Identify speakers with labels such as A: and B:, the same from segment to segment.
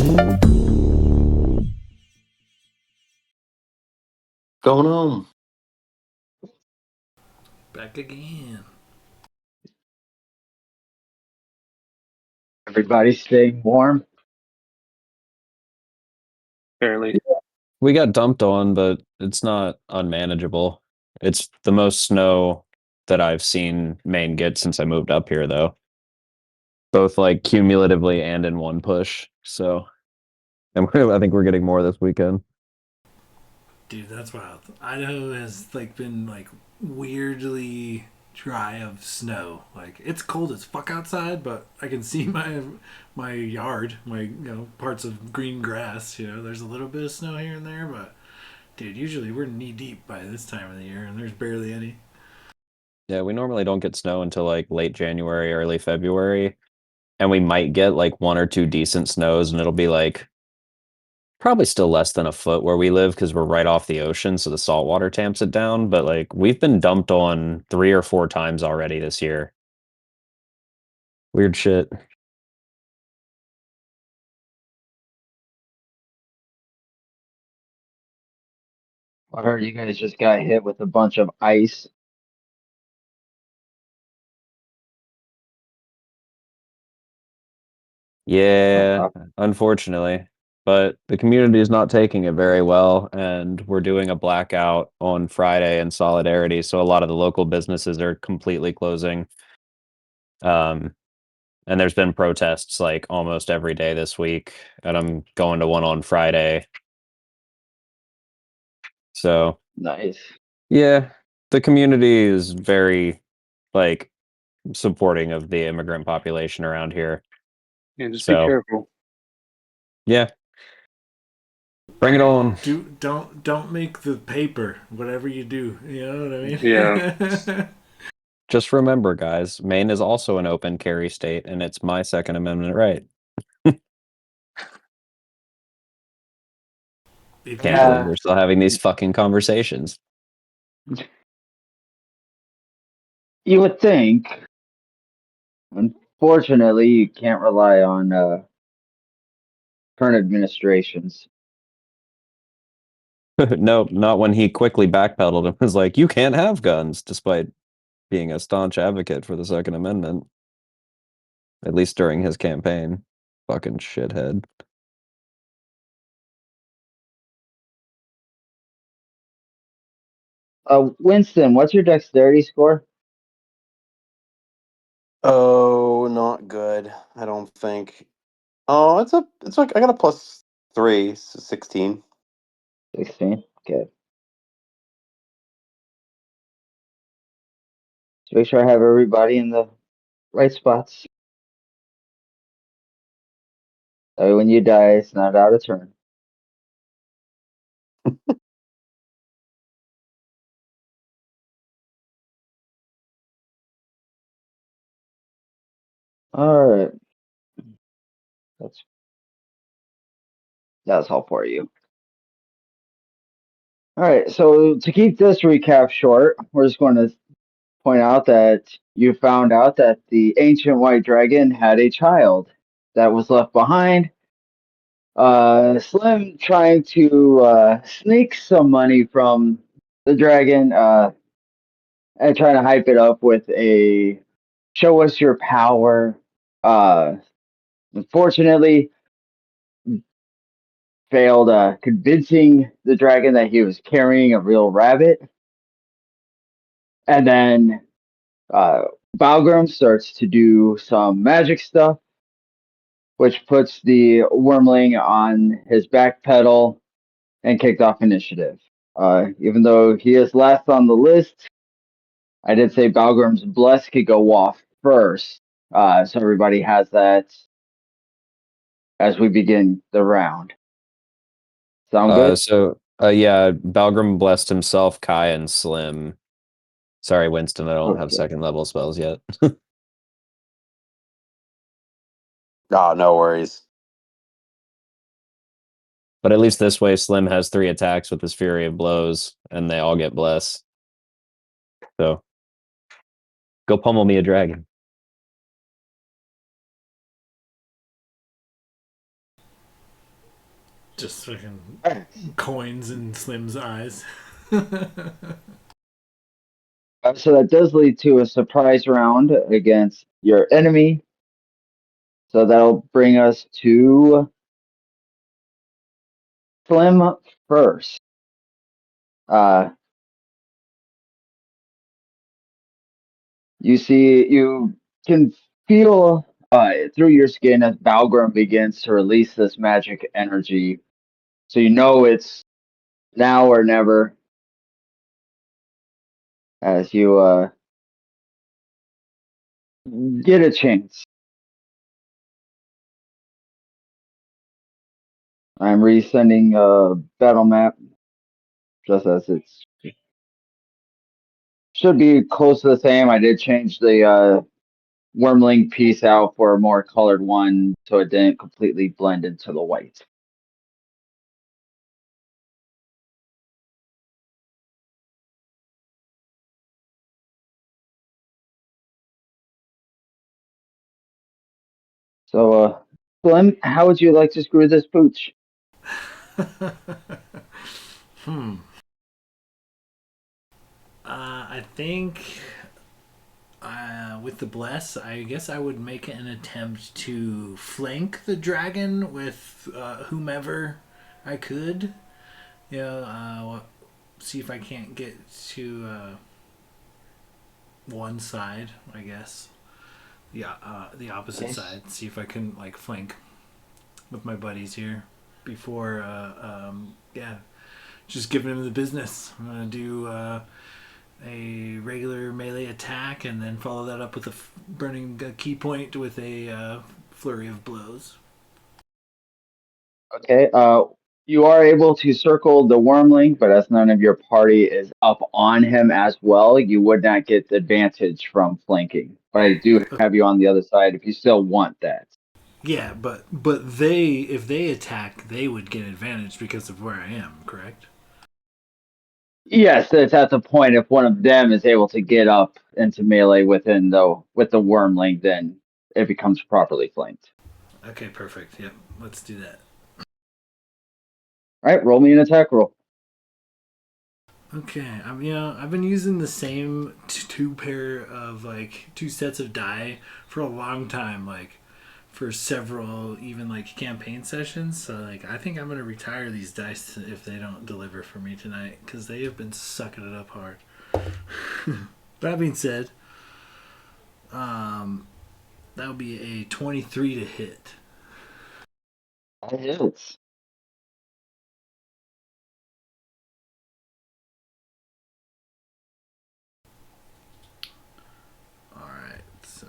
A: Going on?
B: Back again.
C: Everybody staying warm.
A: Barely.
D: We got dumped on, but it's not unmanageable. It's the most snow that I've seen Maine get since I moved up here, though. Both like cumulatively and in one push. So, and I think we're getting more this weekend.
B: Dude, that's wild. Idaho has been weirdly dry of snow. Like it's cold as fuck outside, but I can see my yard, parts of green grass. There's a little bit of snow here and there, but dude, usually we're knee deep by this time of the year, and there's barely any.
D: Yeah, we normally don't get snow until like late January, early February, and we might get like one or two decent snows, and it'll be like probably still less than a foot where we live because we're right off the ocean, so the salt water tamps it down. But like we've been dumped on 3 or 4 times already this year. Weird shit.
C: I heard you guys just got hit with a bunch of ice. Oh,
D: Yeah,
C: wow.
D: unfortunately. But the community is not taking it very well, and we're doing a blackout on Friday in solidarity. So a lot of the local businesses are completely closing. Um, and there's been protests like almost every day this week, and I'm going to one on Friday. So
C: Nice.
D: yeah, the community is very like supporting of the immigrant population around here.
A: Yeah, just be
D: So
A: careful.
D: yeah, bring it on.
B: Don't make the paper. Whatever you do, you know what
A: Yeah.
B: I mean.
D: Just remember, guys, Maine is also an open carry state, and it's my Second Amendment right.
B: If
D: Can't
B: you
D: believe
C: Yeah,
D: we're still having these fucking conversations.
C: you would think. Unfortunately, you can't rely on current administrations.
D: No, not when he quickly backpedaled and was like, "You can't have guns," despite being a staunch advocate for the Second Amendment, at least during his campaign. Fucking shithead.
C: Winston, what's your dexterity score?
A: Oh, not good. I don't think. Oh, it's like I got a +3, so 16.
C: 16. Okay. Just make sure I have everybody in the right spots. That way when you die, it's not out of turn. All right. That's that's all for you. All right. So to keep this recap short, we're just going to point out that you found out that the ancient white dragon had a child that was left behind. Slim trying to sneak some money from the dragon and trying to hype it up with a show us your power. Uh, Unfortunately, failed convincing the dragon that he was carrying a real rabbit. And then uh, Balgrim starts to do some magic stuff, which puts the wormling on his back pedal and kicked off initiative. Even though he is last on the list, I did say Balgrim's Bless could go off first. So everybody has that as we begin the round. Sound good?
D: Yeah, Balgrim blessed himself, Kai, and Slim. Sorry, Winston, I don't have
C: Okay.
D: second level spells yet.
A: Ah, no worries.
D: But at least this way, Slim has 3 attacks with his Fury of Blows, and they all get bless. So go pummel me a dragon.
B: Just fucking coins in Slim's eyes.
C: So that does lead to a surprise round against your enemy. So that'll bring us to Slim first. Uh, you can feel through your skin as Valgrim begins to release this magic energy. So you know it's now or never as you get a chance. I'm resending a battle map just as it's should be close to the same. I did change the Wormling piece out for a more colored one so it didn't completely blend into the white. So, Slim, how would you like to screw this pooch?
B: Hmm. I think with the bless, I guess I would make an attempt to flank the dragon with whomever I could. See if I can't get to one side. I guess. Yeah, the opposite
C: Yes.
B: side. See if I can like flank with my buddies here before. Yeah, just giving him the business. I'm gonna do a regular melee attack and then follow that up with a burning key point with a flurry of blows.
C: Okay. You are able to circle the Wormling, but as none of your party is up on him as well, you would not get the advantage from flanking. But I do have you on the other side if you still want that.
B: Yeah, but they if they attack, they would get advantage because of where I am. Correct.
C: Yes, it's at the point if one of them is able to get up into melee with the Wormling, then it becomes properly flanked.
B: Okay, perfect. Yep, let's do that.
C: All right, roll me an attack roll.
B: Okay, I've been using the same two pair of like two sets of die for a long time, like for several even like campaign sessions. So like I think I'm gonna retire these dice if they don't deliver for me tonight because they have been sucking it up hard. That being said, that would be a 23 to hit.
C: That hits.
B: All right, so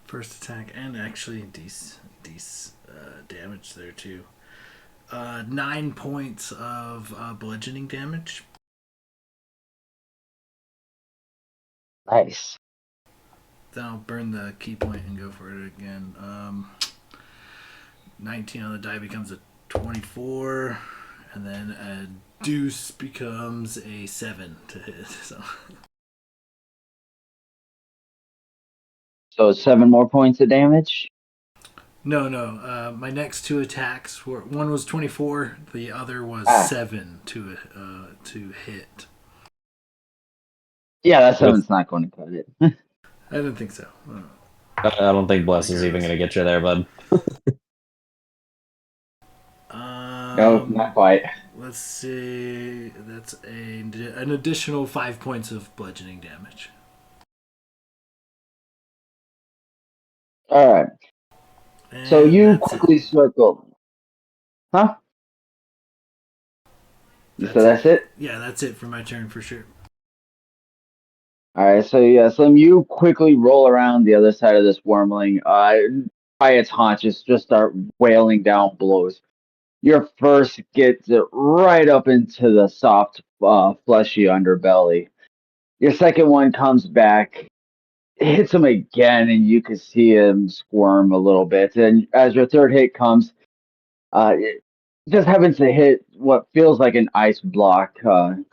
B: first attack and actually decent damage there too. 9 points of bludgeoning damage.
C: Nice.
B: Then I'll burn the key point and go for it again. 19 on the die becomes a 24, and then a deuce becomes a 7 to hit.
C: So 7 more points of damage.
B: No. My next two attacks were one was 24, the other was
C: Ah,
B: 7 to hit.
C: yeah, that
D: With
C: 7's not going to cut it.
B: I didn't think so.
D: I don't think bless is even
B: Regardless.
D: gonna get you there, bud.
C: No, not quite.
B: Let's see. That's an additional 5 points of bludgeoning damage.
C: All right. So
B: And
C: you
B: that's it.
C: quickly circle. Huh? You said
B: That's it.
C: that's it?
B: Yeah, that's it for my turn for sure.
C: All right. So yeah, Slim, you quickly roll around the other side of this Wormling. By its haunches, just start wailing down blows. Your first gets it right up into the soft, fleshy underbelly. Your second one comes back, hits him again, and you can see him squirm a little bit. And as your third hit comes, it just happens to hit what feels like an ice block,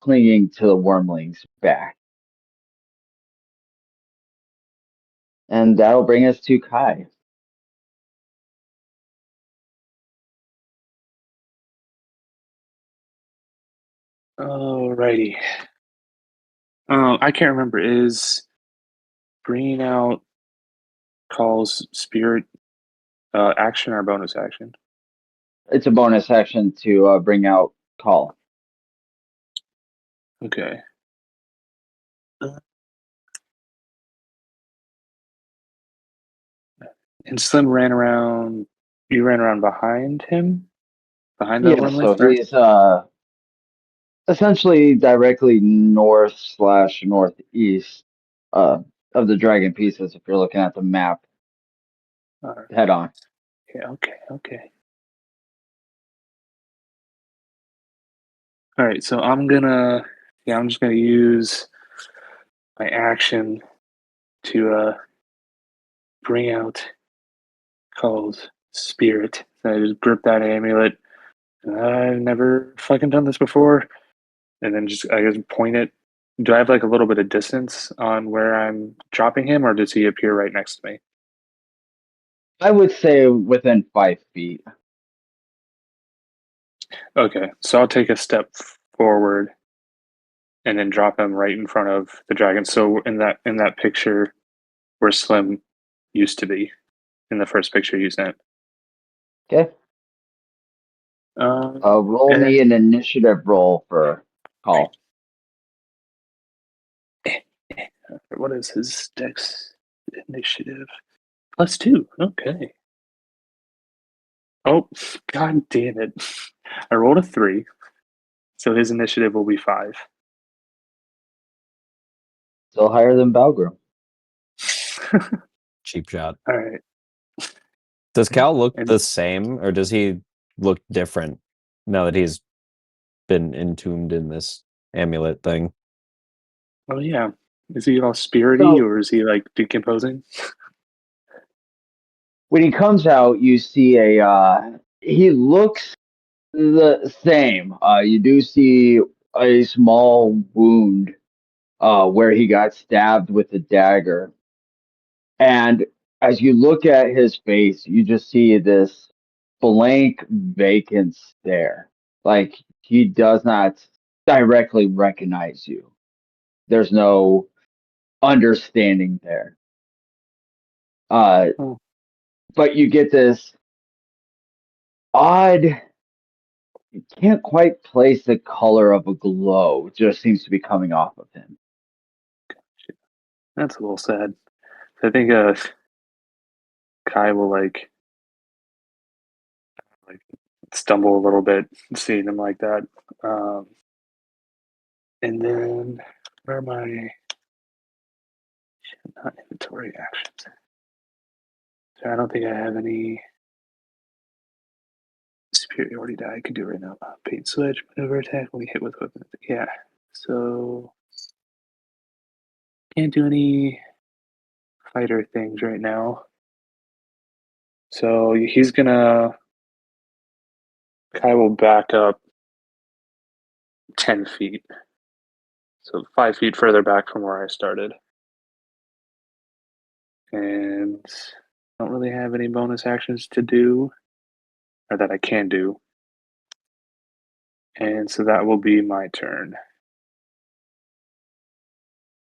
C: clinging to the Wormling's back. And that'll bring us to Kai.
E: Alrighty. I can't remember. Is bringing out Call's spirit action or bonus action?
C: It's a bonus action to bring out Call.
E: Okay. And Slim ran around. You ran around behind him, behind the
C: Yeah,
E: one
C: so
E: leaf guy.
C: he's essentially directly north/northeast of the dragon pieces if you're looking at the map head on.
E: Okay. All right, so I'm just gonna use my action to bring out Call's spirit. So I just grip that amulet. I've never fucking done this before, and then I just point it. Do I have like a little bit of distance on where I'm dropping him, or does he appear right next to me?
C: I would say within 5 feet.
E: Okay, so I'll take a step forward and then drop him right in front of the dragon. So in that picture where Slim used to be, in the first picture you sent.
C: Okay. Roll
E: And
C: me an initiative roll for Call.
E: then, what is his dex initiative? +2. Okay. Oh, god damn it. I rolled a 3, so his initiative will be 5.
C: Still higher than Balgrim.
D: Cheap shot.
E: All right.
D: Does Cal look
E: And
D: the same, or does he look different now that he's been entombed in this amulet thing?
E: oh yeah, is he all spirity
C: So
E: or is he like decomposing?
C: when he comes out, you see he looks the same. You do see a small wound where he got stabbed with a dagger. And as you look at his face, you just see this blank, vacant stare. Like he does not directly recognize you. There's no understanding there. Uh,
E: Oh,
C: but you get this odd, you can't quite place the color of a glow. It just seems to be coming off of him.
E: that's a little sad. I think Kai will like stumble a little bit seeing him like that. Um, and then where are my not inventory actions? So I don't think I have any superiority die I can do right now. Paint switch, maneuver attack when we hit with weapon. Yeah. So can't do any fighter things right now. So Kai will back up 10 feet. So 5 feet further back from where I started. And I don't really have any bonus actions to do, or that I can do. And so that will be my turn.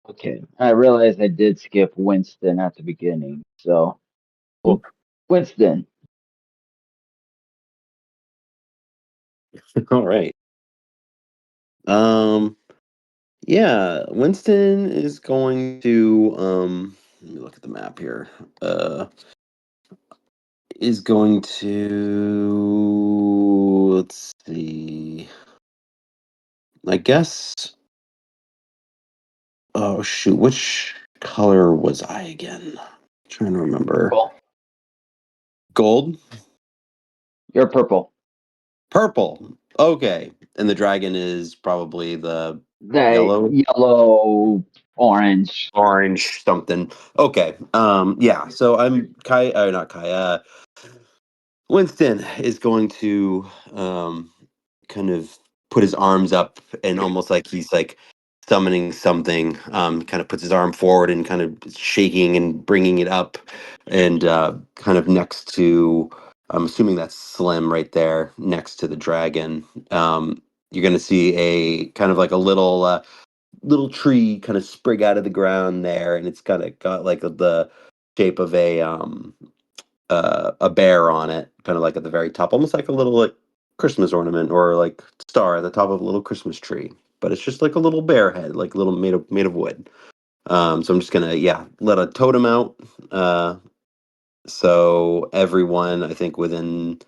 C: Okay. I realized I did skip Winston at the beginning. So,
E: Oop.
C: Winston.
A: All right. Yeah, Winston is going to let me look at the map here. Is going to, let's see. I guess, oh shoot, which color was I again? Trying to remember.
C: Purple.
A: Gold?
C: You're purple.
A: Purple. Okay. And the dragon is probably the
C: The
A: yellow,
C: yellow, orange.
A: orange something. Okay. Yeah. So I'm Kai. Not Kai. Winston is going to kind of put his arms up and almost like he's like summoning something. Kind of puts his arm forward and kind of shaking and bringing it up, and kind of next to. I'm assuming that's Slim right there next to the dragon. you're gonna see a kind of like a little tree kind of sprig out of the ground there, and it's kind of got like the shape of a bear on it, kind of like at the very top, almost like a little like Christmas ornament or like star at the top of a little Christmas tree. But it's just like a little bear head, like little made of wood. So I'm just gonna let a totem out. So everyone, I think within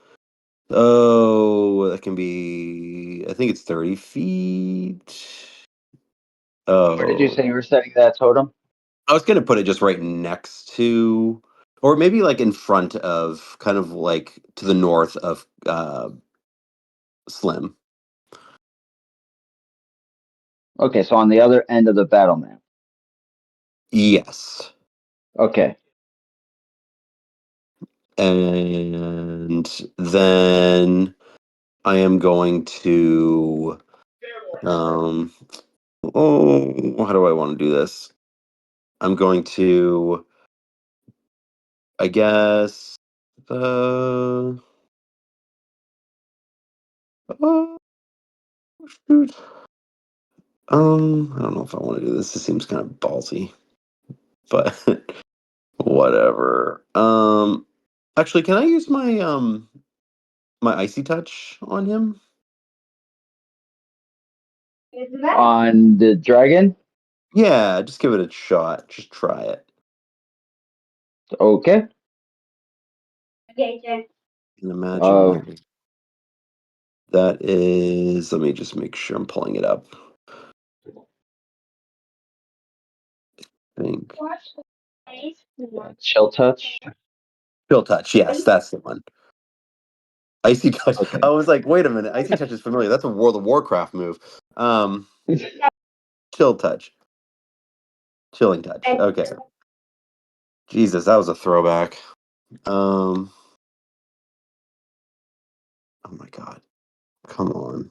A: that can be, I think it's 30 feet.
C: Where did you
A: Oh,
C: say you were setting that totem?
A: I was gonna put it just right next to, or maybe like in front of, kind of like to the north of Slim.
C: Okay, so on the other end of the battle map.
A: Yes.
C: Okay.
A: And then I am going to how do I want to do this? I'm going to, I guess, uh, oh, shoot. I don't know if I want to do this. This seems kind of ballsy, but whatever. Actually, can I use my icy touch on him?
C: On the dragon?
A: Yeah, just give it a shot. Just try it.
C: Okay.
A: And imagine
C: Uh,
A: that is. Let me just make sure I'm pulling it up. I think
C: chill touch.
A: Chill touch. Yes, that's the one. Icy touch.
C: Okay.
A: I was like, wait a minute. Icy touch is familiar. That's a World of Warcraft move. Um, chill touch. Chilling touch. Okay. Jesus, that was a throwback. Oh my god. Come on.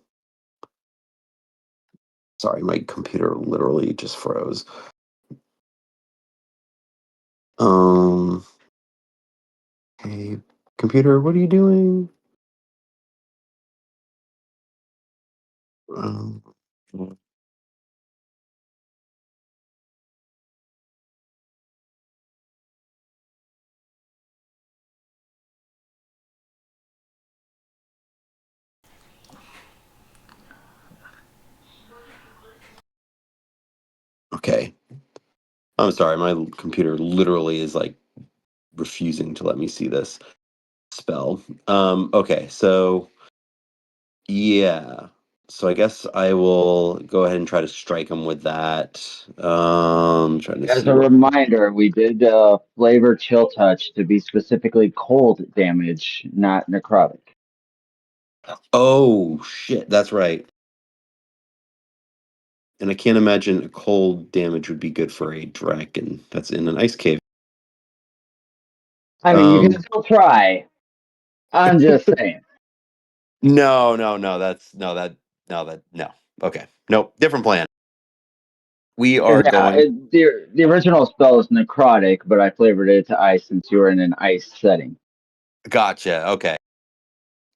A: Sorry, my computer literally just froze. Um, hey, computer, what are you doing? Um, okay. I'm sorry, my computer literally is like refusing to let me see this spell. Okay, so yeah. So I guess I will go ahead and try to strike him with that. Trying to
C: As
A: see
C: a
A: what.
C: reminder, we did flavor chill touch to be specifically cold damage, not necrotic.
A: Oh shit, that's right. And I can't imagine a cold damage would be good for a dragon that's in an ice cave.
C: I mean, you can
A: Um,
C: still try. I'm just saying.
A: no, no, no. That's no, that, no, that, no. Okay, nope. Different plan. We are
C: 'Cause, yeah,
A: going.
C: the original spell is necrotic, but I flavored it to ice since you were in an ice setting.
A: Gotcha. Okay,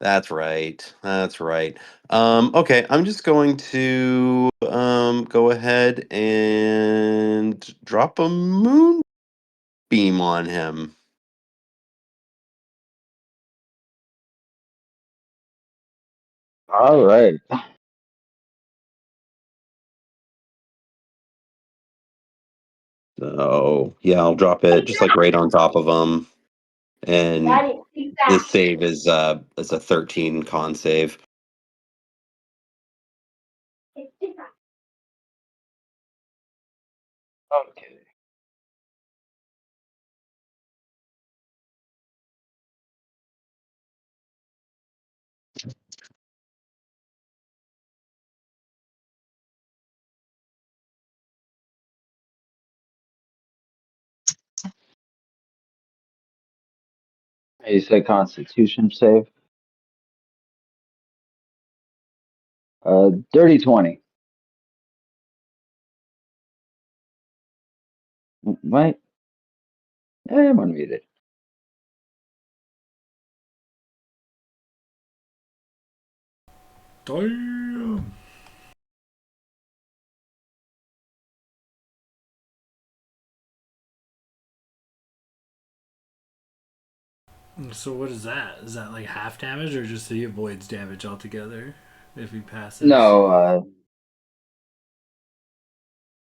A: that's right. That's right. Okay, I'm just going to go ahead and drop a moonbeam on him.
C: All right.
A: So yeah, I'll drop it just like right on top of him. And the save is a 13 con save.
C: Okay. You said Constitution save. Dirty 20. Right? I'm unmuted.
B: Damn. So what is that? Is that like half damage, or just he avoids damage altogether if he passes?
C: No,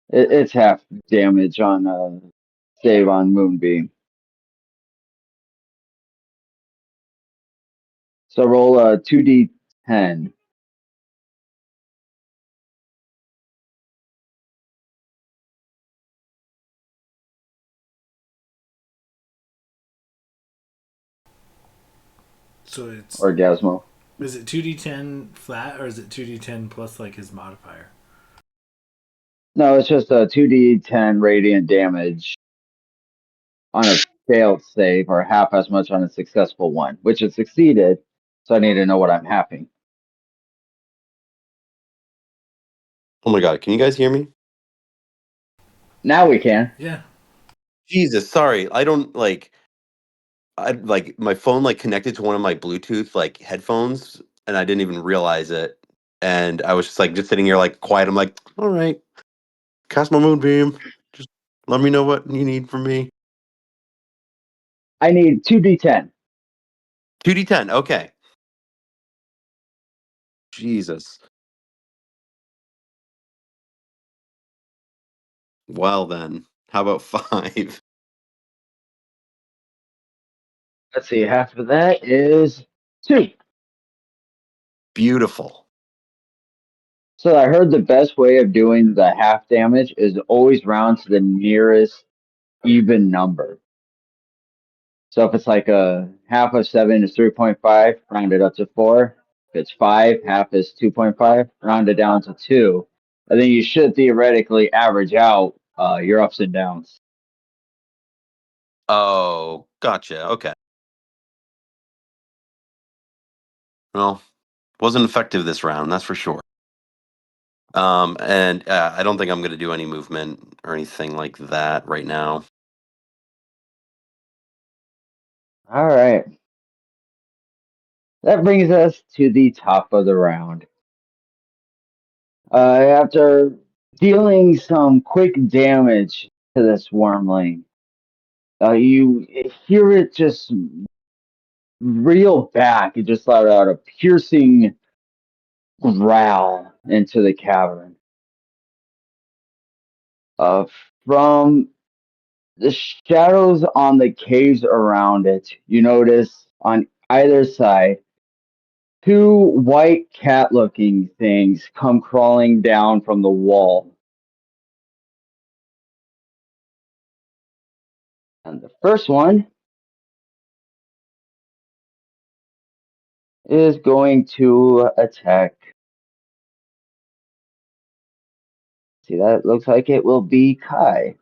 C: it's half damage on save on Moonbeam. So roll a 2d10.
B: So it's
C: Orgasmo.
B: is it 2d10 flat, or is it 2d10 plus like his modifier?
C: No, it's just a 2d10 radiant damage on a failed save, or half as much on a successful one, which it succeeded. So I need to know what I'm having.
A: Oh my god, can you guys hear me?
C: Now we can.
B: Yeah.
A: Jesus, sorry. I don't I like my phone like connected to one of my Bluetooth like headphones and I didn't even realize it. And I was just sitting here like quiet. I'm like, all right, cast my moonbeam. Just let me know what you need from me.
C: I need 2d10.
A: 2d10, okay. Jesus. Well then, how about 5?
C: Let's see, half of that is 2.
A: Beautiful.
C: So I heard the best way of doing the half damage is always round to the nearest even number. So if it's like a half of 7 is 3.5, round it up to 4. If it's 5, half is 2.5, round it down to 2. And then you should theoretically average out your ups and downs.
A: Oh, gotcha. Okay. Well, wasn't effective this round, that's for sure. And I don't think I'm going to do any movement or anything like that right now.
C: All right. That brings us to the top of the round. After dealing some quick damage to this wormling, you hear it just reel back. It just let out a piercing growl into the cavern. Uh, from the shadows on the caves around it, you notice on either side two white cat looking things come crawling down from the wall. And the first one is going to attack. See, that looks like it will be Kai.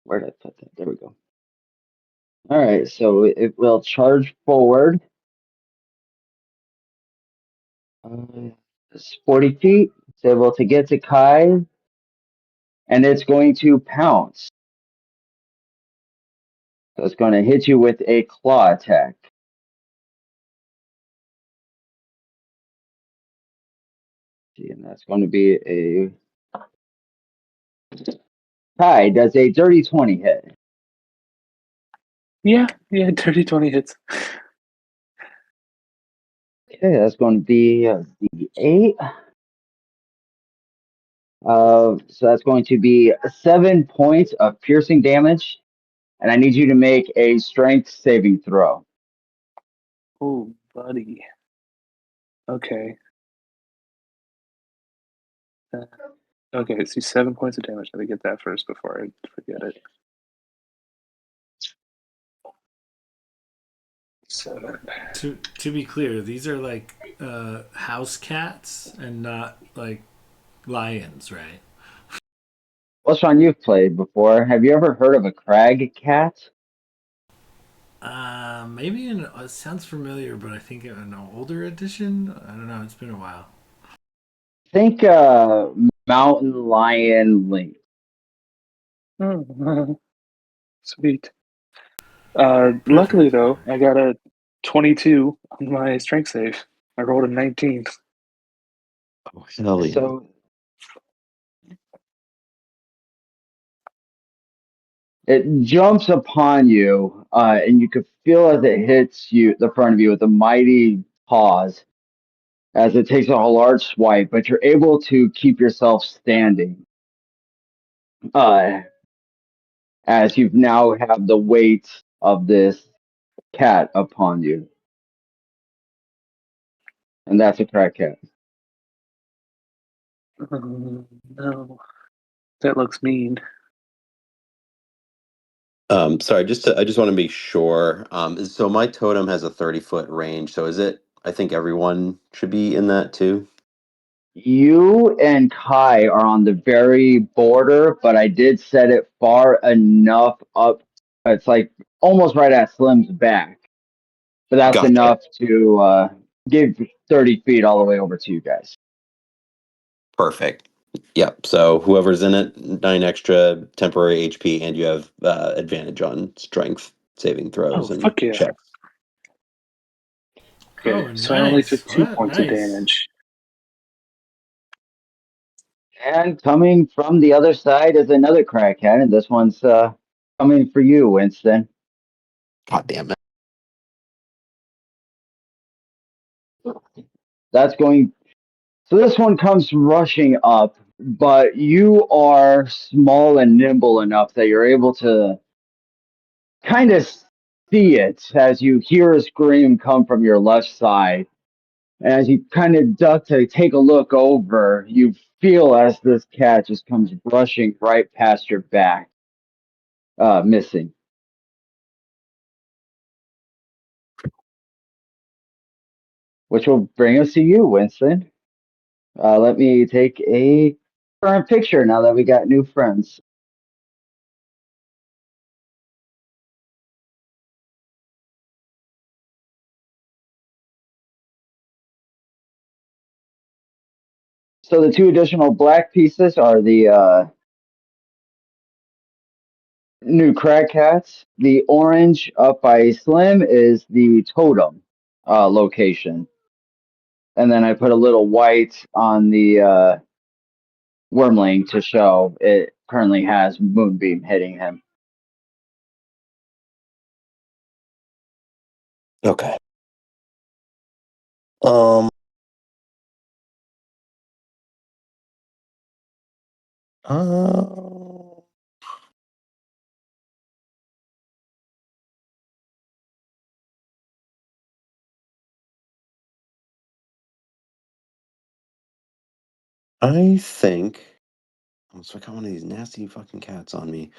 C: Where did I put that? There we go. All right, so it will charge forward. It's 40 feet. It's able to get to Kai, and it's going to pounce. So it's going to hit you with a claw attack. See, and that's going to be a Kai does a dirty 20 hit.
E: Yeah, dirty 20 hits.
C: Okay, that's going to be the 8. So that's going to be 7 points of piercing damage, and I need you to make a strength saving throw.
E: Oh, buddy. Okay. Okay, see 7 points of damage. Let me get that first before I forget it. 7.
B: To be clear, these are like house cats and not like lions, right?
C: Well, Sean, you've played before. Have you ever heard of a crag cat?
B: Maybe it sounds familiar, but I think in an older edition. I don't know. It's been a while.
C: Think mountain lion link.
E: Oh, sweet.
B: Perfect.
E: Luckily, though, I got a 22 on my strength save. I rolled a 19.
A: Oh, hell yeah.
C: So it jumps upon you, and you can feel as it hits you, the front of you, with a mighty pause as it takes a large swipe, but you're able to keep yourself standing, uh, as you now have the weight of this cat upon you, and that's a crack cat.
E: No, that looks mean.
A: Sorry, I just want to make sure. So my totem has a 30-foot range. So is it? I think everyone should be in that too.
C: You and Kai are on the very border, but I did set it far enough up. It's like almost right at Slim's back, but that's
A: Gotcha.
C: enough to give 30 feet all the way over to you guys.
A: Perfect. Yep. So whoever's in it, 9 extra temporary HP, and you have advantage on strength saving
E: Oh,
A: throws and
E: fuck yeah.
A: checks.
E: Okay,
B: Oh,
E: so I only
B: nice.
E: took 2
B: What?
E: points of
B: Nice.
E: damage.
C: And coming from the other side is another crackhead, and this one's coming for you, Winston.
A: God damn it.
C: That's going. So this one comes rushing up, but you are small and nimble enough that you're able to kind of see it as you hear a scream come from your left side. And as you kind of duck to take a look over, you feel as this cat just comes rushing right past your back, missing. Which will bring us to you, Winston. Let me take a current picture now that we got new friends. So the two additional black pieces are the new crag cats. The orange up by Slim is the totem location. And then I put a little white on the wormling to show it currently has moonbeam hitting him.
A: Okay. Um. Uh, I think. So I got one of these nasty fucking cats on me.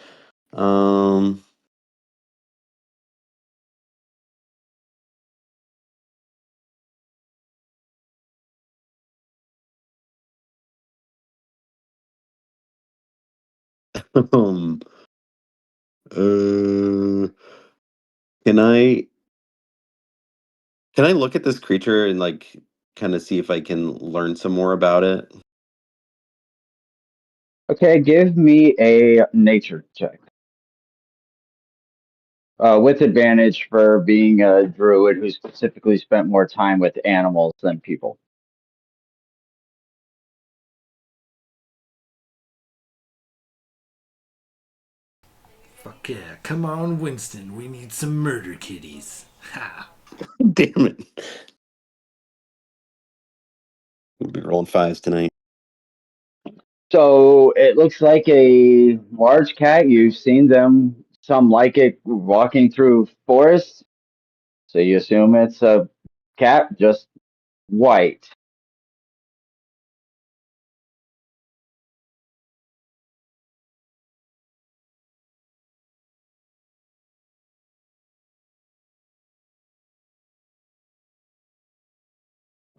A: Um. um, uh, can I look at this creature and like kind of see if I can learn some more about it?
C: Okay, give me a nature check. With advantage for being a druid who specifically spent more time with animals than people.
B: Fuck yeah. Come on, Winston. We need some murder kitties. Ha.
A: Damn it! We'll be rolling fives tonight.
C: So it looks like a large cat. You've seen them, some like it, walking through forests. So you assume it's a cat, just white.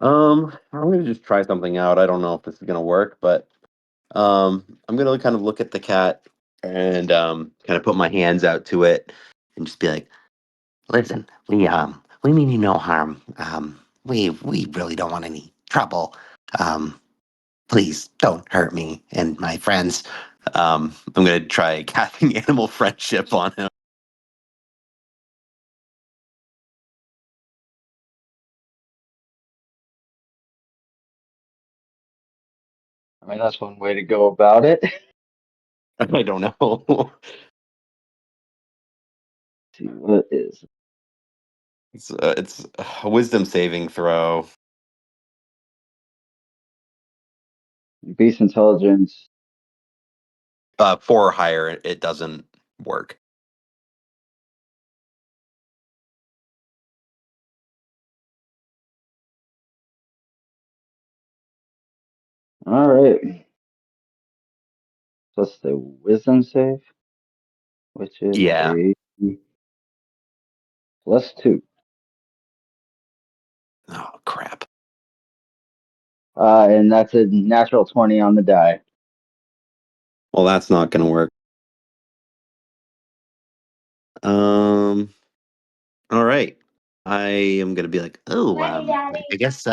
A: I'm gonna just try something out. I don't know if this is gonna work, but I'm gonna kind of look at the cat and kind of put my hands out to it and just be like, "Listen, we mean you no harm. We really don't want any trouble. Um, please don't hurt me and my friends." I'm gonna try casting animal friendship on him.
C: I mean, that's one way to go about it.
A: I don't know.
C: Let's see, what is
A: It's a wisdom saving throw.
C: beast intelligence?
A: 4 or higher, it doesn't work.
C: All right. Plus the wisdom save, which is
A: Yeah.
C: a +2.
A: Oh crap.
C: And that's a natural 20 on the die.
A: Well, that's not gonna work. All right. I am gonna be like, oh, I guess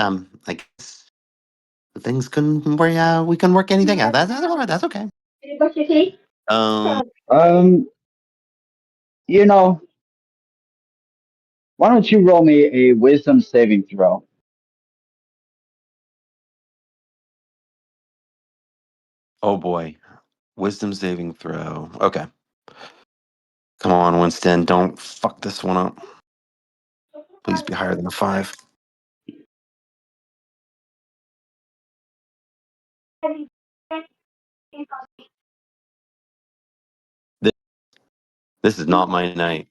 A: things can where we can work anything out. That's all right. That's okay. Um.
C: Um, you know, why don't you roll me a wisdom saving throw?
A: Oh boy. Wisdom saving throw. Okay. Come on, Winston. Don't fuck this one up. Please be higher than a 5. This, this is not my night.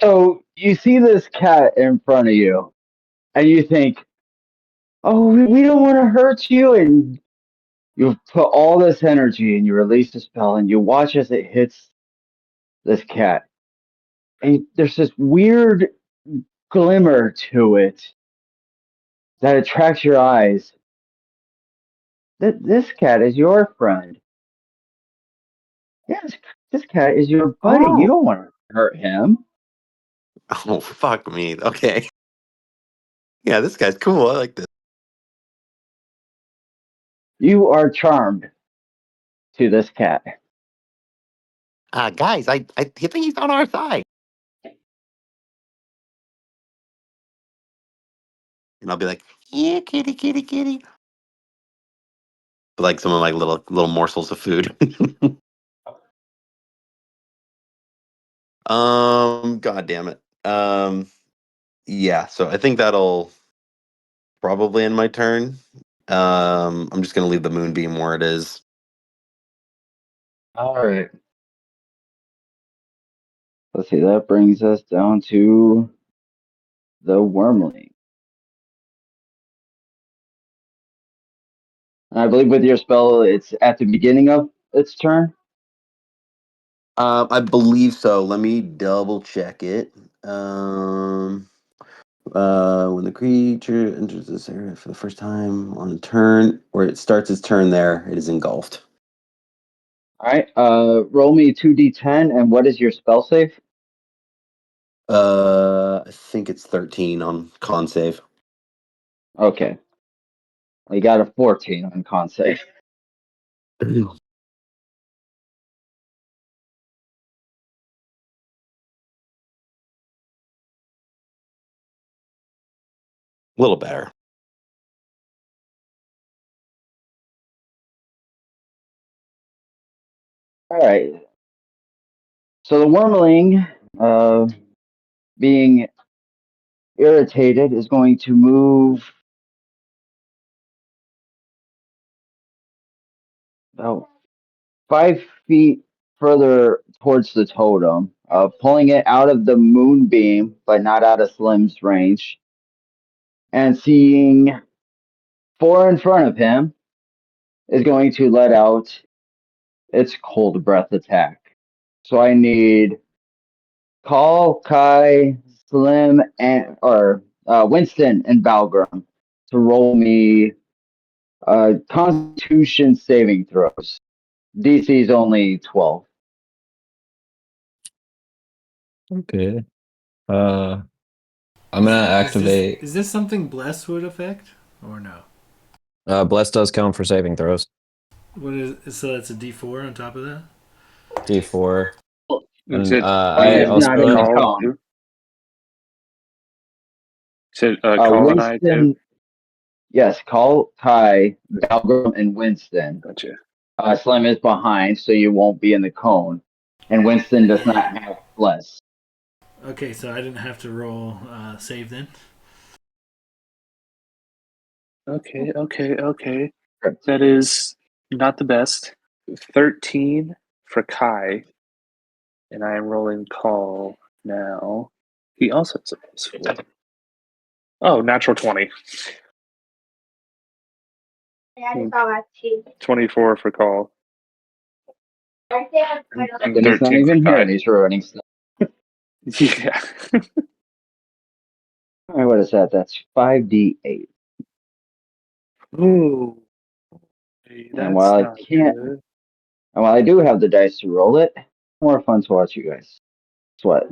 C: So you see this cat in front of you, and you think, "Oh, we don't want to hurt you," and you put all this energy and you release the spell, and you watch as it hits this cat, and there's this weird glimmer to it that attracts your eyes. That this cat is your friend. Yes, this cat is your buddy. You
A: Oh.
C: don't want to hurt him.
A: Oh fuck me. Okay. Yeah, this guy's cool. I like this.
C: You are charmed to this cat.
A: Guys, I think he's on our side. And I'll be like, yeah, kitty, kitty, kitty. But like some of my little morsels of food. God damn it. Yeah, so I think that'll probably end my turn. I'm just gonna leave the moonbeam where it is.
C: All right. Let's see. That brings us down to the wormling. And I believe with your spell, it's at the beginning of its turn.
A: I believe so. Let me double check it. Um, when the creature enters this area for the first time on a turn, where it starts its turn there, it is engulfed.
C: All right. Roll me 2d10, and what is your spell save?
A: I think it's 13 on con save.
C: Okay. You got a 14 on con save.
A: A little better.
C: All right. So the wormling, being irritated, is going to move about 5 feet further towards the totem, pulling it out of the moonbeam, but not out of Slim's range, and seeing 4 in front of him, is going to let out its cold breath attack. So I need Call, Kai, Slim, and or Winston and Balgrim to roll me Constitution saving throws. DC is only 12.
D: Okay. I'm gonna activate.
B: Is this something Bless would affect or no?
D: Bless does count for saving throws.
B: What is so? That's a D4 on top of that.
D: D4.
E: Is
D: And
E: it
D: I
C: It's not in
D: also
C: the
E: call
C: cone.
E: too? Is it call and I too?
C: Winston, Yes, call Kai, Valgrim, and Winston.
E: Gotcha.
C: Slim is behind, so you won't be in the cone. And Winston does not have bless.
B: Okay, so I didn't have to roll save then.
E: Okay.
C: Correct.
E: That is not the best. 13 for Kai, and I am rolling call now. He also has a plus 4. Oh, natural 20. 24 for call. And
C: And he's not
E: 13
C: even
E: for
C: here,
E: Kai.
C: and he's ruining stuff.
E: Yeah.
C: All right, what is that? That's 5d8.
E: Ooh. Hey,
C: And
E: that's
C: while I
E: not
C: can't,
E: good.
C: and while I do have the dice to roll it, more fun to watch you guys sweat.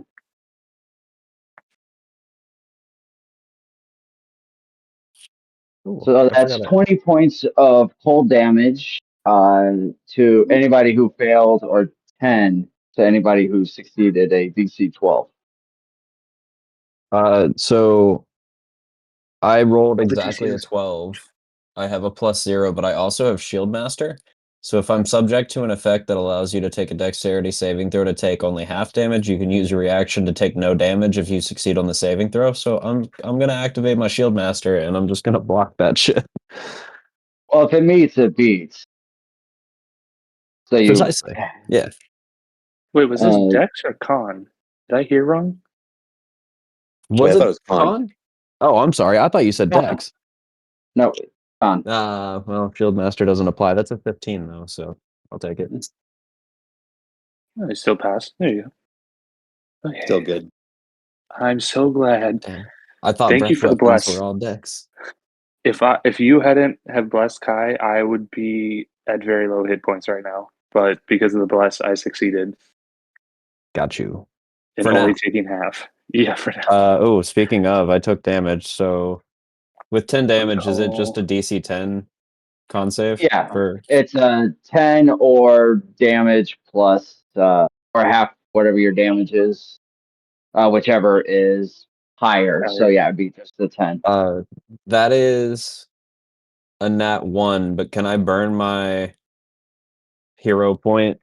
D: Ooh,
C: So
D: I
C: that's
D: forgot
C: 20 points of cold damage to anybody who failed, or 10 to anybody who succeeded a DC 12.
D: So I rolled
E: What did you
D: exactly a
E: choose?
D: 12. I have a +0, but I also have Shield Master. So if I'm subject to an effect that allows you to take a dexterity saving throw to take only half damage, you can use your reaction to take no damage if you succeed on the saving throw. So I'm gonna activate my Shield Master and I'm just gonna block that shit.
C: Well, if it meets, it beats. So you,
D: Precisely. Yeah.
E: Wait, was this
C: uh,
E: Dex or Con? Did I hear wrong?
A: Wait,
D: Was
A: I thought
D: it
A: it was con.
D: con? Oh, I'm sorry. I thought you said Dex.
C: no, on.
D: Well, Shield Master doesn't apply. That's a 15 though, so I'll take it.
E: Oh, I still passed. There you go. Okay.
A: Still good.
E: I'm so glad.
D: Damn. I thought
E: Thank you
D: breath
E: for the
D: weapons
E: bless.
D: were all Dex.
E: If you hadn't have blessed Kai, I would be at very low hit points right now. But because of the bless, I succeeded
D: Got you.
E: in
D: For
E: only
D: now.
E: taking half. Yeah, for now.
D: Oh, speaking of, I took damage. So with 10 damage, is it just
E: Oh,
D: a DC 10 con save
C: Yeah,
D: for?
C: it's a 10 or damage plus, or half whatever your damage is, whichever is higher. So
E: higher.
C: yeah, it'd be just the 10.
D: That is a nat 1, but can I burn my hero point,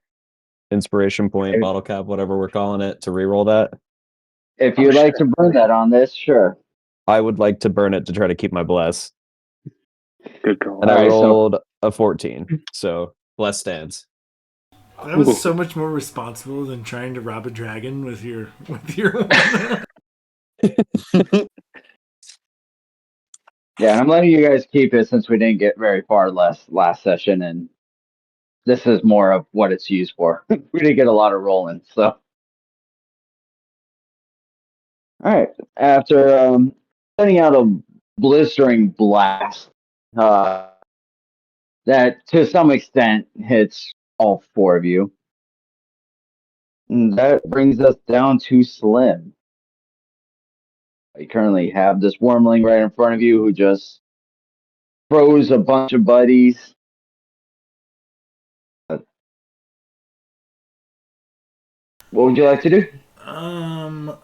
D: inspiration point,
C: If,
D: bottle cap, whatever we're calling it, to reroll that?
C: if
E: Oh
C: you'd
E: shit!
C: like to burn that on this, sure.
D: I would like to burn it to try to keep my bless.
E: Good call.
D: And
C: All
D: I
C: right, so
D: rolled a 14. So bless stands.
B: That was so much more responsible than trying to rob a dragon with your one.
C: yeah, I'm letting you guys keep it since we didn't get very far last session, and this is more of what it's used for. We didn't get a lot of rolling, so. All right, after sending out a blistering blast, that to some extent hits all four of you. And that brings us down to Slim. You currently have this wormling right in front of you who just froze a bunch of buddies. What would you like to do?
B: Um,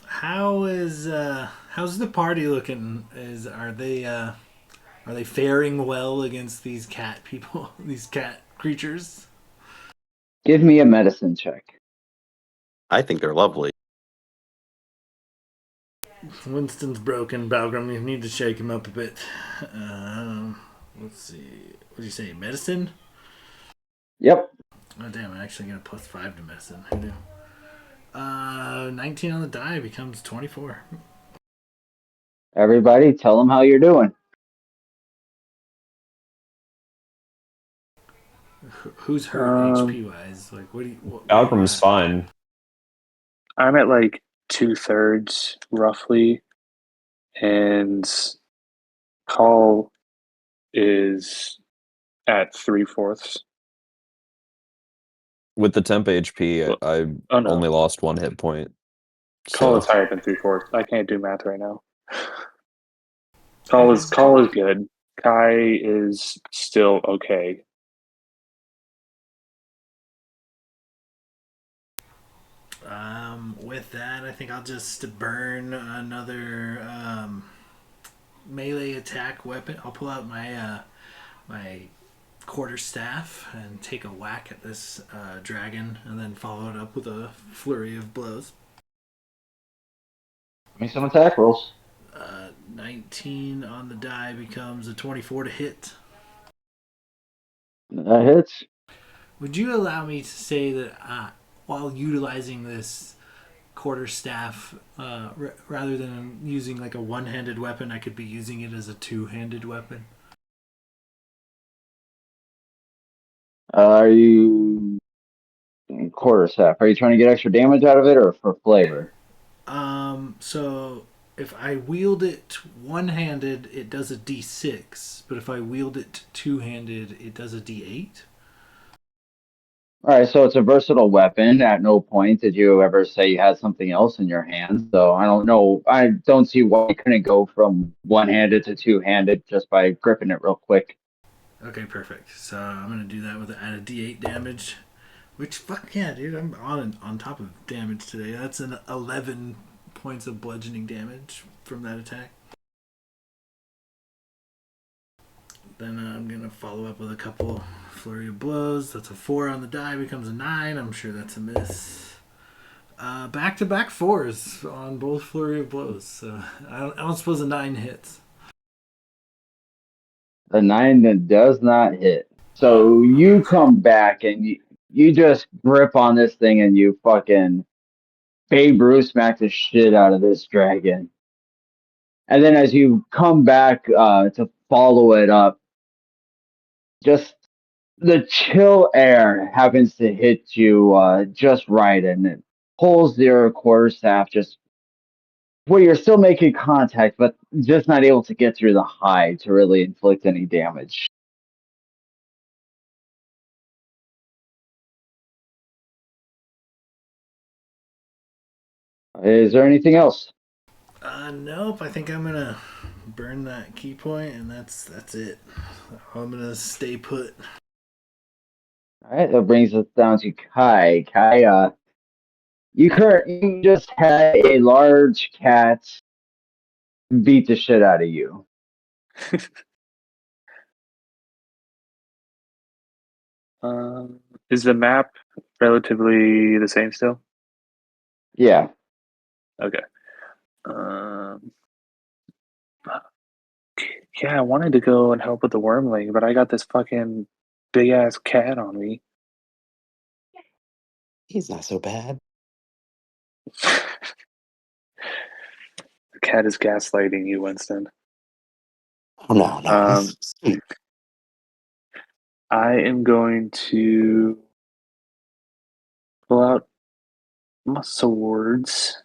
B: how's the party looking? Are they faring well against these cat people, these cat creatures?
C: Give me a medicine check.
A: I think they're lovely.
B: Winston's broken, Balgrim. You need to shake him up a bit. Let's see. What did you say? Medicine?
C: Yep.
B: Oh damn! I actually got a +5 to medicine. Who knew? 19 on the die becomes 24.
C: Everybody, tell them how you're doing.
B: Who's hurt HP wise? Like, what do you? What are you
D: Algrim's
B: at?
D: fine.
E: I'm at like 2/3 roughly, and Call is at 3/4.
D: With the temp HP,
E: Well,
D: I
E: oh no,
D: only lost 1 hit point.
E: Call is
D: So
E: higher than 3/4. I can't do math right now. Call is good. Kai is still okay.
B: With that, I think I'll just burn melee attack weapon. I'll pull out my quarterstaff and take a whack at this dragon, and then follow it up with a flurry of blows.
C: Give me some attack rolls.
B: 19 on the die becomes a 24 to hit.
C: That hits.
B: Would you allow me to say that while utilizing this quarterstaff, rather than using like a one-handed weapon, I could be using it as a two-handed weapon?
C: Are you quarterstaff? Are you trying to get extra damage out of it, or for flavor?
B: So if I wield it one-handed, it does a D6, but if I wield it two-handed, it does a D8.
C: All right, so it's a versatile weapon. At no point did you ever say you had something else in your hands. So I don't know. I don't see why you couldn't go from one-handed to two-handed just by gripping it real quick.
B: Okay, perfect. So I'm gonna do that with add a D8 damage. Which fuck yeah, dude! I'm on top of damage today. That's an 11 points of bludgeoning damage from that attack. Then I'm gonna follow up with a couple flurry of blows. That's a 4 on the die, becomes a 9. I'm sure that's a miss. Back to back 4s on both flurry of blows. So I don't suppose a 9 hits.
C: The 9 that does not hit. So you come back and you just grip on this thing and you fucking Babe Ruth smack the shit out of this dragon. And then as you come back to follow it up, just the chill air happens to hit you just right, and it pulls your quarterstaff just where you're still making contact, but just not able to get through the hide to really inflict any damage. Is there anything else?
B: Nope. I think I'm gonna burn that key point, and that's it. I'm gonna stay put.
C: All right, that brings us down to Kai. Kai, you just had a large cat beat the shit out of you.
E: Is the map relatively the same still?
C: Yeah.
E: Okay. Yeah, I wanted to go and help with the wormling, but I got this fucking big ass cat on me.
A: He's not so bad.
E: The cat is gaslighting you, Winston.
A: Oh no, he's sweet.
E: I am going to pull out my swords.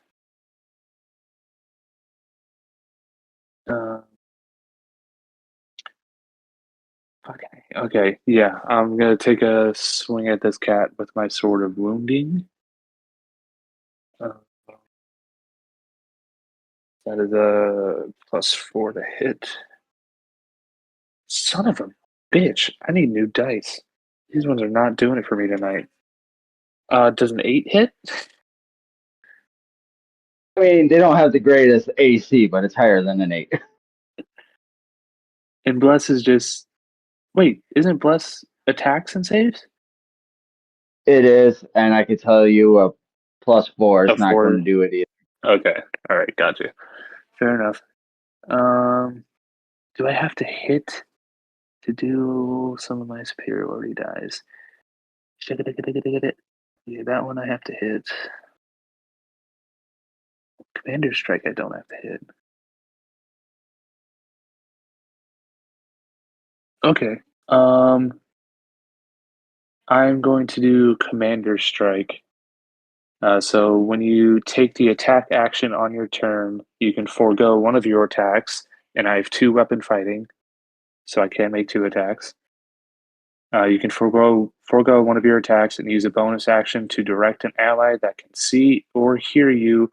E: Okay, yeah, I'm gonna take a swing at this cat with my sword of wounding. Uh, that is a +4 to hit. Son of a bitch! I need new dice. These ones are not doing it for me tonight. Does an 8 hit?
C: I mean, they don't have the greatest AC, but it's higher than an 8.
E: And bless is just wait. Isn't bless attacks and saves?
C: It is, and I can tell you a +4
E: A
C: is not going
E: 4.
C: to do it either.
E: Okay, all right, got you. Fair enough. Do I have to hit to do some of my superiority dies? Yeah, that one I have to hit. Commander Strike I don't have to hit. Okay. I'm going to do Commander Strike. So when you take the attack action on your turn, you can forego one of your attacks, and I have 2 weapon fighting, so I can make 2 attacks. You can forego one of your attacks and use a bonus action to direct an ally that can see or hear you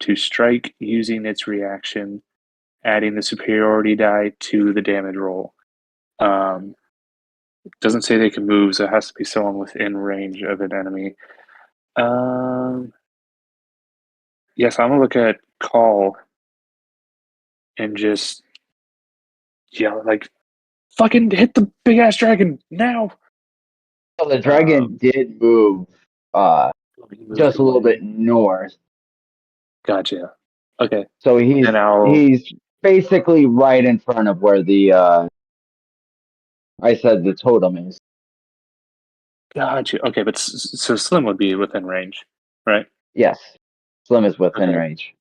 E: to strike using its reaction, adding the superiority die to the damage roll. Doesn't say they can move, so it has to be someone within range of an enemy. Yes, I'm gonna look at Call and just yell like, "Fucking hit the big ass dragon now!"
C: So the dragon did move
E: He moved
C: just a little
E: away.
C: bit north.
E: Gotcha. Okay.
C: So
E: And I'll.
C: he's basically right in front of where the I said the totem is.
E: Gotcha. Okay, but so Slim would be within range, right?
C: Yes. Slim is within
E: Okay.
C: range.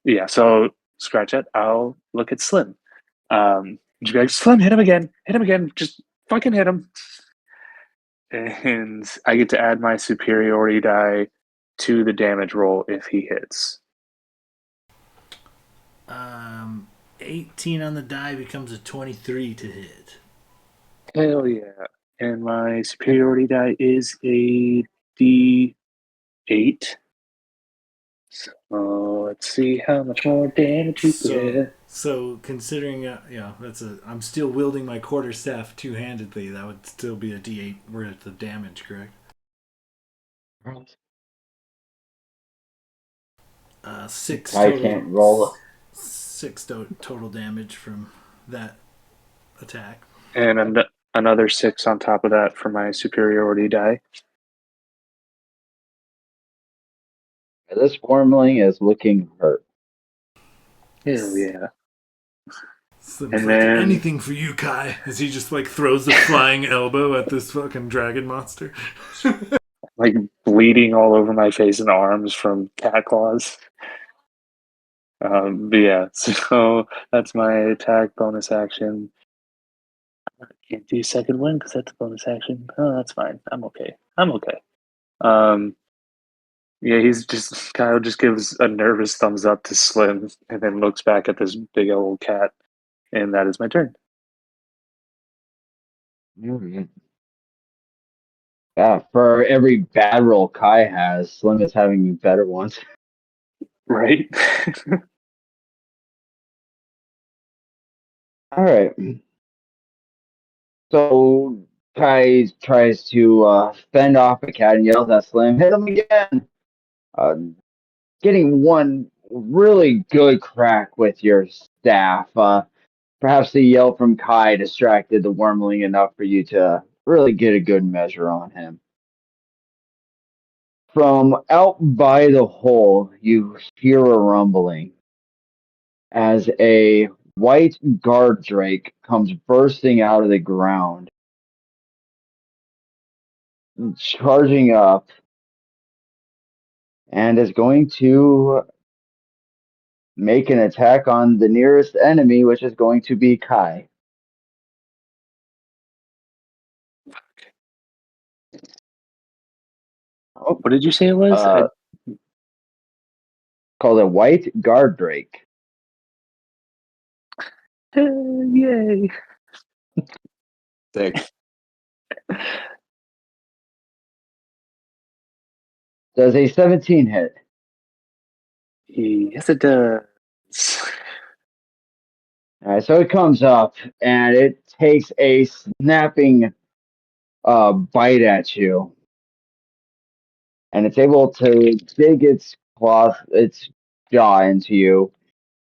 E: Yeah. So scratch that. I'll look at Slim. Just be like, Slim, hit him again. Hit him again. Just fucking hit him. And I get to add my superiority die to the damage roll if he hits.
B: 18 on the die becomes a 23 to hit.
E: Hell yeah. And my superiority die is a D8. So let's see how much more damage you get.
B: So considering, I'm still wielding my quarterstaff two-handedly. That would still be a D8 worth of damage, correct? 6
C: I
B: total.
C: can't roll.
B: 6 total damage from that attack.
E: And another 6 on top of that for my superiority die.
C: This wormling is looking hurt.
E: Hell yeah.
B: Slim's
E: And
B: like,
E: then-
B: anything for you, Kai, as he just like throws a flying elbow at this fucking dragon monster.
E: Like bleeding all over my face and arms from cat claws. But yeah, so that's my attack bonus action. I can't do second win because that's a bonus action. Oh, that's fine. I'm okay. Yeah, he's just Kyle just gives a nervous thumbs up to Slim and then looks back at this big old cat, and that is my turn.
C: Mhm. Yeah, for every bad roll Kai has, Slim is having better ones.
E: Right?
C: All right. So Kai tries to fend off a cat and yells at Slim, hit him again. Uh, getting one really good crack with your staff. Perhaps the yell from Kai distracted the wormling enough for you to really get a good measure on him. From out by the hole, you hear a rumbling as a white guard drake comes bursting out of the ground, charging up, and is going to make an attack on the nearest enemy, which is going to be Kai. Oh,
E: What did you say it was?
C: called a white guard drake.
E: Yay!
A: Sick.
C: Does a 17 hit?
E: Yes, it does.
C: All right, so it comes up and it takes a snapping bite at you, and it's able to dig its jaw into you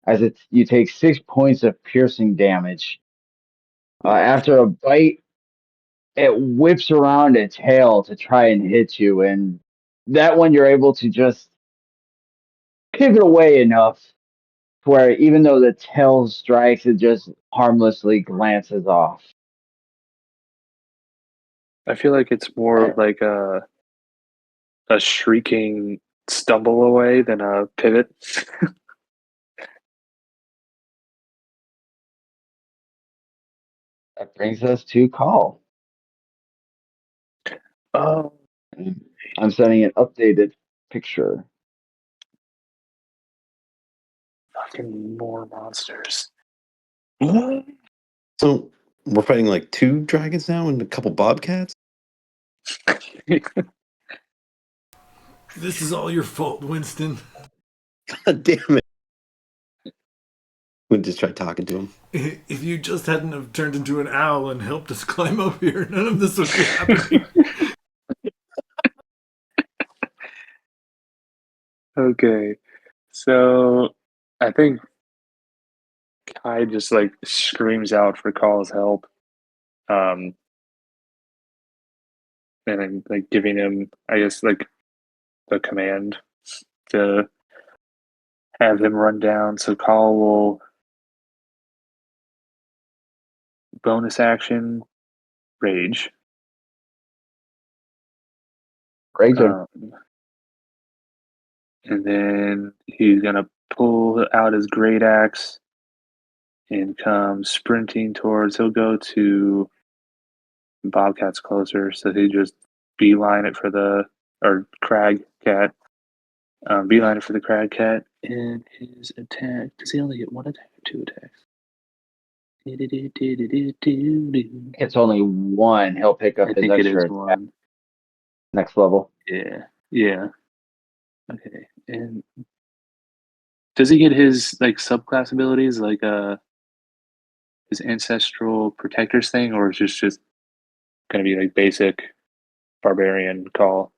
C: as you take 6 points of piercing damage. After a bite, it whips around its tail to try and hit you, and that one you're able to just pivot away enough to where even though the tail strikes, it just harmlessly glances off.
E: I feel like it's more of like a shrieking stumble away than a pivot.
C: That brings us to Call.
E: Oh,
C: I'm sending an updated picture.
E: fucking more monsters.
A: So we're fighting like 2 dragons now and a couple bobcats.
B: This is all your fault, Winston.
A: God damn it! We just try talking to him.
B: If you just hadn't have turned into an owl and helped us climb up here, none of this would be happening.
E: Okay, so I think Kai just like screams out for Call's help. And I'm like giving him, I guess, like the command to have him run down. So Call will bonus action rage.
C: Raging.
E: And then he's gonna pull out his great axe and come sprinting towards. He'll go to Bobcat's closer, so he just beeline it for the Crag Cat. Beeline it for the Crag Cat, and his attack. Does he only get one attack or two attacks?
C: It's only one. He'll pick up
E: I
C: his
E: think it is
C: extra
E: one.
C: next level.
E: Yeah. Okay. And does he get his like subclass abilities, like his ancestral protectors thing, or is this just gonna be like basic barbarian Call?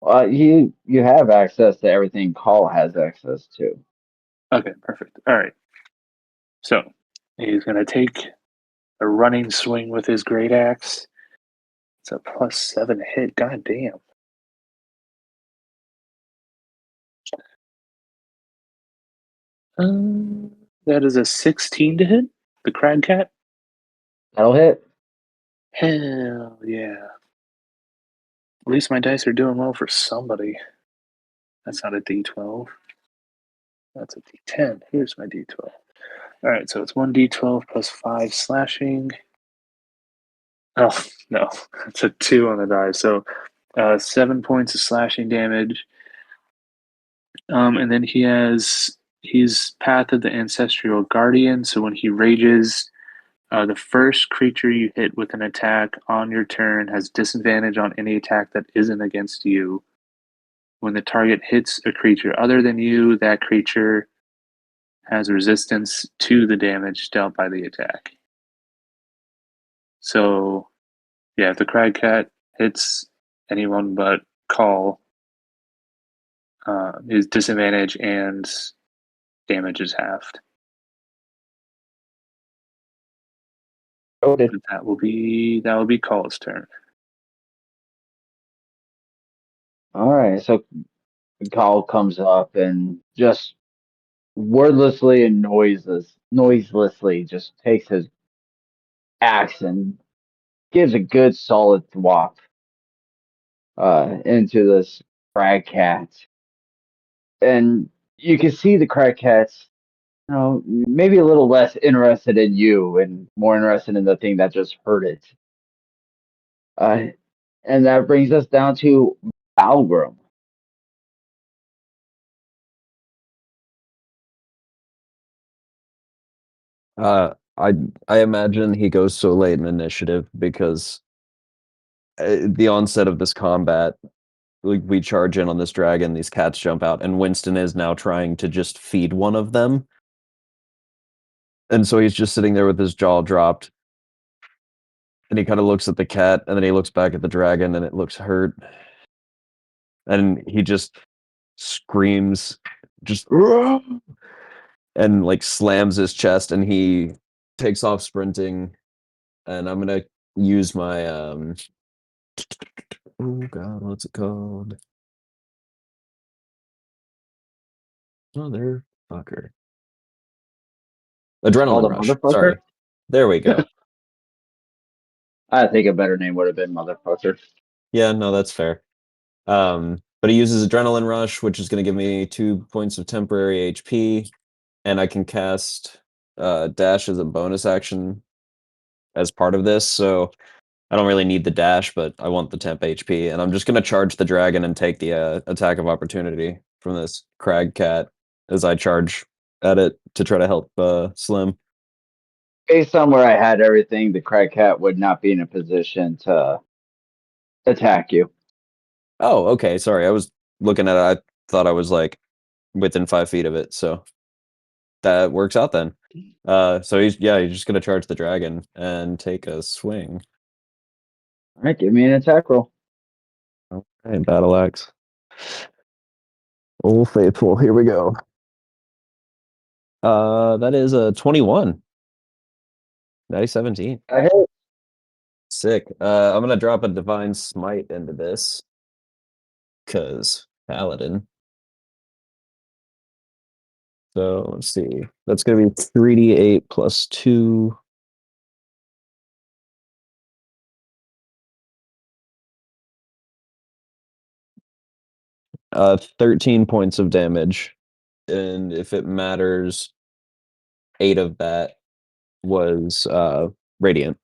C: You have access to everything Call has access to.
E: Okay, perfect. All right. So he's gonna take a running swing with his great axe. It's a +7 hit. God damn. That is a 16 to hit the Crag Cat.
C: That'll hit.
E: Hell yeah. At least my dice are doing well for somebody. That's not a D12. That's a D10. Here's my D12. All right, so it's 1d12 plus 5 slashing. Oh, no. It's a 2 on the die. So 7 points of slashing damage. And then he's Path of the Ancestral Guardian. So when he rages, the first creature you hit with an attack on your turn has disadvantage on any attack that isn't against you. When the target hits a creature other than you, that creature has resistance to the damage dealt by the attack. So, yeah, if the Crag Cat hits anyone but Call, his disadvantage and damage is halved.
C: Noted.
E: That will be Call's turn.
C: All right, so Call comes up and just wordlessly and noiselessly just takes his axe and gives a good solid thwop into this crag cat. And you can see the crag cat's, maybe a little less interested in you and more interested in the thing that just hurt it. And that brings us down to Balgrim.
D: I imagine he goes so late in initiative because the onset of this combat, we charge in on this dragon, these cats jump out, and Winston is now trying to just feed one of them. And so he's just sitting there with his jaw dropped. And he kind of looks at the cat, and then he looks back at the dragon, and it looks hurt. And he just screams, just and like slams his chest, and he takes off sprinting. And I'm gonna use my oh god, what's it called? Motherfucker.
C: Called
D: Adrenaline
C: a
D: rush.
C: motherfucker?
D: Sorry. There we go.
C: I think a better name would have been motherfucker.
D: Yeah, no, that's fair. But he uses Adrenaline Rush, which is going to give me 2 points of temporary HP, and I can cast Dash as a bonus action as part of this, so I don't really need the dash, but I want the temp HP, and I'm just going to charge the dragon and take the attack of opportunity from this Crag Cat as I charge at it to try to help Slim.
C: Based on where I had everything, the crag cat would not be in a position to attack you.
D: Oh, okay, sorry, I was looking at it, I thought I was like within 5 feet of it, so that works out then. So he's just gonna charge the dragon and take a swing.
C: All right, give me an attack roll.
D: Okay, battle axe. Old faithful, here we go. That is a 21. 17.
C: I hit.
D: Sick. I'm gonna drop a divine smite into this. Cause paladin. So let's see. That's gonna be 3d8 plus 2. 13 points of damage. And if it matters, 8 of that was radiant.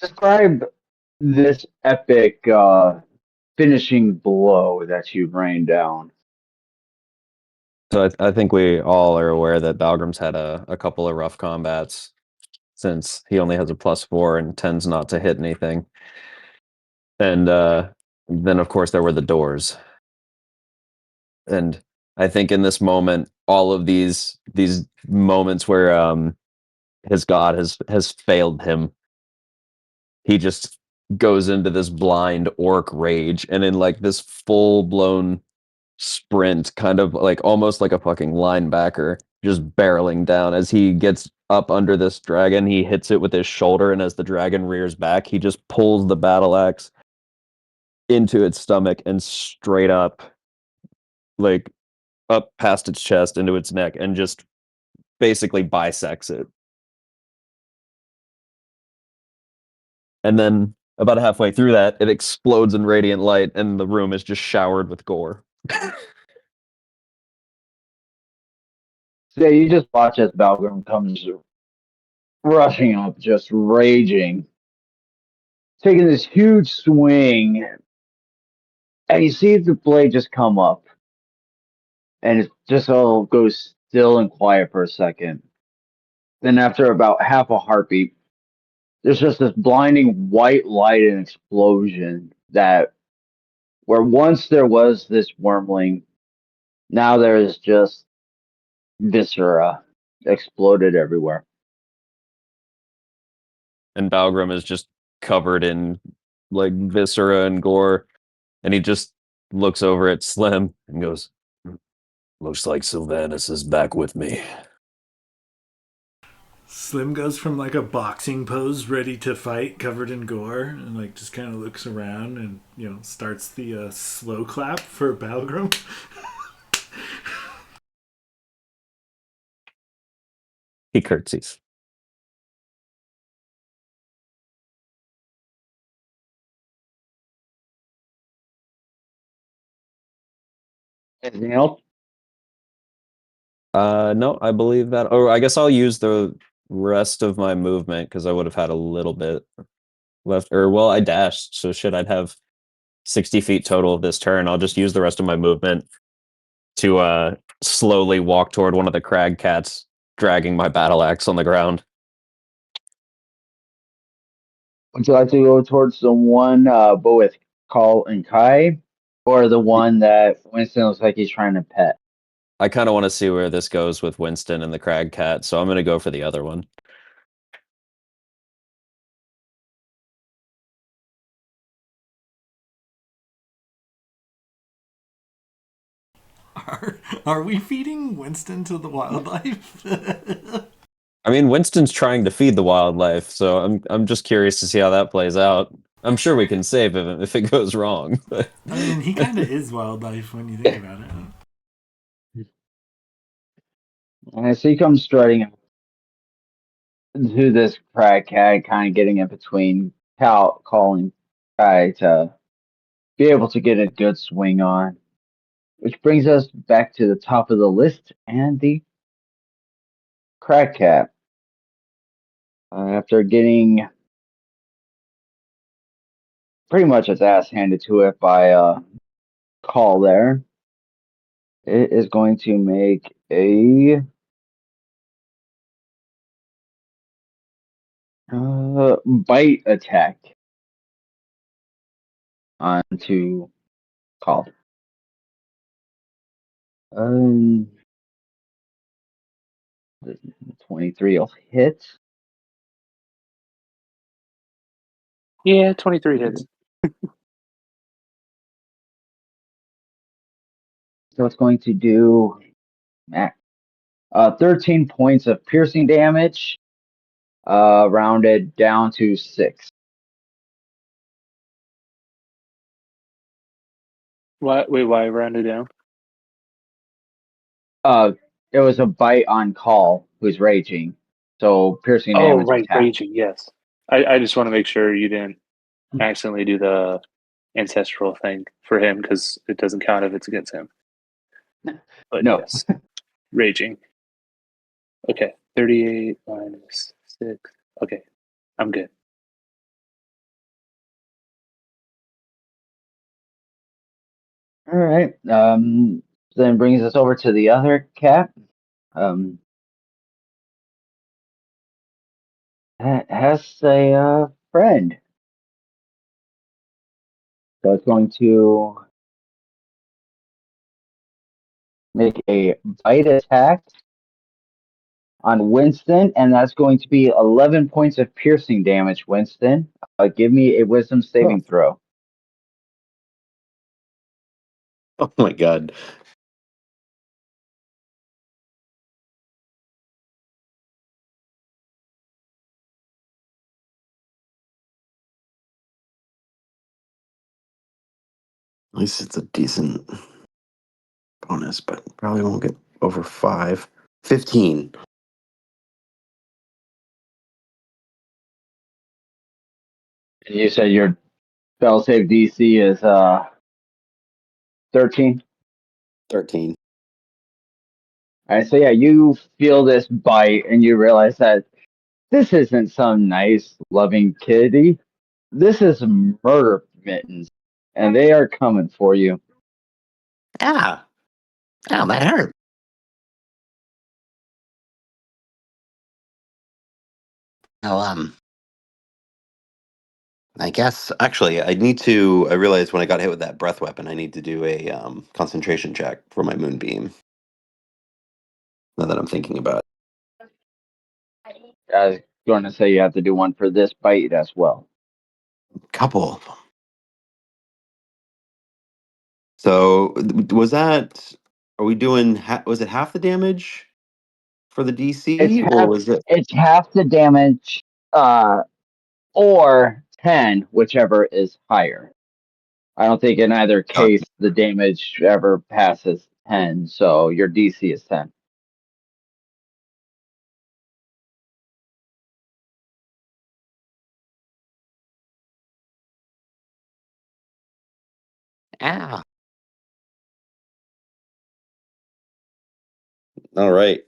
C: Describe this epic finishing blow that you rained down.
D: So I think we all are aware that Balgrim's had a couple of rough combats since he only has a +4 and tends not to hit anything. And then of course there were the doors. And I think in this moment, all of these moments where his god has failed him, he just goes into this blind orc rage and in like this full blown sprint, kind of like almost like a fucking linebacker, just barreling down. As he gets up under this dragon, he hits it with his shoulder, and as the dragon rears back, he just pulls the battle axe into its stomach and straight up, like up past its chest into its neck, and just basically bisects it. And then about halfway through that, it explodes in radiant light, and the room is just showered with gore.
C: So you just watch as Balgrim comes rushing up, just raging, taking this huge swing, and you see the blade just come up, and it just all goes still and quiet for a second. Then after about half a heartbeat, there's just this blinding white light and explosion that where once there was this wormling, now there is just viscera exploded everywhere.
D: And Balgrim is just covered in like viscera and gore, and he just looks over at Slim and goes, "Looks like Sylvanus is back with me."
B: Slim goes from like a boxing pose, ready to fight, covered in gore, and like just kind of looks around and starts the slow clap for Balgrim.
D: He curtsies.
C: Anything else?
D: No, I believe that. Or I guess I'll use the rest of my movement because I would have had a little bit left. Or well, I dashed, so I'd have 60 feet total this turn. I'll just use the rest of my movement to slowly walk toward one of the crag cats, dragging my battle axe on the ground.
C: Would you like to go towards the one both with Call and Kai, or the one that Winston looks like he's trying to pet?
D: I kind of want to see where this goes with Winston and the crag cat, so I'm going to go for the other one.
B: Are we feeding Winston to the wildlife?
D: I mean, Winston's trying to feed the wildlife, so I'm just curious to see how that plays out. I'm sure we can save him if it goes wrong.
B: I mean, he kind of is wildlife when you think about it.
C: And I see he comes strutting to this crag cat, kind of getting in between calling Kai to be able to get a good swing on. Which brings us back to the top of the list and the crag cat. After getting pretty much its ass handed to it by Call there, it is going to make a bite attack onto Call. 23 will hit.
E: Yeah, 23 hits.
C: So it's going to do 13 points of piercing damage, rounded down to 6.
E: Why round it down?
C: It was a bite on Call, who's raging. So piercing
E: Oh,
C: damage is
E: right,
C: half.
E: raging. Yes. I just want to make sure you didn't accidentally do the ancestral thing for him because it doesn't count if it's against him. But
C: No.
E: yes, raging. Okay, 38 minus 6. Okay, I'm good.
C: All right. Then brings us over to the other cat. Has a friend. So it's going to make a bite attack on Winston, and that's going to be 11 points of piercing damage, Winston. Give me a wisdom
A: Oh,
C: saving throw.
A: oh my god. At least it's a decent bonus, but probably won't get over 5. 15.
C: And you said your spell save DC is 13.
A: 13.
C: All right, so yeah, you feel this bite and you realize that this isn't some nice, loving kitty. This is murder mittens, and they are coming for you.
A: Ah. Oh, that hurt. Well, I guess actually I realized when I got hit with that breath weapon, I need to do a concentration check for my moonbeam. Now that I'm thinking about it.
C: I was going to say you have to do one for this bite as well.
A: Couple of them. So was that? Are we doing? Was it half the damage for the
C: It's
A: DC, or
C: half.
A: was it?
C: It's half the damage, or 10, whichever is higher. I don't think in either
A: Got
C: case the damage ever passes 10, so your DC is 10.
A: Ah. All right.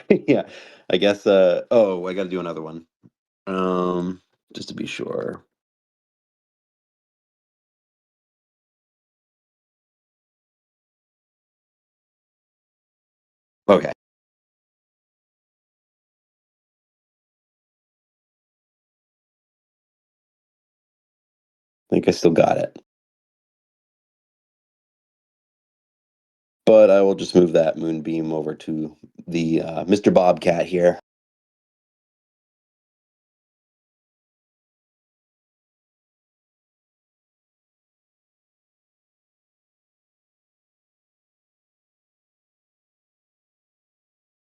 A: Yeah. I guess. Oh, I got to do another one. Just to be sure. Okay. I think I still got it. But I will just move that moonbeam over to the Mr. Bobcat here.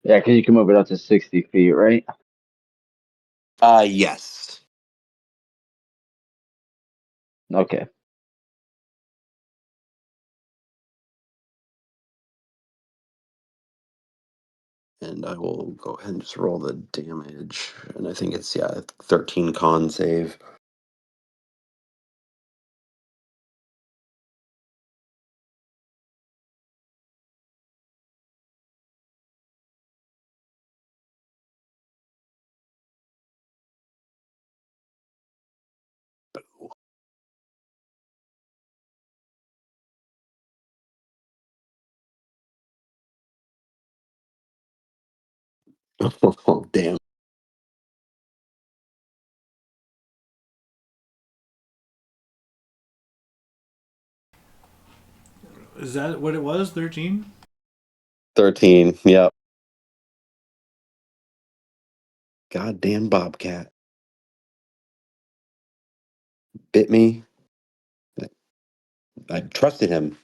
C: Yeah, because you can move it up to 60 feet, right?
A: Yes.
C: Okay.
A: And I will go ahead and just roll the damage. And I think it's 13 con save. Oh, damn.
B: Is that what it was? 13?
A: 13. Yep. Goddamn Bobcat. Bit me. I trusted him.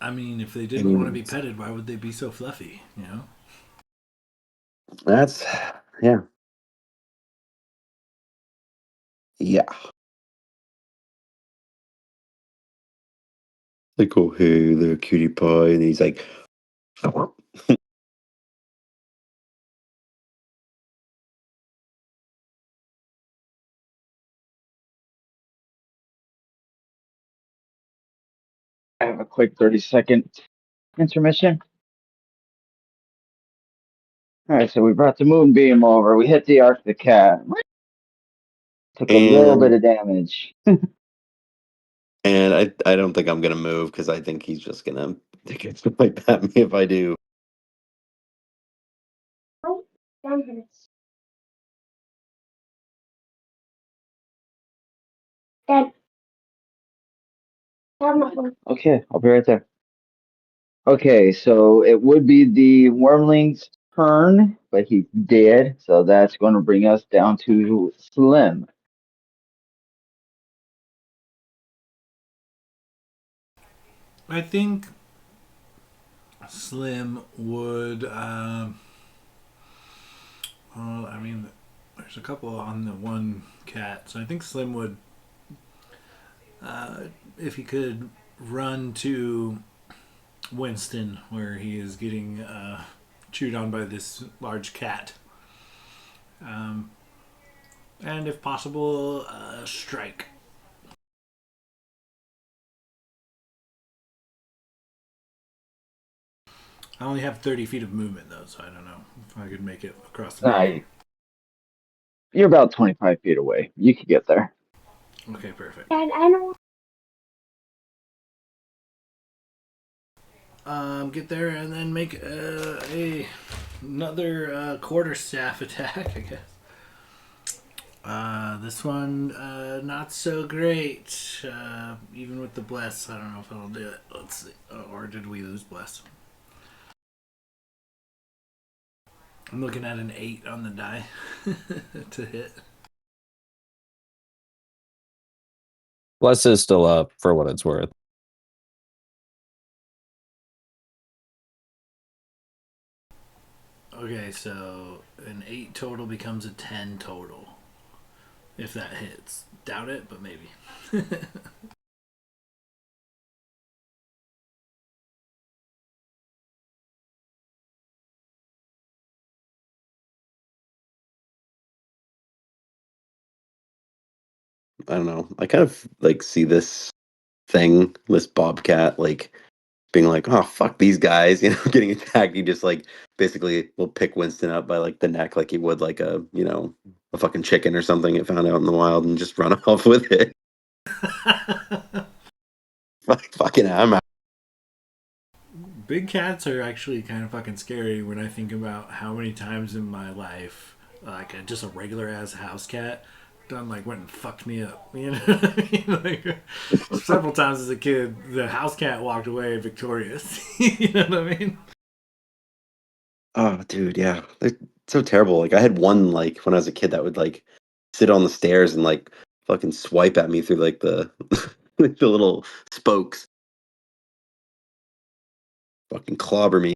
B: I mean, if they didn't want to be petted, why would they be so fluffy? You know.
A: That's yeah. Yeah. Like, oh, hey, little cutie pie. And he's like,
C: I have a quick 30-second intermission. All right, so we brought the moonbeam over. We hit the Arctic Cat. Took a little bit
A: and
C: of damage.
A: I don't think I'm gonna move because I think he's just gonna take it like at me if I do.
C: Okay, I'll be right there. Okay, so it would be the Wormling's turn, but he's dead, so that's going to bring us down to Slim.
B: I think Slim would. Well, I mean, there's a couple on the one cat, so I think Slim would, if he could, run to Winston where he is getting chewed on by this large cat, and if possible, strike. I only have 30 feet of movement though, so I don't know if I could make it across the map.
C: You're about 25 feet away. You could get there.
B: Okay, perfect. Get there and then make another quarterstaff attack, I guess. This one, not so great. Even with the bless, I don't know if it'll do it. Let's see. Or did we lose bless? I'm looking at an 8 on the die to hit.
D: Bless is still up for what it's worth.
B: Okay, so an 8 total becomes a 10 total. If that hits. Doubt it, but maybe.
A: I don't know. I kind of like see this bobcat, like being like, oh fuck these guys, getting attacked. He just like basically will pick Winston up by like the neck, like he would like a fucking chicken or something it found out in the wild, and just run off with it. Fucking, I'm out.
B: Big cats are actually kind of fucking scary when I think about how many times in my life, like just a regular ass house cat, done like went and fucked me up. You know what I mean? Like several times as a kid, the house cat walked away victorious. You know what I mean?
A: Oh, dude, yeah, they're so terrible. Like I had one like when I was a kid that would like sit on the stairs and like fucking swipe at me through like the like the little spokes, fucking clobber me.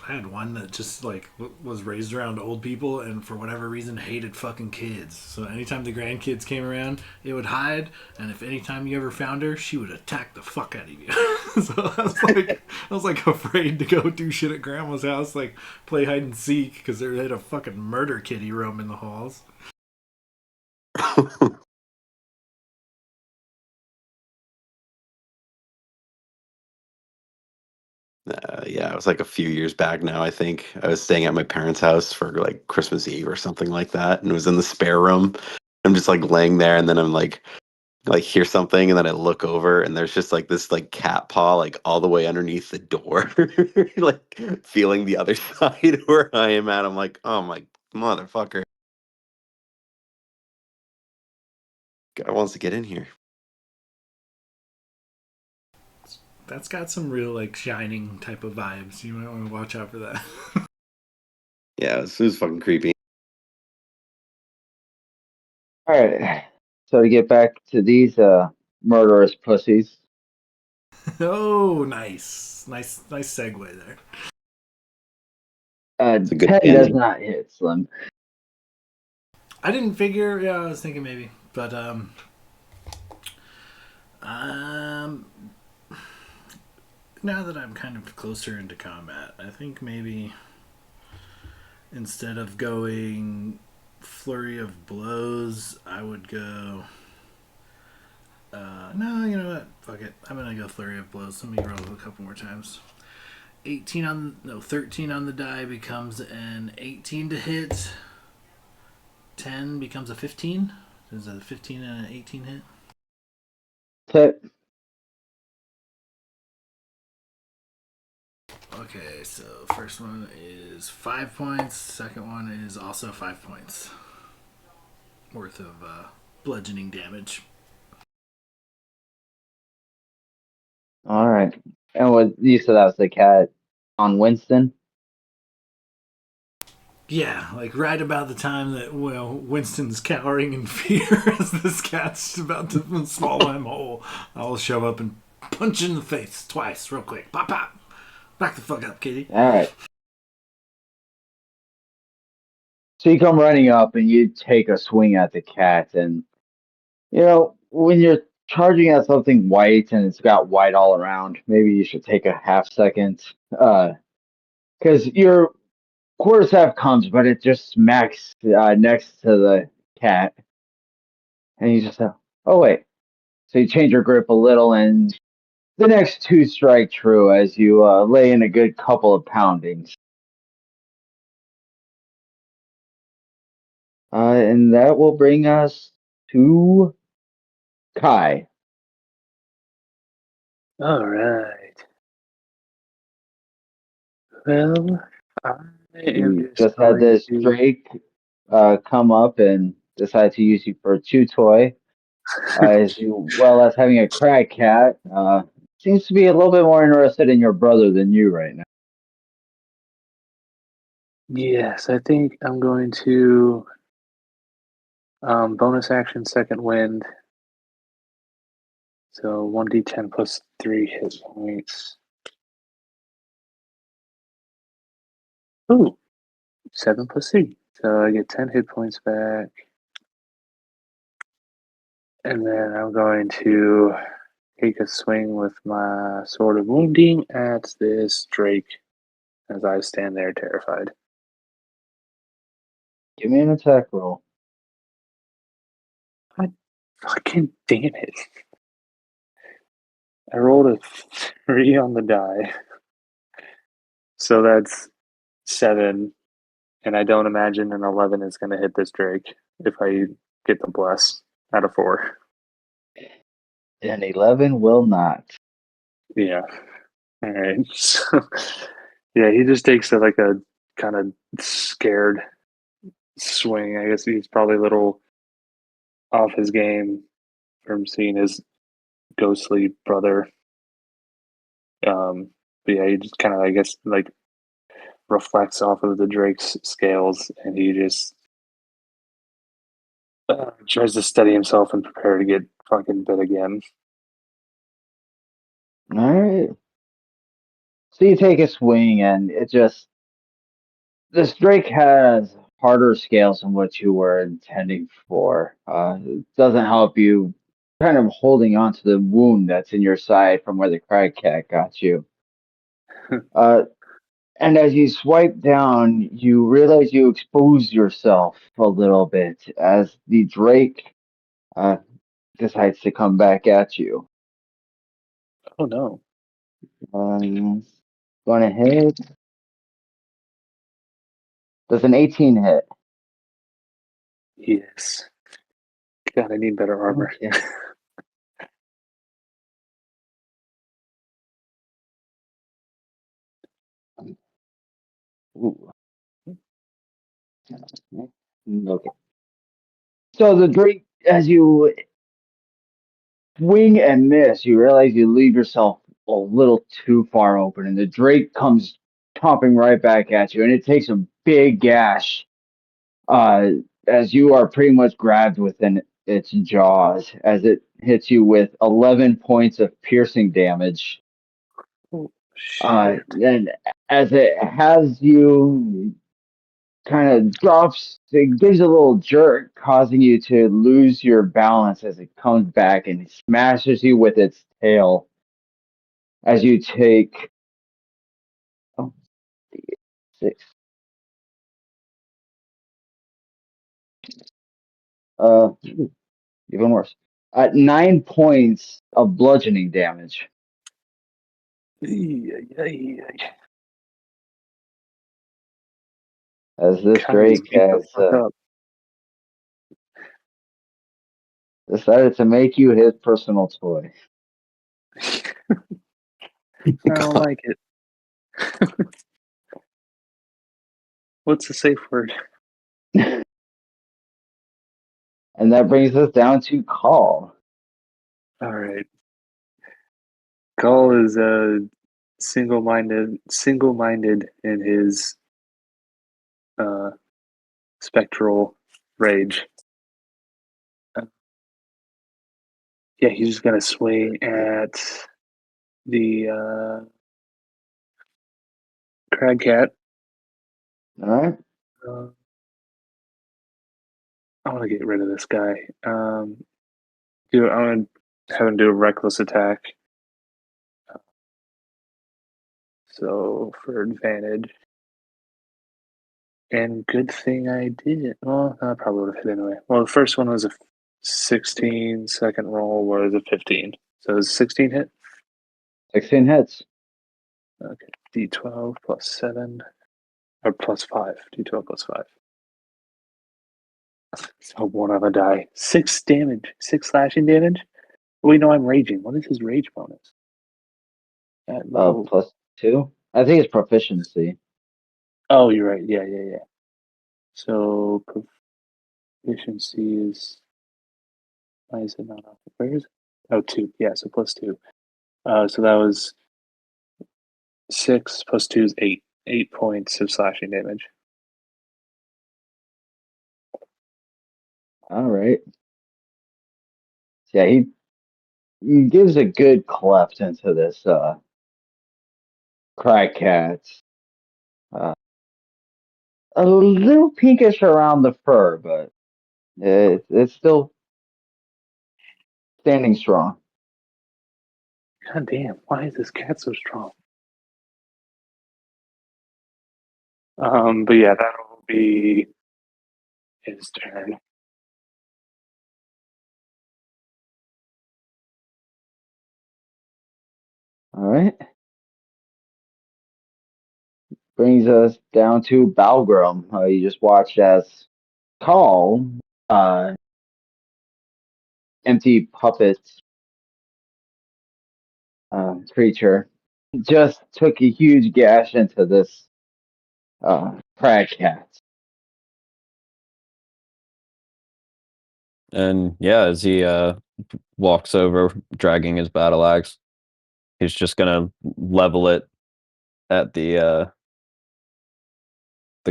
B: I had one that just like was raised around old people and for whatever reason hated fucking kids. So anytime the grandkids came around, it would hide, and if anytime you ever found her, she would attack the fuck out of you. So I was like afraid to go do shit at grandma's house, like play hide and seek because they had a fucking murder kitty roam in the halls.
A: Yeah, it was like a few years back now. I think I was staying at my parents' house for like Christmas Eve or something like that, and it was in the spare room. I'm just like laying there, and then I'm like hear something, and then I look over, and there's just like this like cat paw like all the way underneath the door, like feeling the other side where I am at. I'm like, oh my motherfucker, guy wants to get in here.
B: That's got some real like Shining type of vibes. You might want to watch out for that.
A: Yeah, it was fucking creepy.
C: All right, so to get back to these murderous pussies,
B: Oh, nice, nice segue there.
A: It's a good
C: 10 does
A: tangent.
C: not hit, Slim.
B: I didn't figure. Yeah, I was thinking maybe, but um, now that I'm kind of closer into combat, I think maybe instead of going flurry of blows, I would go. No, you know what? Fuck it. I'm gonna go flurry of blows. Let me roll a couple more times. 13 on the die becomes an 18 to hit. 10 becomes a 15. Is it a 15 and an 18 hit?
C: Hit.
B: Okay, so first one is 5 points. Second one is also 5 points worth of bludgeoning damage.
C: All right. And what you said that was the cat on Winston?
B: Yeah, like right about the time that Winston's cowering in fear as this cat's about to swallow him whole, I'll show up and punch in the face twice, real quick. Pop, pop. Back the fuck up, kitty.
C: All right. So you come running up and you take a swing at the cat, and when you're charging at something white and it's got white all around, maybe you should take a half second, because your quarterstaff comes, but it just smacks next to the cat, and you just say, "Oh wait." So you change your grip a little, and the next two strike true as you lay in a good couple of poundings. And that will bring us to Kai.
E: All right. Well, I am
C: You
E: just
C: just had
E: going
C: this
E: to.
C: Drake come up and decide to use you for a chew toy, as well as having a crack cat. Seems to be a little bit more interested in your brother than you right now.
E: Yes, I think I'm going to bonus action second wind. So 1d10 plus 3 hit points. Ooh, 7 plus 3. So I get 10 hit points back. And then I'm going to take a swing with my sword of wounding at this Drake as I stand there terrified.
C: Give me an attack roll.
E: God fucking damn it. I rolled a 3 on the die. So that's 7. And I don't imagine an 11 is going to hit this Drake if I get the bless out of 4.
C: An 11 will not.
E: Yeah. All right. So, yeah, he just takes a kind of scared swing. I guess he's probably a little off his game from seeing his ghostly brother. But yeah, he just kind of, I guess, reflects off of the Drake's scales, and he just tries to steady himself and prepare to get fucking bit again.
C: All right. So you take a swing, and this Drake has harder scales than what you were intending for. It doesn't help you kind of holding on to the wound that's in your side from where the crack cat got you. Uh, and as you swipe down, you realize you expose yourself a little bit as the Drake uh, decides to come back at you.
E: Oh no.
C: Going to hit. Does an 18 hit?
E: Yes. God, I need better armor.
C: Okay. Ooh. Okay. So the Drake, as you swing and miss, you realize you leave yourself a little too far open, and the Drake comes chomping right back at you, and it takes a big gash, uh, as you are pretty much grabbed within its jaws as it hits you with 11 points of piercing damage.
E: Oh, shit.
C: And as it has you kind of drops, it gives a little jerk, causing you to lose your balance as it comes back and smashes you with its tail as you take oh, 6. Even worse. 9 points of bludgeoning damage.
E: Ay, ay, ay.
C: As this
E: Kyle's
C: Drake
E: beat the
C: has
E: fuck up.
C: decided to make you his personal toy.
E: I don't like it. What's the safe word?
C: And that brings us down to Call.
E: All right. Call is single-minded in his spectral rage. Yeah, he's just gonna swing at the crag cat.
C: All right.
E: I want to get rid of this guy. I'm gonna have him do a reckless attack. So for advantage. And good thing I did. Well, I probably would have hit anyway. Well, the first one was a 16. Second roll was a 15. So it was 16 hit.
C: 16 hits.
E: Okay. D12 plus 7 or plus 5. D12 plus 5. So one on a die. 6 damage. 6 slashing damage. We know I'm raging. What is his rage bonus? At level.
C: +2. I think it's proficiency.
E: Oh, you're right. Yeah. So proficiency is. Why is it not up? Where is it? Oh, 2. Yeah, so +2. So that was 6 plus 2 is 8. 8 points of slashing damage.
C: All right. Yeah, he gives a good cleft into this crack cat. A little pinkish around the fur, but it's still standing strong.
E: God damn, why is this cat so strong? But yeah, that'll be his turn.
C: All right. Brings us down to Balgrum. You just watched as Call, empty puppet creature, just took a huge gash into this crag cat.
D: And yeah, as he walks over, dragging his battle axe, he's just gonna level it at the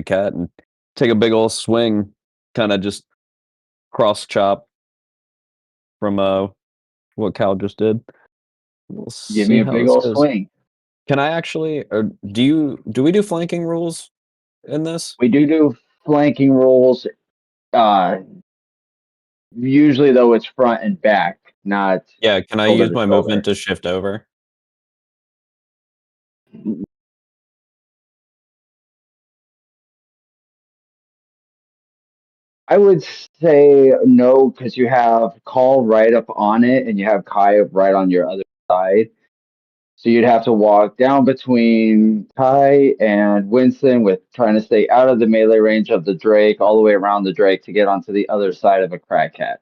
D: cat and take a big old swing, kind of just cross chop from what Cal just did. We'll
C: Give me
D: see
C: a
D: how
C: big
D: this
C: old
D: goes.
C: swing.
D: Can I actually, or do we do flanking rules in this?
C: We do flanking rolls. Usually, though, it's front and back, not
D: Yeah, can I
C: shoulder
D: use
C: to
D: my movement
C: shoulder.
D: to shift over?
C: I would say no, because you have Call right up on it, and you have Kai right on your other side. So you'd have to walk down between Kai and Winston with trying to stay out of the melee range of the Drake, all the way around the Drake to get onto the other side of a crack cat.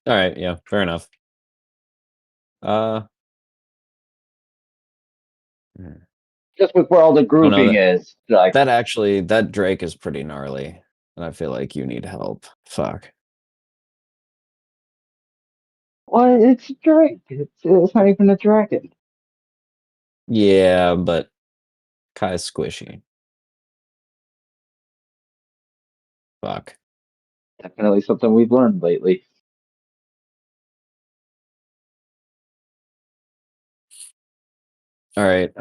D: All right, yeah, fair enough. Hmm.
C: Just with where all the
D: Oh no,
C: grouping is. Like,
D: that Drake is pretty gnarly, and I feel like you need help. Fuck.
C: well, it's a Drake. It's not even a dragon.
D: Yeah, but Kai's squishy. Fuck.
C: Definitely something we've learned lately.
D: All right.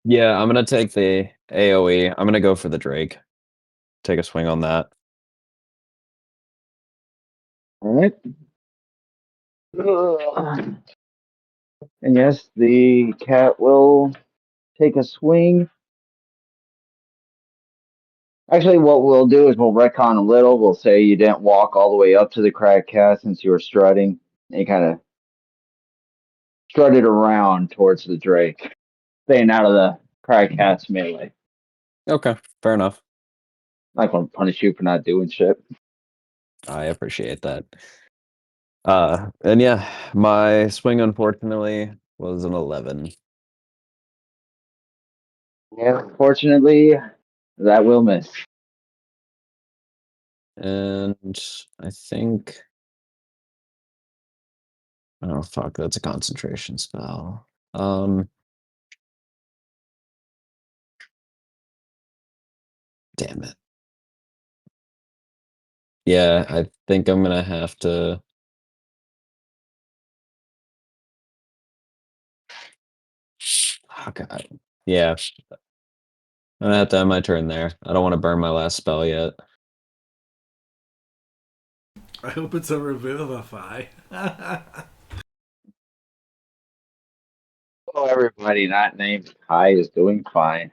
D: Yeah, I'm gonna take the AoE. I'm gonna go for the Drake. Take a swing on that.
C: All right. Ugh. And yes, the cat will take a swing. Actually, what we'll do is we'll retcon a little. We'll say you didn't walk all the way up to the crag cat since you were strutting. And you kind of strutted around towards the Drake, staying out of the crag cat's melee.
D: Okay, fair enough.
C: Not going to punish you for not doing shit.
D: I appreciate that. And yeah, my swing unfortunately was an 11.
C: Yeah, fortunately, that will miss.
D: And I think, oh fuck, that's a concentration spell. Damn it. Yeah, I think I'm gonna have to. Oh god. Yeah, I'm gonna have to end my turn there. I don't want to burn my last spell yet.
B: I hope it's a Revivify.
C: Oh, everybody not named Kai is doing fine.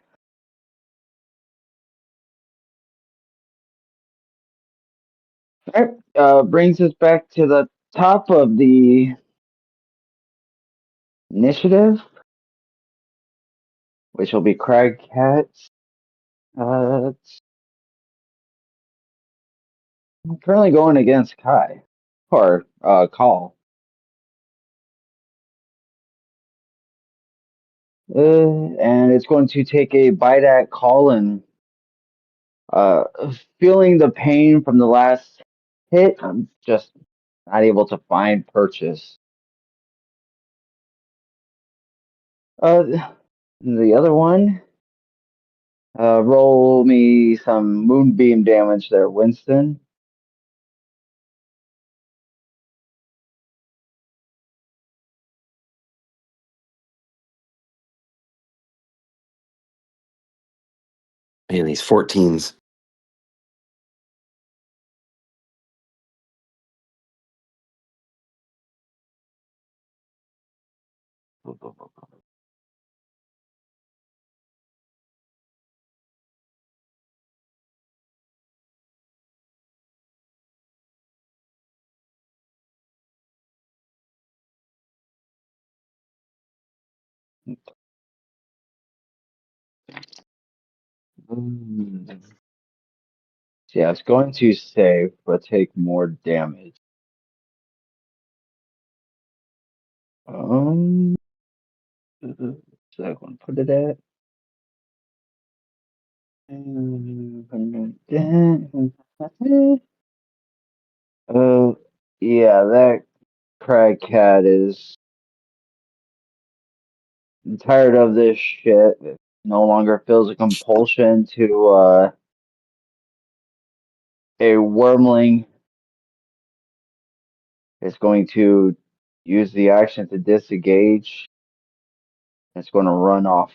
C: All right, brings us back to the top of the initiative, which will be Crag Cats. I'm currently going against Kai or Call. And it's going to take a bite at Call and uh, feeling the pain from the last hit. I'm just not able to find purchase. The other one, roll me some moonbeam damage there, Winston.
A: Man, these 14s.
C: Mm. Yeah, I was going to save, but take more damage. So I'm going to put it at. Yeah, that crag cat is tired of this shit. It no longer feels a compulsion to a wormling. It's going to use the action to disengage. It's going to run off.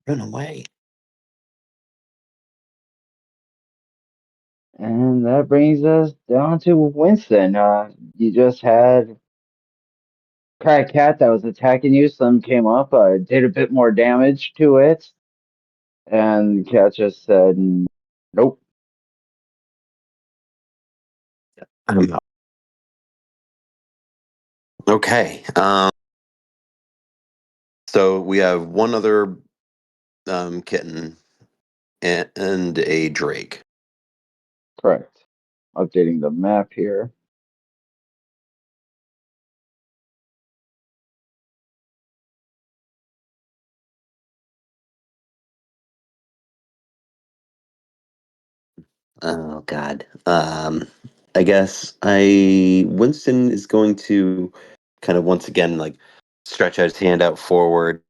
A: Run away.
C: And that brings us down to Winston. You just had Crag Cat that was attacking you. Some came up, did a bit more damage to it. And Cat just said, nope.
A: I'm out. Okay. So we have one other kitten and a Drake.
C: Correct. Updating the map here.
A: Oh God. I guess Winston is going to kind of once again like stretch his hand out forward,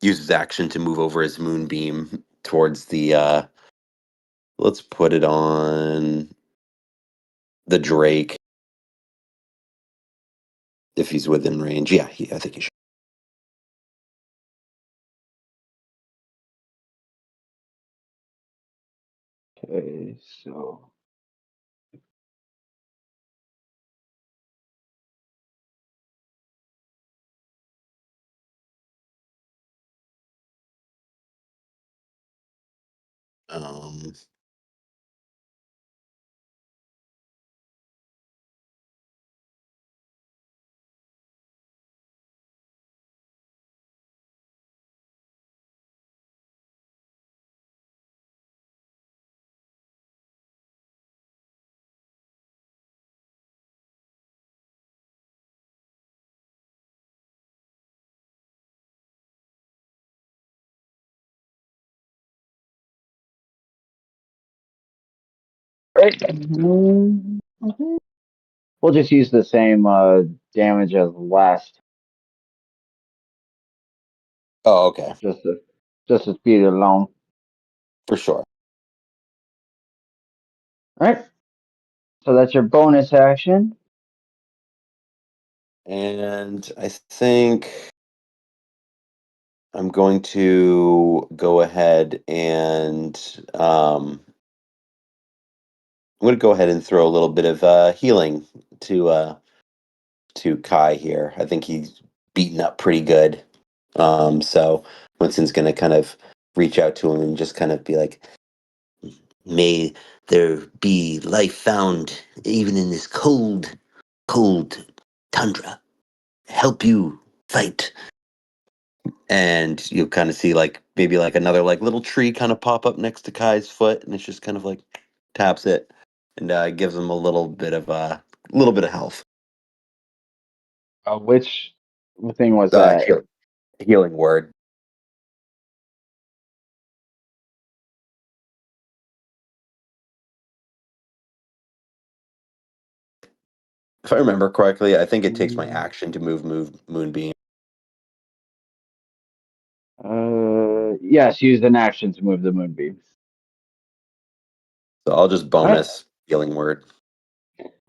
A: use his action to move over his moonbeam towards the let's put it on the Drake. If he's within range. Yeah, I think he should.
C: Okay, so
A: Um,
C: right. Okay. We'll just use the same damage as last,
A: oh, okay,
C: just to speed it along.
A: for sure.
C: All right. So that's your bonus action.
A: And I think I'm going to go ahead and I'm going to go ahead and throw a little bit of healing to Kai here. I think he's beaten up pretty good. So Winston's going to kind of reach out to him and just kind of be like, "May there be life found even in this cold, cold tundra. Help you fight." And you'll kind of see like maybe like another like little tree kind of pop up next to Kai's foot, and it's just kind of like taps it and gives him a little bit of health.
C: Which thing was that?
A: Healing word. If I remember correctly, I think it takes my action to move Moonbeam.
C: Yes, use an action to move the moonbeam.
A: So I'll just
C: All right.
A: bonus healing word.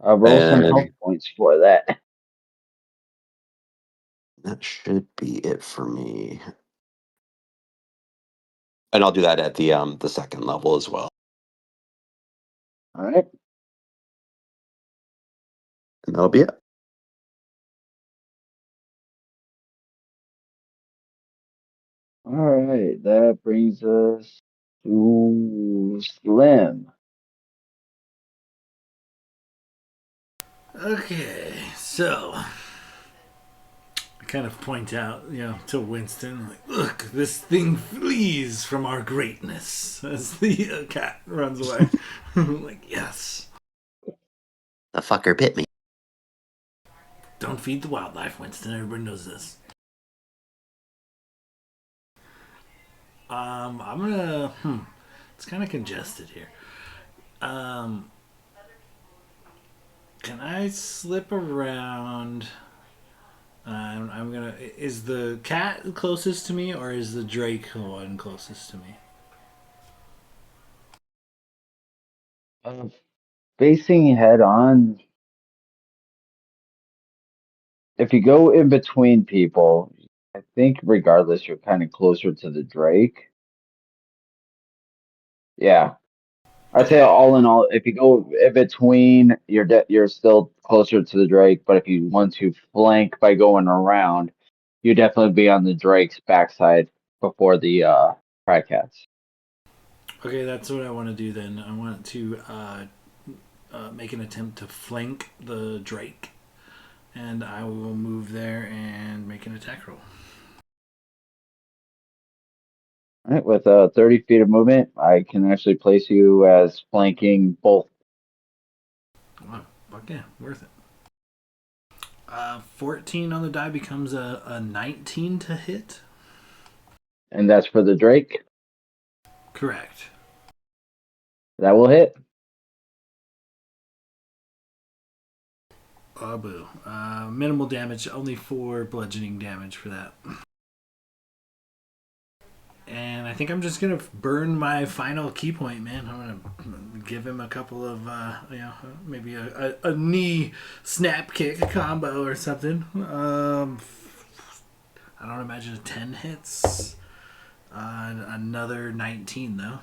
C: Roll some health
A: And
C: points for that.
A: that should be it for me. And I'll do that at the second level as well.
C: All right.
A: And that'll be it.
C: All right. That brings us to Slim.
B: Okay, so I kind of point out, to Winston, like, look, this thing flees from our greatness as the cat runs away. Like, yes.
A: The fucker bit me.
B: Don't feed the wildlife, Winston. Everybody knows this. I'm gonna. It's kind of congested here. Um, can I slip around? I'm gonna. Is the cat closest to me, or is the Drake the one closest to me?
C: Uh, Facing head on, if you go in between people, I think regardless, you're kind of closer to the Drake. Yeah. I'd say
B: Okay.
C: all in all, if you go in between, you're still closer to the Drake. But if you want to flank by going around, you definitely be on the Drake's backside before the Pride Cats.
B: Okay, that's what I want to do then. I want to make an attempt to flank the Drake, and I will move there and make an attack roll.
C: All right, with 30 feet of movement, I can actually place you as flanking both,
B: Wow, fuck yeah, worth it. 14 on the die becomes a 19 to hit.
C: and that's for the Drake.
B: Correct.
C: That will hit.
B: Oh, boo. Minimal damage, only 4 bludgeoning damage for that. And I think I'm just gonna burn my final key point, man. I'm gonna give him a couple of, maybe a knee snap kick combo or something. I don't imagine a 10 hits. Another 19 though.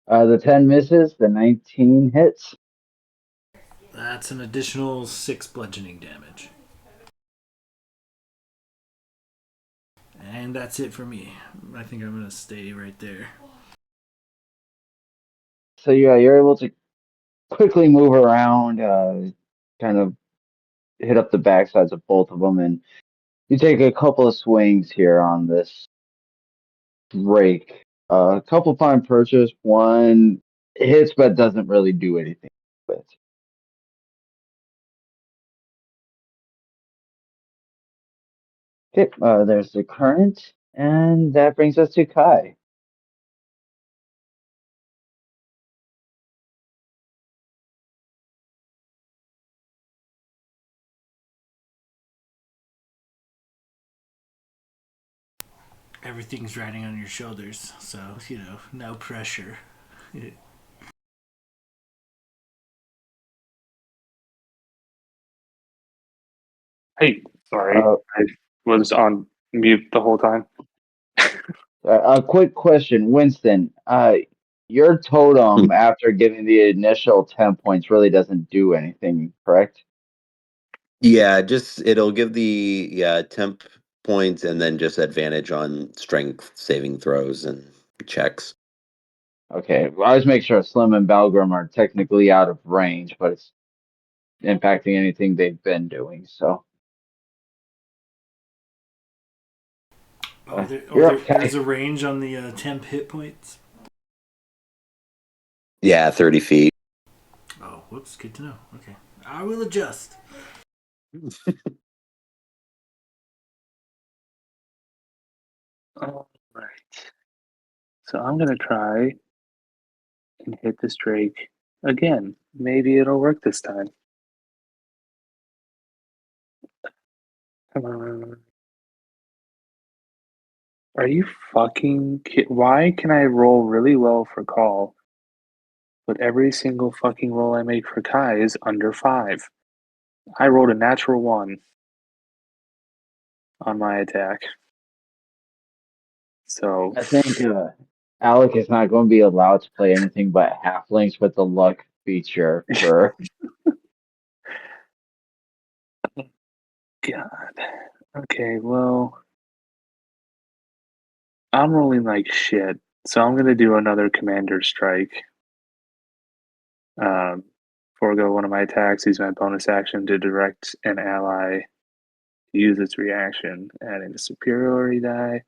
C: The 10 misses, the 19 hits.
B: That's an additional 6 bludgeoning damage. And that's it for me. I think I'm gonna stay right there.
C: So yeah, you're able to quickly move around, kind of hit up the backsides of both of them, and you take a couple of swings here on this Drake. A couple fine purchase, one hits but doesn't really do anything with. Okay, there's the current, and that brings us to Kai.
B: Everything's riding on your shoulders, so no pressure.
E: Hey, sorry,
C: Uh,
E: I was on mute the whole time.
C: a quick question, Winston. Your totem after giving the initial 10 points really doesn't do anything, correct?
A: Yeah, just it'll give the temp points and then just advantage on strength saving throws and checks.
C: Okay, well, I always make sure Slim and Balgrim are technically out of range, but it's impacting anything they've been doing. So, you're up,
B: There's
C: Kai.
B: a range on the temp hit points.
A: Yeah, 30 feet.
B: Oh, whoops, good to know. Okay, I will adjust.
E: All right. So I'm gonna try and hit this Drake again. Maybe it'll work this time. Come on. Are you fucking Why can I roll really well for Call, but every single fucking roll I make for Kai is under 5? I rolled a natural 1 on my attack. So,
C: I think Alec is not going to be allowed to play anything but halflings with the luck feature for.
E: God. Okay, well, I'm rolling like shit, so I'm gonna do another commander strike. Forego one of my attacks, use my bonus action to direct an ally to use its reaction, adding a superiority die.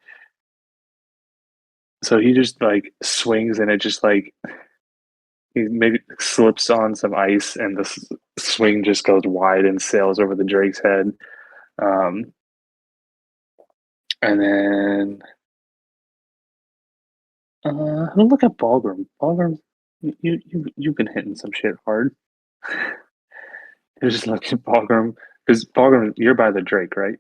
E: So he just like swings and it just like he maybe slips on some ice and the swing just goes wide and sails over the Drake's head. Um, and then look at Balgrim. Balgrim, you've been hitting some shit hard. You just look at Balgrim because Balgrim, you're by the Drake, right?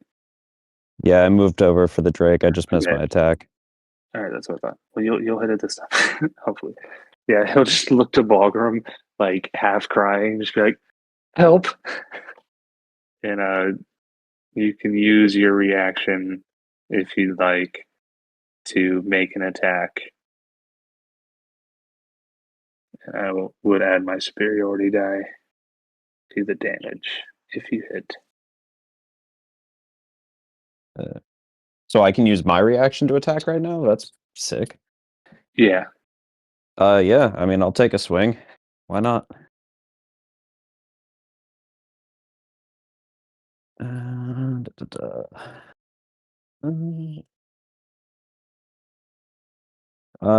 D: Yeah, I moved over for the Drake. I just missed
E: Okay.
D: my attack.
E: All right, that's what I thought. Well, you'll hit it this time, hopefully. Yeah, he'll just look to Balgrim like half crying, just be like, "Help!" And you can use your reaction if you'd like to make an attack. And would add my superiority die to the damage if you hit.
D: So I can use my reaction to attack right now? That's sick.
E: Yeah.
D: Yeah, I mean, I'll take a swing. Why not? Da, da, da.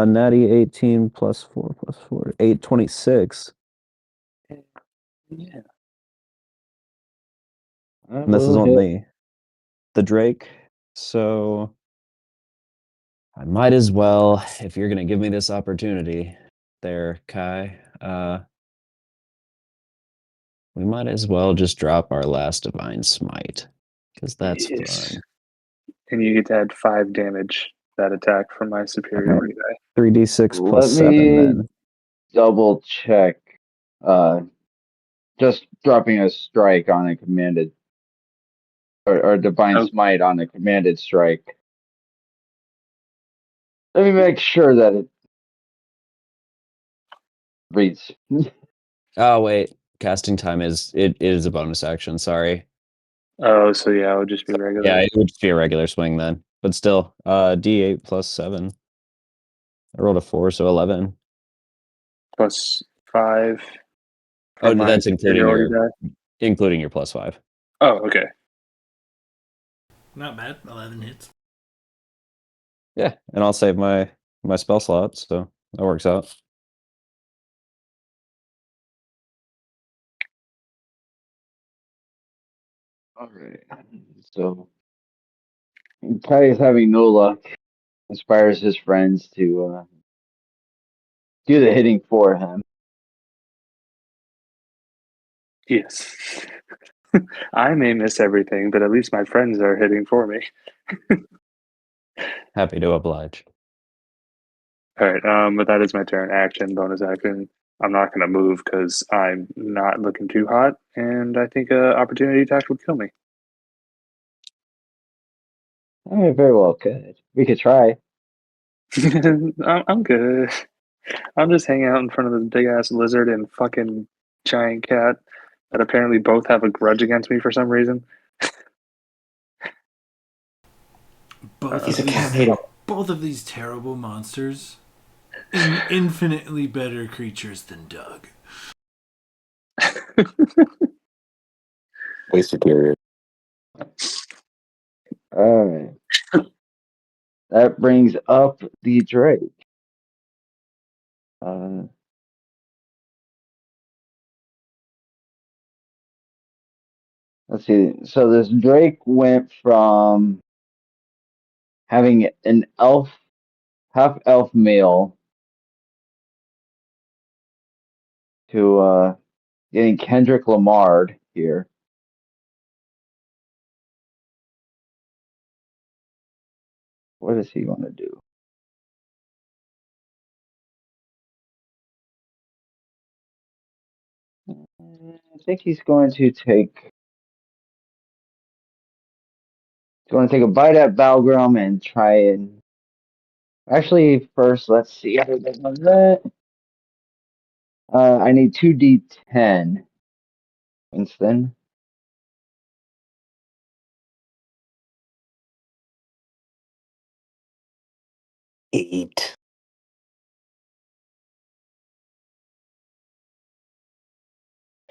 D: Natty 18 plus 4 plus 4, 826.
E: Yeah.
D: And this is on the Drake. So I might as well, if you're gonna give me this opportunity there, Kai. What We might as well just drop our last Divine Smite. Because that's
E: Yes.
D: fun.
E: And you get to add 5 damage that attack from my superiority die.
D: 3d6 plus
C: Let
D: 7
C: me
D: then.
C: double check. Just dropping a strike on a commanded or divine
E: Oh.
C: smite on a commanded strike. Let me make sure that it reads.
D: Oh wait, casting time it is a bonus action, sorry.
E: Oh, so yeah, it would just be regular.
D: Yeah, it would just be a regular swing then. But still, D8 plus 7. I rolled a 4, so 11.
E: Plus 5
D: Oh,
E: from my
D: that's
E: superiority die.
D: including your plus 5.
E: Oh, okay.
B: Not bad. 11 hits.
D: Yeah, and I'll save my spell slot, so that works out.
C: All right. So Kai is having no luck. Inspires his friends to do the hitting for him.
E: Yes. I may miss everything, but at least my friends are hitting for me.
D: Happy to oblige.
E: All right, but that is my turn. Action, bonus action. I'm not going to move because I'm not looking too hot, and I think a opportunity attack would kill me.
C: I mean, very well could. We could try.
E: I'm good. I'm just hanging out in front of this big ass lizard and fucking giant cat that apparently both have a grudge against me for some reason.
B: Both
A: He's a
B: of these,
A: cat hater.
B: both of these terrible monsters, infinitely better creatures than Doug.
A: Way superior.
C: All right. That brings up the Drake. Let's see. So this Drake went from having an elf, half elf male to getting Kendrick Lamar here. What does he want to do? I think he's going to take a bite at Balgrum and try and actually first let's see how he does on that. I need 2d10, Winston.
A: Eight.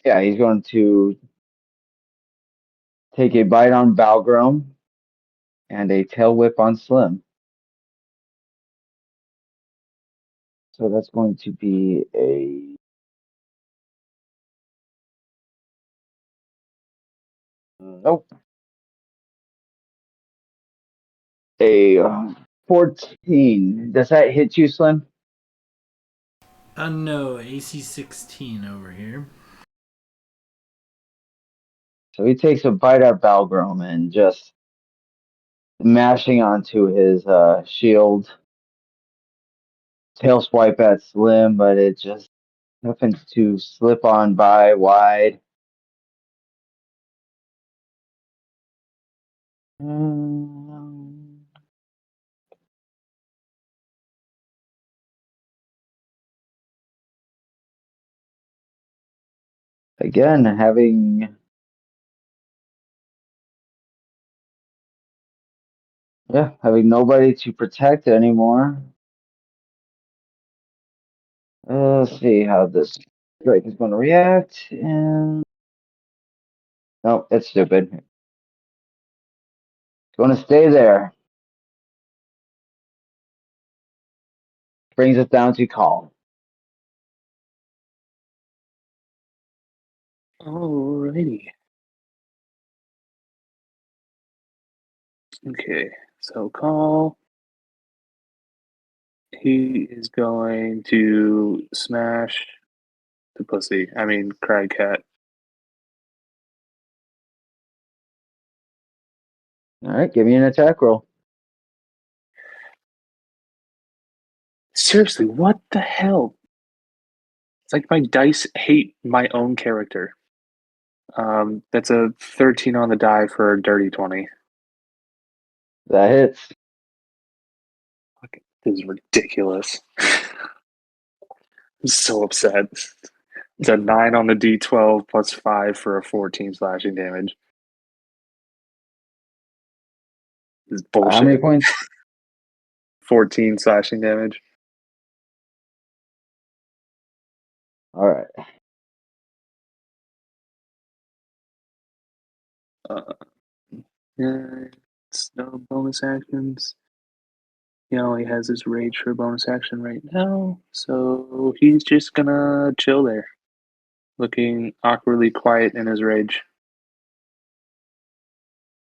C: Yeah, he's going to take a bite on Balgrum and a tail whip on Slim. So that's going to be a 14. Does that hit you, Slim?
B: No, AC 16 over here.
C: So he takes a bite at Balgrum and just mashing onto his shield. Tail swipe at Slim, but it just happens to slip on by wide. Again, having nobody to protect anymore. Let's see how this Drake is going to react. And nope, it's stupid. It's going to stay there. Brings us down to call.
E: Alrighty. Okay, so call. He is going to smash the pussy. I mean, Crag Cat.
C: All right, give me an attack roll.
E: Seriously, what the hell? It's like my dice hate my own character. That's a 13 on the die for a dirty 20.
C: That hits.
E: Fucking, this is ridiculous. I'm so upset. It's a 9 on the d12 plus 5 for a 14 slashing damage. This is
C: How many
E: bullshit.
C: points?
E: 14 slashing damage.
C: All right.
E: Uh, yeah, it's no bonus actions. He only has his rage for a bonus action right now, so he's just gonna chill there, looking awkwardly quiet in his rage.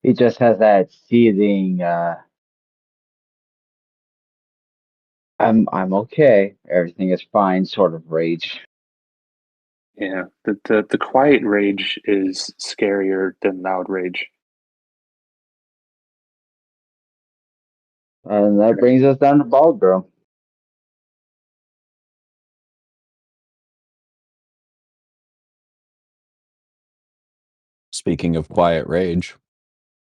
C: He just has that seething. I'm okay. Everything is fine. Sort of rage.
E: Yeah, the quiet rage is scarier than loud rage.
C: And that brings us down to Baldrum.
D: Speaking of quiet rage,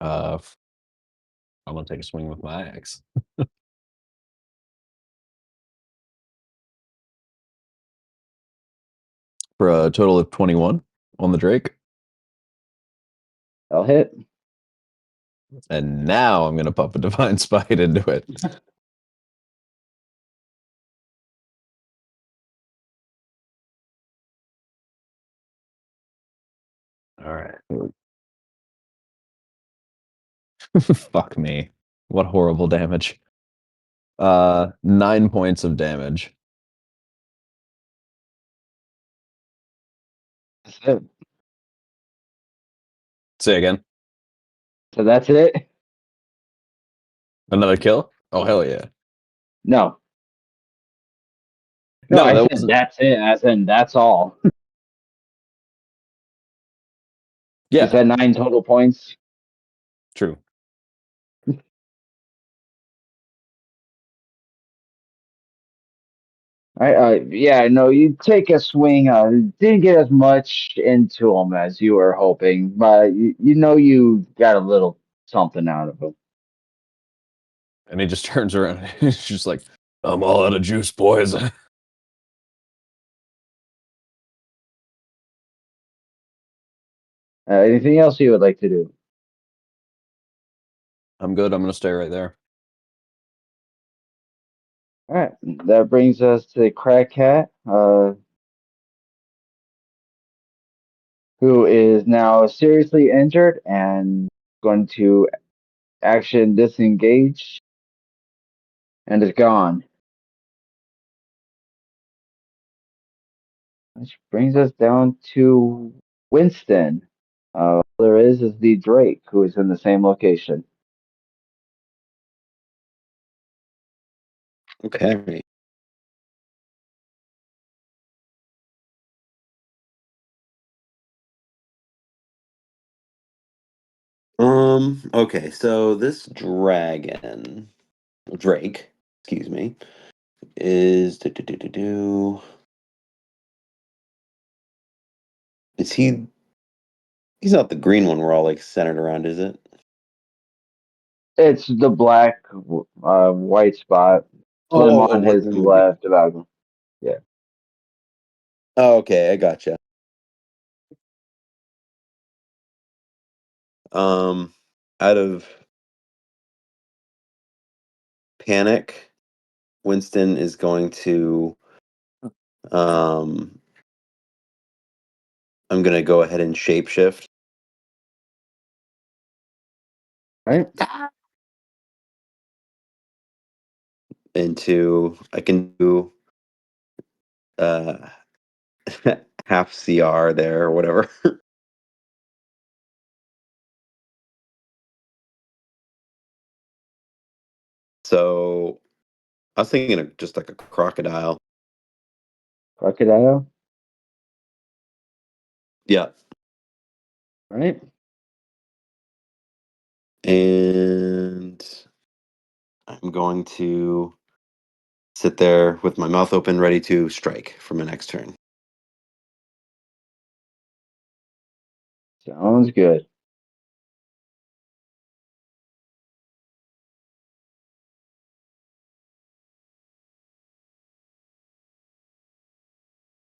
D: I'm gonna take a swing with my axe. For a total of 21 on the Drake.
C: I'll hit.
D: And now I'm gonna pump a divine spite into it. All right. Fuck me. What horrible damage. 9 points of damage.
C: That's it.
D: Say again.
C: So that's it.
D: Another kill? Oh hell yeah.
C: No, no.
D: No,
C: I
D: that
C: said
D: wasn't
C: that's it. As in that's all. You
D: yeah,
C: said 9 total points.
D: true.
C: Yeah, no, you take a swing. Didn't get as much into him as you were hoping, but you know you got a little something out of him.
D: And he just turns around and he's just like, I'm all out of juice, boys.
C: Anything else you would like to do?
D: I'm good, I'm gonna stay right there.
C: All right, that brings us to the Crack Cat, who is now seriously injured and going to action disengage and is gone. Which brings us down to Winston. All there is the Drake, who is in the same location.
A: Okay. Okay, so this Drake, excuse me, is is he's not the green one we're all like centered around, is it?
C: It's the black, white spot. Slim
A: Oh,
C: on
A: one
C: his
A: thing would be.
C: left about him. Yeah.
A: Oh, okay, I gotcha. Um, out of panic, Winston is going to um I'm gonna go ahead and shapeshift
C: Right?
A: into I can do uh half CR there or whatever. So I was thinking of just like a crocodile.
C: Crocodile.
A: Yeah.
C: Right?
A: And I'm going to sit there with my mouth open, ready to strike for my next turn.
C: Sounds good.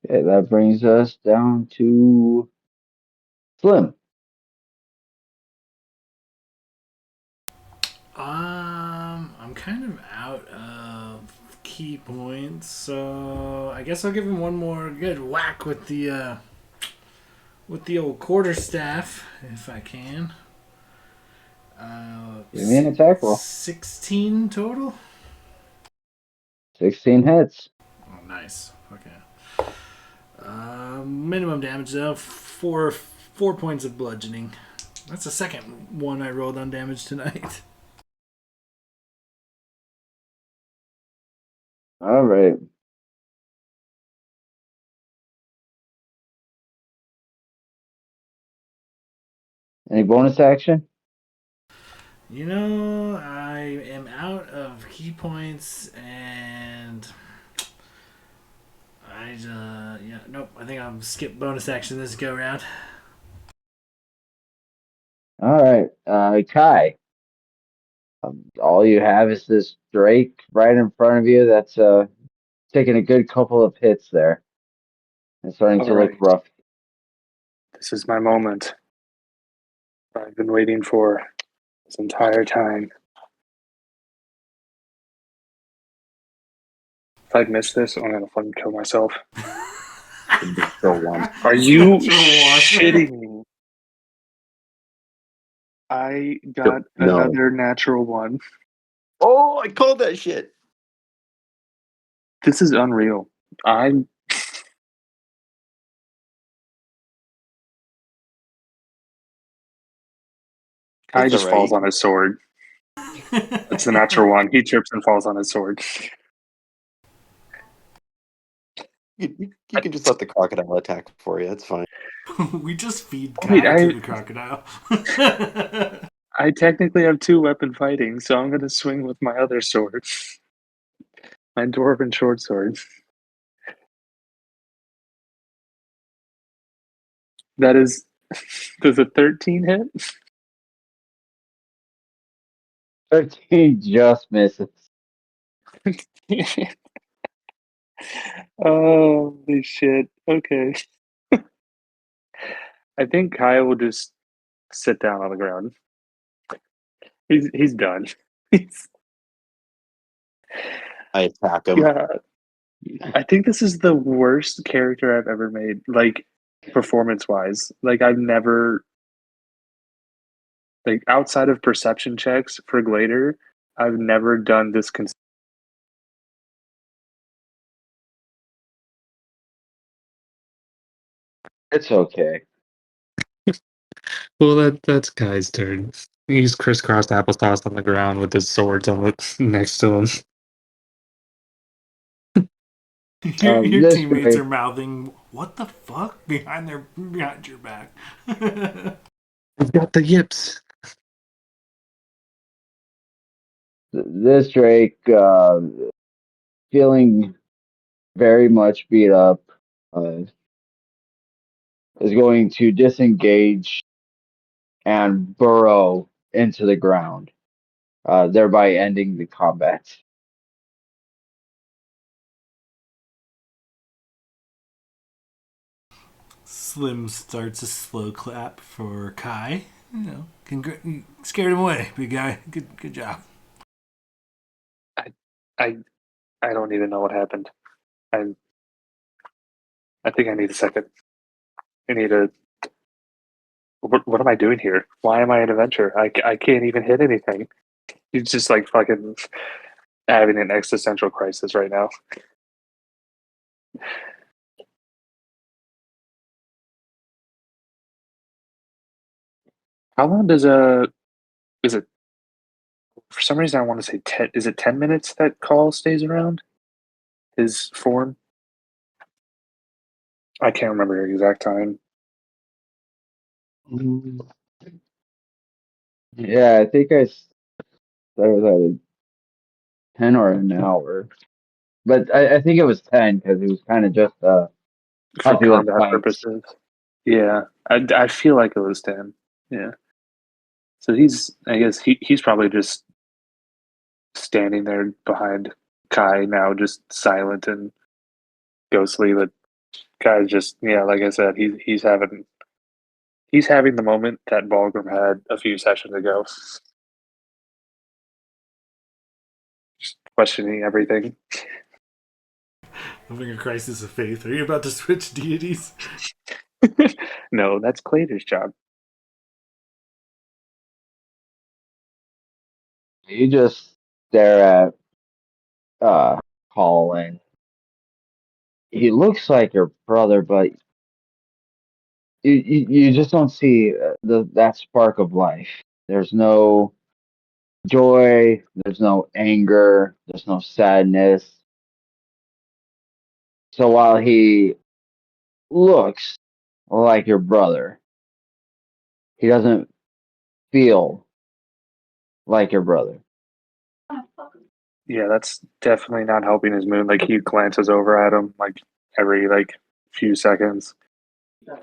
C: Okay, that brings us down to Slim.
B: I'm kind of out of key points, so I guess I'll give him one more good whack with the old quarterstaff if I can.
C: Give me an attack roll.
B: 16 total.
C: 16 hits.
B: Oh, nice. Okay. Minimum damage though, four points of bludgeoning. That's the second one I rolled on damage tonight.
C: All right. Any bonus action?
B: You know, I am out of key points, and nope. I think I'll skip bonus action this go round.
C: All right. Kai. All you have is this Drake right in front of you that's taking a good couple of hits there. It's starting to look
E: Alright.
C: rough.
E: This is my moment. I've been waiting for this entire time. If I miss this, I'm gonna fucking kill myself.
A: Still one.
E: Are you
B: Natural one.
E: shitting me? I got
A: No.
E: another natural one.
A: Oh, I called that shit.
E: This is unreal. I'm Kai
A: That's
E: just
A: all right.
E: falls on his sword. It's the natural one. He trips and falls on his sword.
A: You can just let the crocodile attack for you. That's fine.
B: We just feed
E: Wait,
B: Kai to the crocodile.
E: I technically have 2 weapon fighting, so I'm gonna swing with my other sword. My dwarven short sword. That is does a 13 hit?
C: 13 just misses.
E: Holy shit. Okay. I think Kai will just sit down on the ground. He's done. He's
A: I attack him.
E: God. I think this is the worst character I've ever made, like performance wise. Like I've never like outside of perception checks for Glader, I've never done this
C: It's okay.
F: Well, that's Kai's turn. He's crisscrossed applesauce on the ground with his swords on next to him.
B: Your
C: This
B: teammates
C: Drake,
B: are mouthing, "What the fuck?" behind your back.
F: I've got the yips.
C: this Drake, feeling very much beat up, uh, is going to disengage and burrow into the ground, thereby ending the combat.
B: Slim starts a slow clap for Kai. You know, you scared him away, big guy. Good job.
E: I I don't even know what happened. I think I need a second. I need a what am I doing here? Why am I an adventurer? I can't even hit anything. He's just like fucking having an existential crisis right now. How long does is it for some reason I want to say 10 is it 10 minutes that call stays around? His form? I can't remember the exact time.
C: Yeah, I think I was at a 10 or an hour. But I think it was 10 because he was kind of just
E: For
C: help you with
E: combat
C: fights.
E: purposes. Yeah, I feel like it was 10. Yeah. So I guess he's probably just standing there behind Kai now, just silent and ghostly. But Kai's just, yeah, like I said, he's having the moment that Volgrim had a few sessions ago, just questioning everything.
B: Having a crisis of faith. Are you about to switch deities?
E: No, that's Clater's job.
C: You just stare at Colin. He looks like your brother, but you just don't see that spark of life. There's no joy, there's no anger, there's no sadness. So while he looks like your brother, he doesn't feel like your brother.
E: Yeah, that's definitely not helping his mood. Like he glances over at him like every few seconds,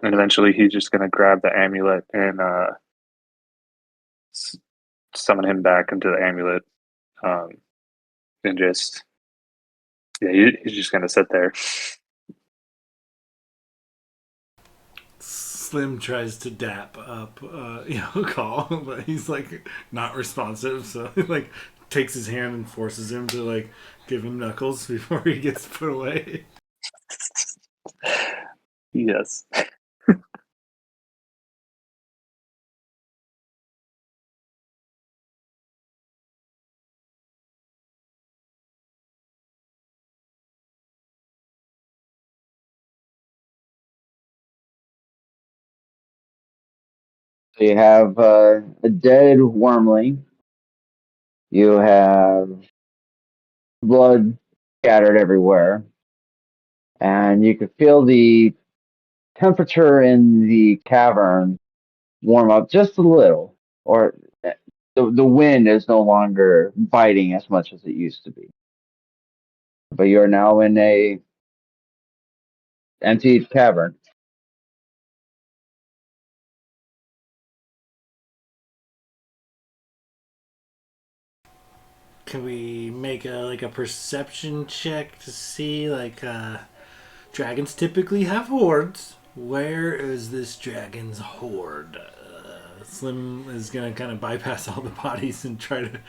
E: and eventually he's just gonna grab the amulet and s- summon him back into the amulet, um, and just yeah, he's just gonna sit there.
B: Slim tries to dap up, Call, but he's like not responsive. So he like takes his hand and forces him to like give him knuckles before he gets put away.
E: Yes.
C: So you have a dead wormling. You have blood scattered everywhere, and you can feel the temperature in the cavern warm up just a little, or the wind is no longer biting as much as it used to be. But you're now in a empty cavern.
B: Can we make a perception check to see dragons typically have hordes? Where is this dragon's horde? Slim is gonna kind of bypass all the bodies and try to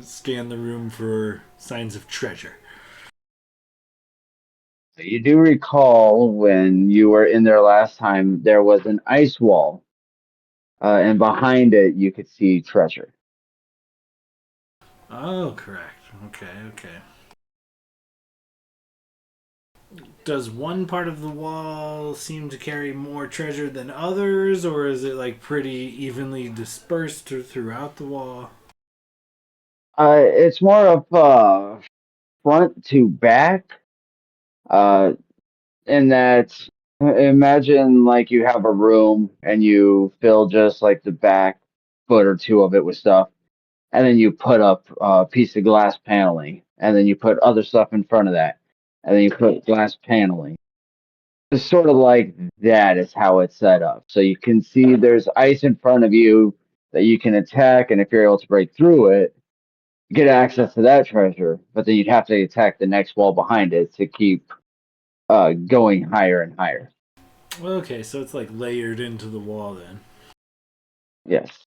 B: scan the room for signs of treasure.
C: You do recall when you were in there last time, there was an ice wall, and behind it you could see treasure.
B: Oh, correct. Okay, okay. Does one part of the wall seem to carry more treasure than others, or is it like pretty evenly dispersed throughout the wall?
C: It's more of front to back. Uh, in that, imagine like you have a room and you fill just like the back foot or two of it with stuff, and then you put up a piece of glass paneling, and then you put other stuff in front of that, and then you put glass paneling. It's sort of like that is how it's set up. So you can see there's ice in front of you that you can attack, and if you're able to break through it, get access to that treasure. But then you'd have to attack the next wall behind it to keep going higher and higher.
B: Okay, so it's like layered into the wall then.
C: Yes.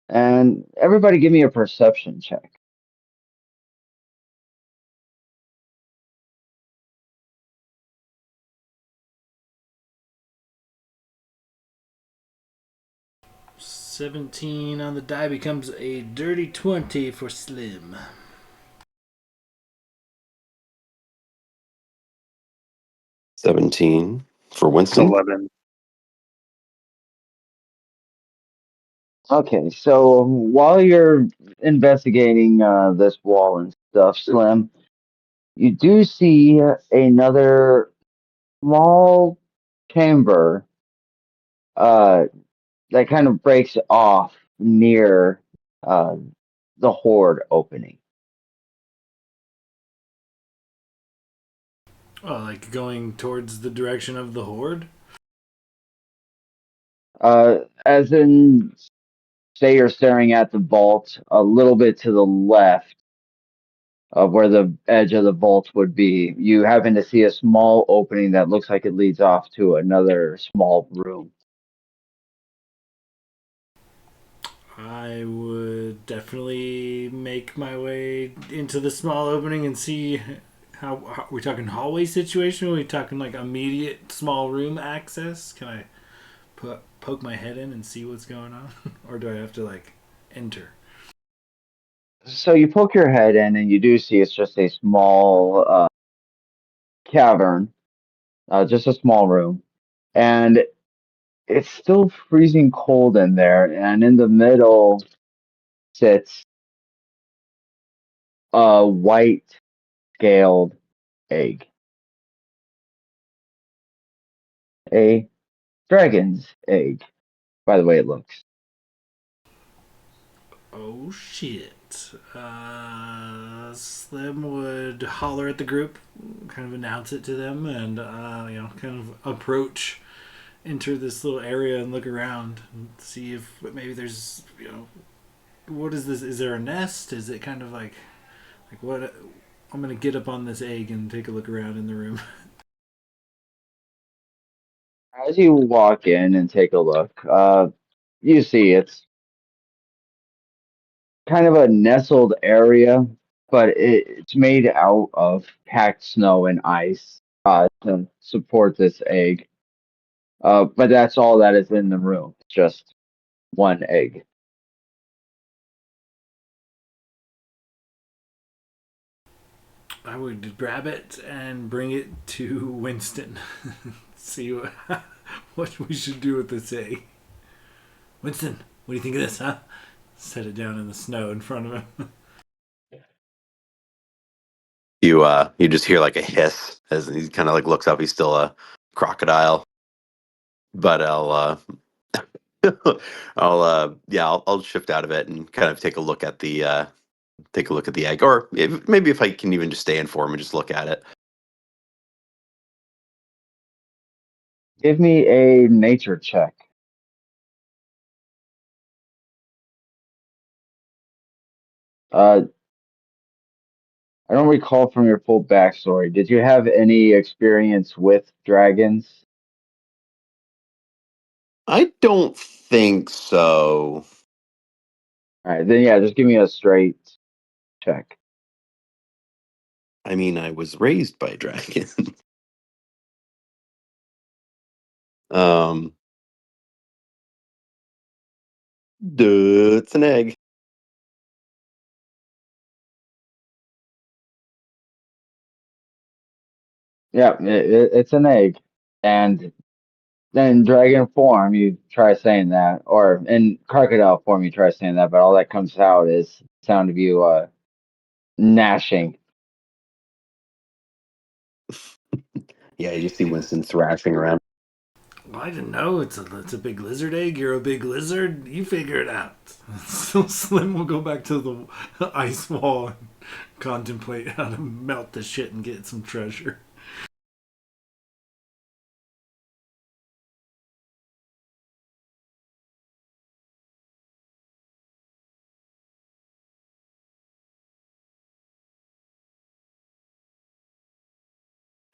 C: And everybody give me a perception check.
B: $17 on the die becomes a dirty 20 for Slim.
A: 17 for Winston.
E: 11.
C: Okay, so while you're investigating this wall and stuff, Slim, you do see another small chamber. Uh, that kind of breaks off near uh, the horde opening.
B: Oh, like going towards the direction of the horde?
C: As in, say you're staring at the vault a little bit to the left of where the edge of the vault would be, you happen to see a small opening that looks like it leads off to another small room.
B: I would definitely make my way into the small opening and see how we talking hallway situation. Are we talking like immediate small room access? Can I poke my head in and see what's going on, or do I have to like enter?
C: So you poke your head in, and you do see it's just a small cavern, just a small room, and it's still freezing cold in there. And in the middle sits a white scaled egg, a dragon's egg, by the way it looks.
B: Oh shit! Slim would holler at the group, kind of announce it to them, and kind of enter this little area and look around and see if maybe there's what is this? Is there a nest? Is it kind of like what? I'm gonna get up on this egg and take a look around in the room.
C: As you walk in and take a look, you see it's kind of a nestled area, but it's made out of packed snow and ice to support this egg. But that's all that is in the room, just one egg.
B: I would grab it and bring it to Winston. See what we should do with this egg. Winston, what do you think of this, huh? Set it down in the snow in front of him.
A: You just hear like a hiss as he kind of like looks up. He's still a crocodile, but I'll shift out of it and kind of take a look at the egg, or maybe if I can even just stand for him and just look at it.
C: Give me a nature check. Uh, I don't recall from your full backstory. Did you have any experience with dragons?
A: I don't think so.
C: All right, then yeah, just give me a straight check.
A: I mean, I was raised by dragons. um, Duh, it's an egg.
C: Yeah, it's an egg, and then dragon form, you try saying that, or in crocodile form, you try saying that, but all that comes out is sound of you gnashing.
A: Yeah, you just see Winston thrashing around.
B: Well, I didn't know. It's a big lizard egg. You're a big lizard. You figure it out. So Slim will go back to the ice wall and contemplate how to melt the shit and get some treasure.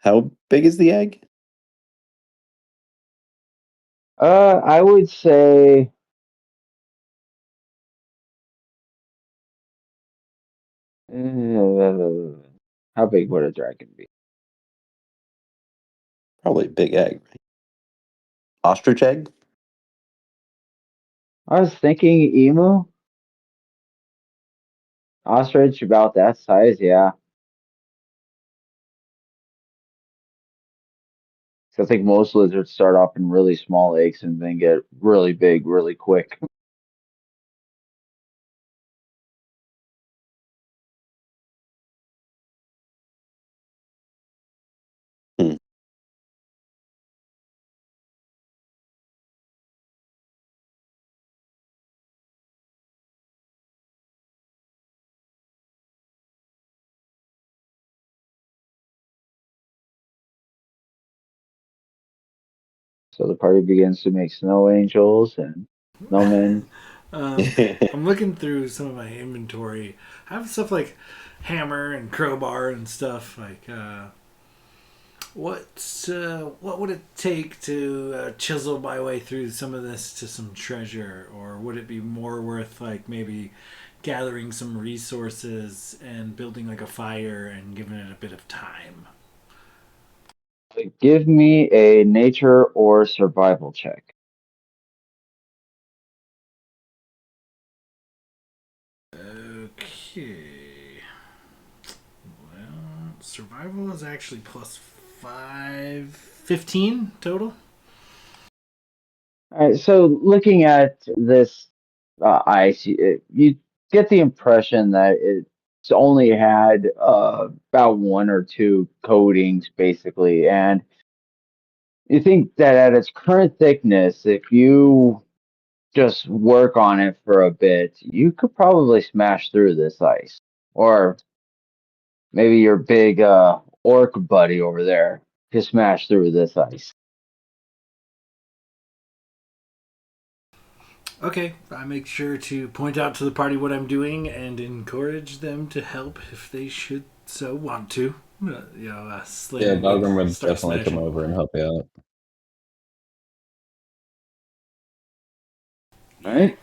A: How big is the egg?
C: I would say how big would a dragon be?
A: Probably a big egg, right? Ostrich egg?
C: I was thinking emu, ostrich about that size, yeah. So I think most lizards start off in really small eggs and then get really big really quick.
A: Hmm.
C: So the party begins to make snow angels and snowmen.
B: I'm looking through some of my inventory. I have stuff like hammer and crowbar and stuff. Like, what would it take to chisel my way through some of this to some treasure, or would it be more worth like maybe gathering some resources and building like a fire and giving it a bit of time?
C: Give me a nature or survival check.
B: Okay. Well, survival is actually plus 5, 15 total.
C: All right, so looking at this ice, you get the impression that it's only had about one or two coatings, basically, and you think that at its current thickness, if you just work on it for a bit, you could probably smash through this ice. Or maybe your big orc buddy over there could smash through this ice.
B: Okay, I make sure to point out to the party what I'm doing and encourage them to help if they should so want to.
D: Yeah,
B: Slim would
D: Valgrim would
B: start
D: definitely come
B: smashing.
D: over and help you out.
C: All right.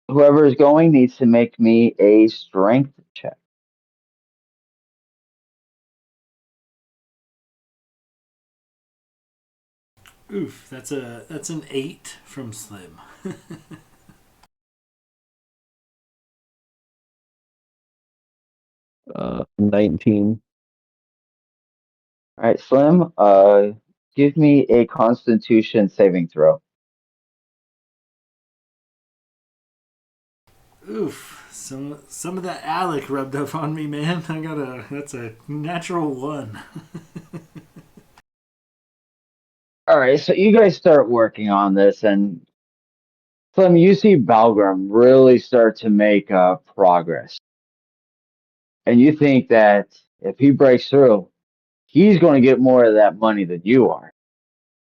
C: Whoever is going needs to make me a strength check.
B: Oof, that's an 8 from Slim.
D: 19.
C: All right, Slim. Give me a Constitution saving throw.
B: Oof, some of that Alec rubbed off on me, man. That's a natural 1.
C: All right, so you guys start working on this, and Slim, you see Balgrim really start to make progress, and you think that if he breaks through, he's going to get more of that money than you are.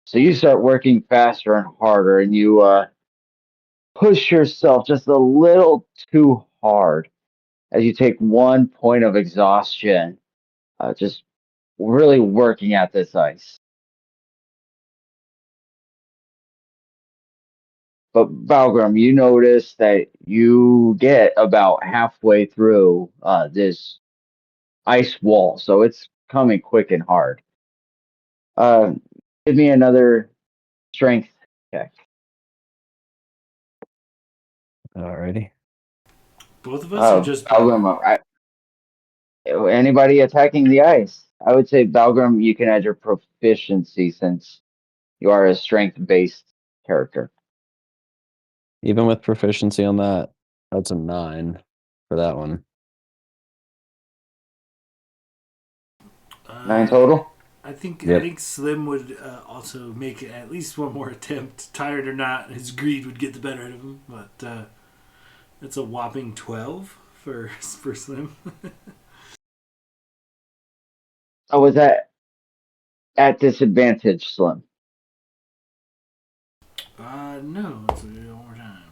C: So you start working faster and harder, and you push yourself just a little too hard as you take 1 point of exhaustion, just really working at this ice. But Balgrim, you notice that you get about halfway through this ice wall, so it's coming quick and hard. Uh, Give me another strength check.
D: Alrighty.
B: Both of us, or just Balgrim?
C: Balgrim, anybody attacking the ice? I would say Balgrim, you can add your proficiency since you are a strength-based character.
D: Even with proficiency on that, that's a 9 for that one.
C: 9 total?
B: I think
D: Yep.
B: Slim would also make at least one more attempt. Tired or not, his greed would get the better of him. But it's a whopping 12 for Slim.
C: Oh, was that at disadvantage, Slim?
B: No, let's do it one more time.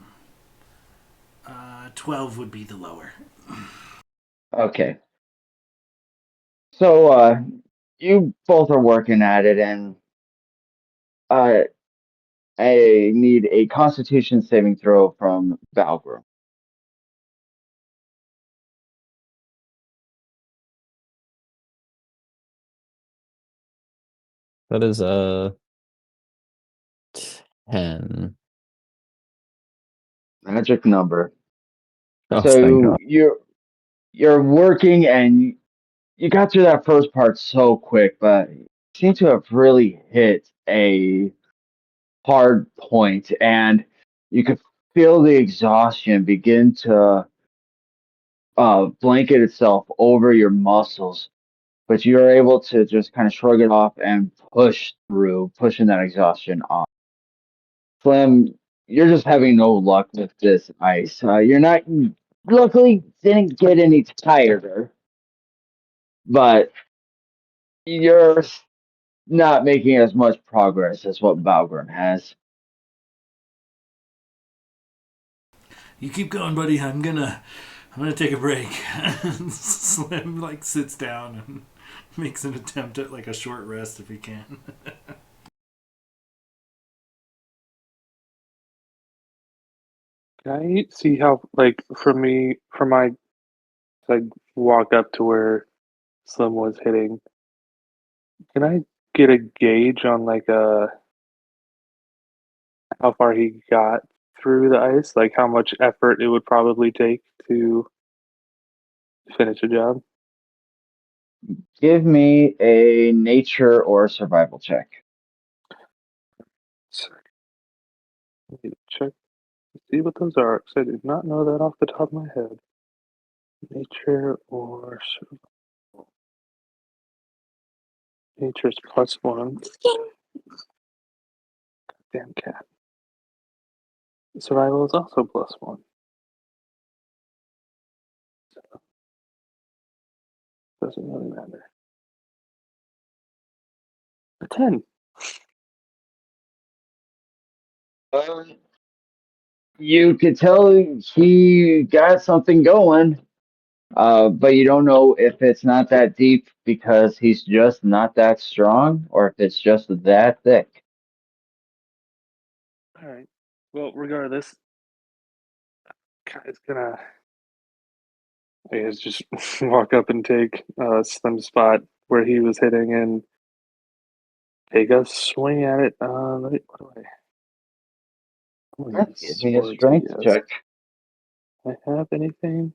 B: 12 would be the lower.
C: Okay. So you both are working at it, and uh, I need a Constitution saving throw from Balgrim.
D: That is a 10.
C: Magic number.
D: Oh, thank
C: So
D: God.
C: you're working, and you got through that first part so quick, but you seem to have really hit a hard point, and you could feel the exhaustion begin to blanket itself over your muscles, but you're able to just kind of shrug it off and push through, pushing that exhaustion off. Slim, you're just having no luck with this ice. You're not, luckily, didn't get any tireder, but you're not making as much progress as what Valgrim has.
B: You keep going, buddy. I'm gonna take a break. Slim like sits down and makes an attempt at like a short rest if he can.
E: Can I see how, like, for my, like, walk up to where Slim was hitting? Can I get a gauge on like how far he got through the ice? Like how much effort it would probably take to finish a job?
C: Give me a nature or survival check.
E: Sorry. I need to check to see what those are, because I did not know that off the top of my head. Nature or survival. Nature's +1. Damn cat. Survival is also +1. So doesn't really matter. A 10.
C: You could tell he got something going, but you don't know if it's not that deep because he's just not that strong or if it's just that thick.
E: All right. Well, regardless, guy's gonna, I guess, just walk up and take Slim's spot where he was hitting and take a swing at it. What do I? I'm gonna use
C: Give me a
E: swords, I
C: strength
E: guess.
C: check.
E: I have anything?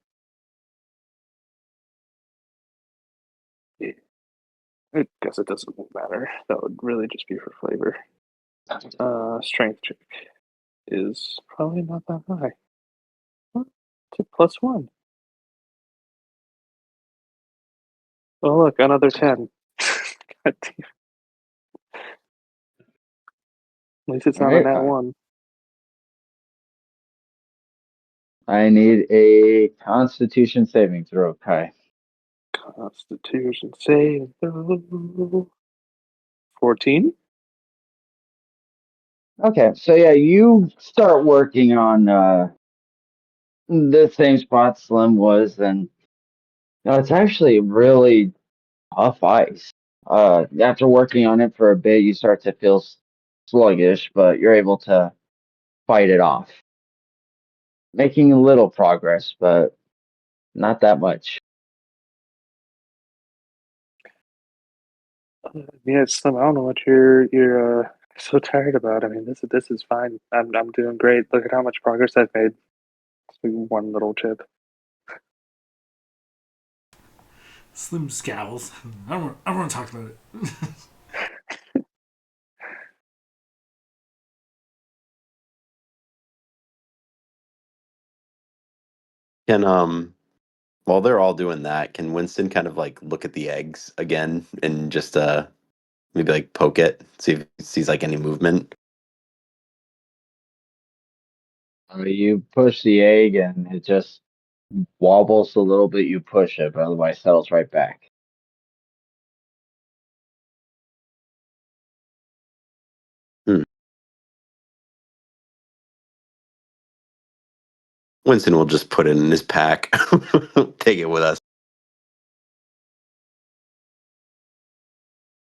E: Yeah. I guess it doesn't matter. That would really just be for flavor. Strength check is probably not that high. Huh? It's a +1. Oh look, another 10. God damn. At least it's
C: All
E: not a
C: right.
E: nat 1.
C: I need a Constitution saving throw, Kai.
E: Constitution save throw. 14.
C: Okay, so yeah, you start working on the same spot Slim was, and it's actually really tough ice. After working on it for a bit, you start to feel sluggish, but you're able to fight it off, making a little progress, but not that much.
E: Yeah, Slim. I don't know what you're so tired about. I mean, this is fine. I'm doing great. Look at how much progress I've made. It's like one little chip.
B: Slim scowls. I don't want to talk about it.
A: Can while they're all doing that, can Winston kind of like look at the eggs again and just maybe like poke it, see if he sees like any movement?
C: You push the egg, and it just wobbles a little bit. You push it, but otherwise settles right back.
A: Hmm. Winston will just put it in his pack, take it with us.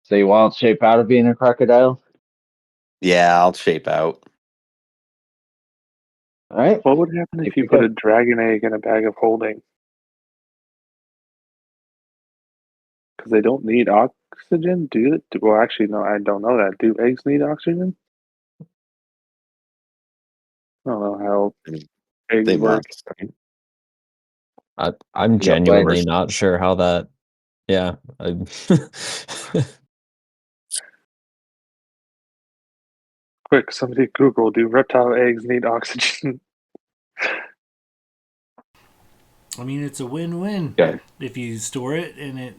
C: So you won't shape out of being a crocodile.
A: Yeah, I'll shape out.
C: All right.
E: What would happen if you
C: Pick
E: put
C: up.
E: a dragon egg in a bag of holding? Because they don't need oxygen, do they? Well, actually, no, I don't know that. Do eggs need oxygen? I don't know how
A: I mean,
E: eggs
A: they
E: work.
A: must. Right?
D: I'm
A: You got flavors.
D: genuinely not sure how that. Yeah.
E: Quick, somebody Google, do reptile eggs need oxygen?
B: I mean, it's a win-win.
A: Yeah.
B: If you store it and it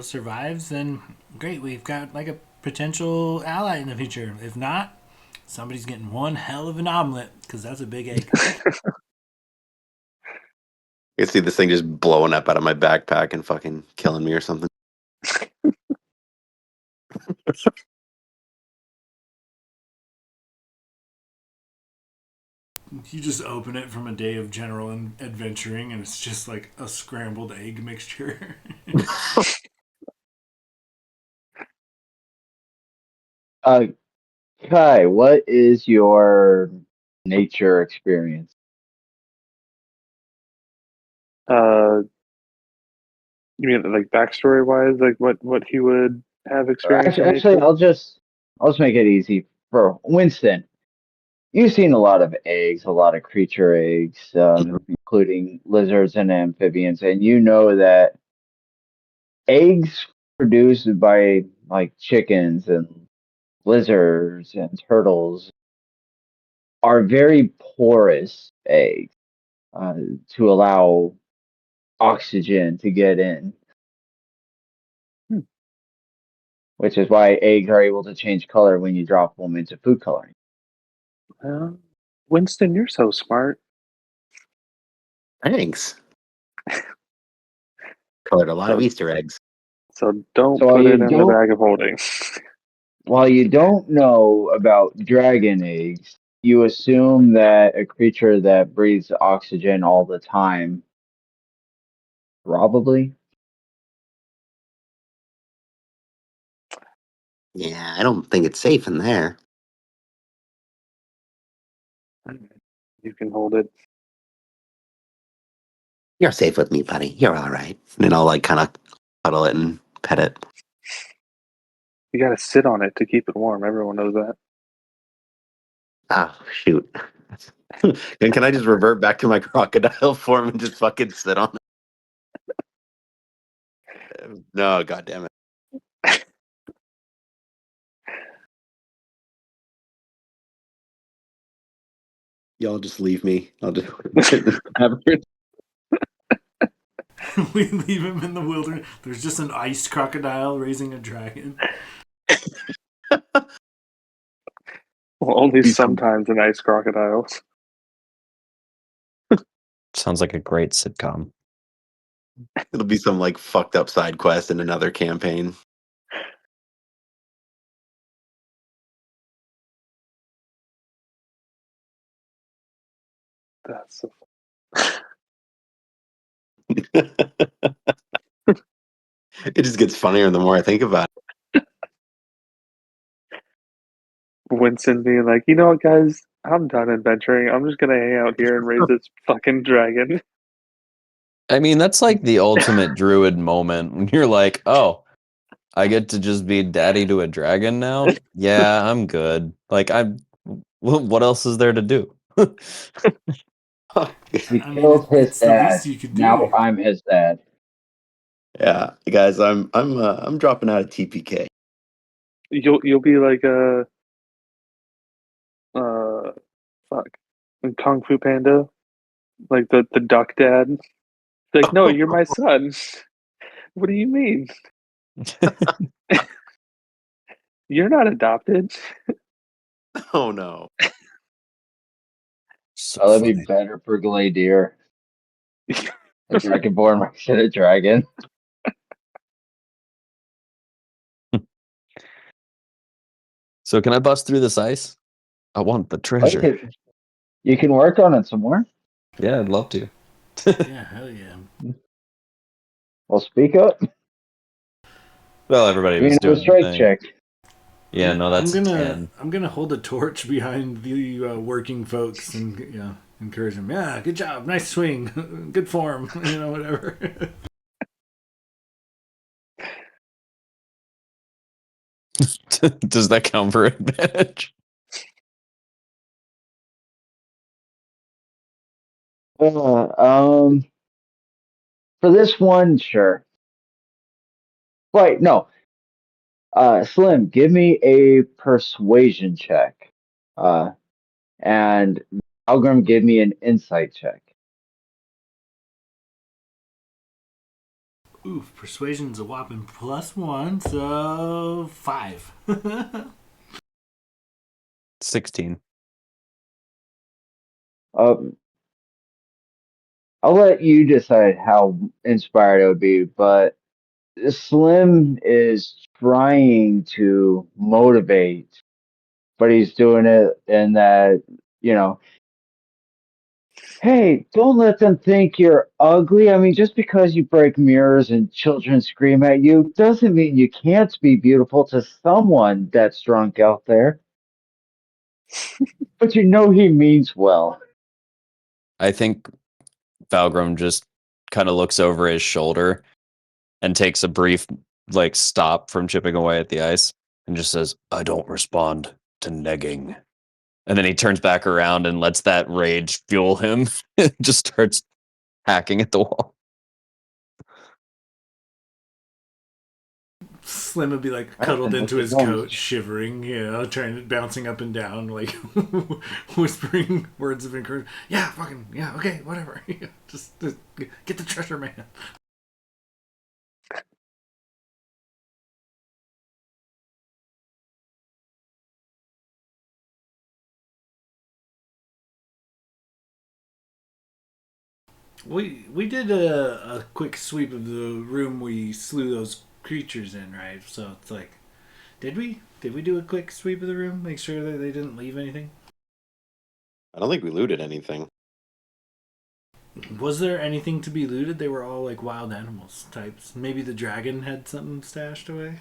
B: survives, then great. We've got like a potential ally in the future. If not, somebody's getting one hell of an omelet because that's a big egg.
A: I can see this thing just blowing up out of my backpack and fucking killing me or something.
B: You just open it from a day of general adventuring, and it's just like a scrambled egg mixture.
C: Uh, Kai, what is your nature experience?
E: uh, you mean like backstory wise, like what he would have experienced in
C: Actually,
E: nature?
C: I'll just make it easy for Winston. You've seen a lot of eggs, a lot of creature eggs, including lizards and amphibians, and you know that eggs produced by like chickens and lizards and turtles are very porous eggs uh, to allow oxygen to get in,
E: Hmm.
C: which is why eggs are able to change color when you drop them into food coloring.
E: Well, Winston, you're so smart.
A: Thanks. Colored a lot of
E: So
A: Easter eggs.
E: so don't
C: So
E: put it in the bag of holding.
C: while you don't know about dragon eggs, you assume that a creature that breathes oxygen all the time, probably.
A: Yeah, I don't think it's safe in there.
E: You can hold it.
A: You're safe with me, buddy. You're all right. And then I'll like kind of cuddle it and pet it.
E: You got to sit on it to keep it warm. Everyone knows that.
A: Oh, shoot. And can I just revert back to my crocodile form and just fucking sit on it? No, god damn it. Y'all just leave me. I'll just
B: We leave him in the wilderness. There's just an ice crocodile raising a dragon.
E: Well, only
A: Be some-
E: sometimes in ice crocodiles.
D: Sounds like a great sitcom.
A: It'll be some like fucked up side quest in another campaign.
E: That's so
A: It just gets funnier the more I think about
E: Winston being like, you know what, guys? I'm done adventuring. I'm just gonna hang out here and raise this fucking dragon.
D: I mean, that's like the ultimate druid moment when you're like, oh, I get to just be daddy to a dragon now? Yeah, I'm good. Like, what else is there to do?
A: it.
C: He
B: I mean,
C: killed his
B: it's the
C: dad.
B: least you could
C: Now
B: do.
C: I'm his dad.
A: Yeah, guys, I'm dropping out of TPK.
E: You'll be like a fuck Kung Fu Panda, like the duck dad. Like, no, you're my son. What do you mean? You're not adopted.
A: Oh no.
D: So
C: Oh, that'd be
D: funny.
C: better for Gladier. A dragonborn versus a dragon.
D: So can I bust through this ice? I want the treasure.
C: Okay. You can work on it some more.
D: Yeah, I'd love to.
B: Yeah, hell yeah.
C: Well, speak up.
D: Well, everybody
C: Give me
D: was
C: another
D: doing their
C: strength
D: thing.
C: check.
D: Yeah, no, that's
B: I'm
D: 10.
B: gonna hold a torch behind the working folks and encourage them. Yeah, good job, nice swing, good form, whatever.
D: Does that count for advantage?
C: Uh, for this one, sure. Wait, no. Slim, give me a persuasion check. And Algrim, give me an insight check.
B: Oof, persuasion's a whopping +1, so 5.
D: 16.
C: Um, I'll let you decide how inspired it would be, but Slim is trying to motivate, but he's doing it in that, you know, hey, don't let them think you're ugly. I mean, just because you break mirrors and children scream at you doesn't mean you can't be beautiful to someone that's drunk out there. But you know he means well.
D: I think Valgrim just kind of looks over his shoulder and takes a brief like stop from chipping away at the ice and just says, "I don't respond to negging." And then he turns back around and lets that rage fuel him. Just starts hacking at the wall.
B: Slim would be like
C: All right,
B: cuddled
C: then let's
B: into
C: get
B: his
C: going.
B: coat, shivering, trying to bouncing up and down, like whispering words of encouragement. Yeah, fucking yeah, okay, whatever. just get the treasure, man. We did a quick sweep of the room we slew those creatures in, right? So it's like, did we do a quick sweep of the room? Make sure that they didn't leave anything.
A: I don't think we looted anything.
B: Was there anything to be looted? They were all like wild animals types. Maybe the dragon had something stashed away.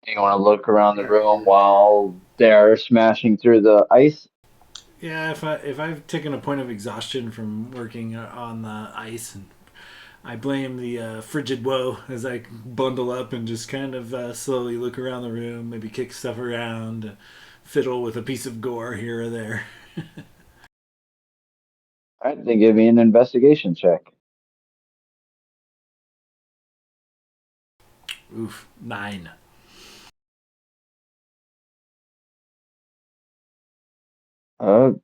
C: You want to look around the room while they're smashing through the ice?
B: Yeah, if I've taken a point of exhaustion from working on the ice, and I blame the frigid woe as I bundle up and just kind of slowly look around the room, maybe kick stuff around, fiddle with a piece of gore here or there.
C: All right, then give me an investigation check.
B: Oof, 9.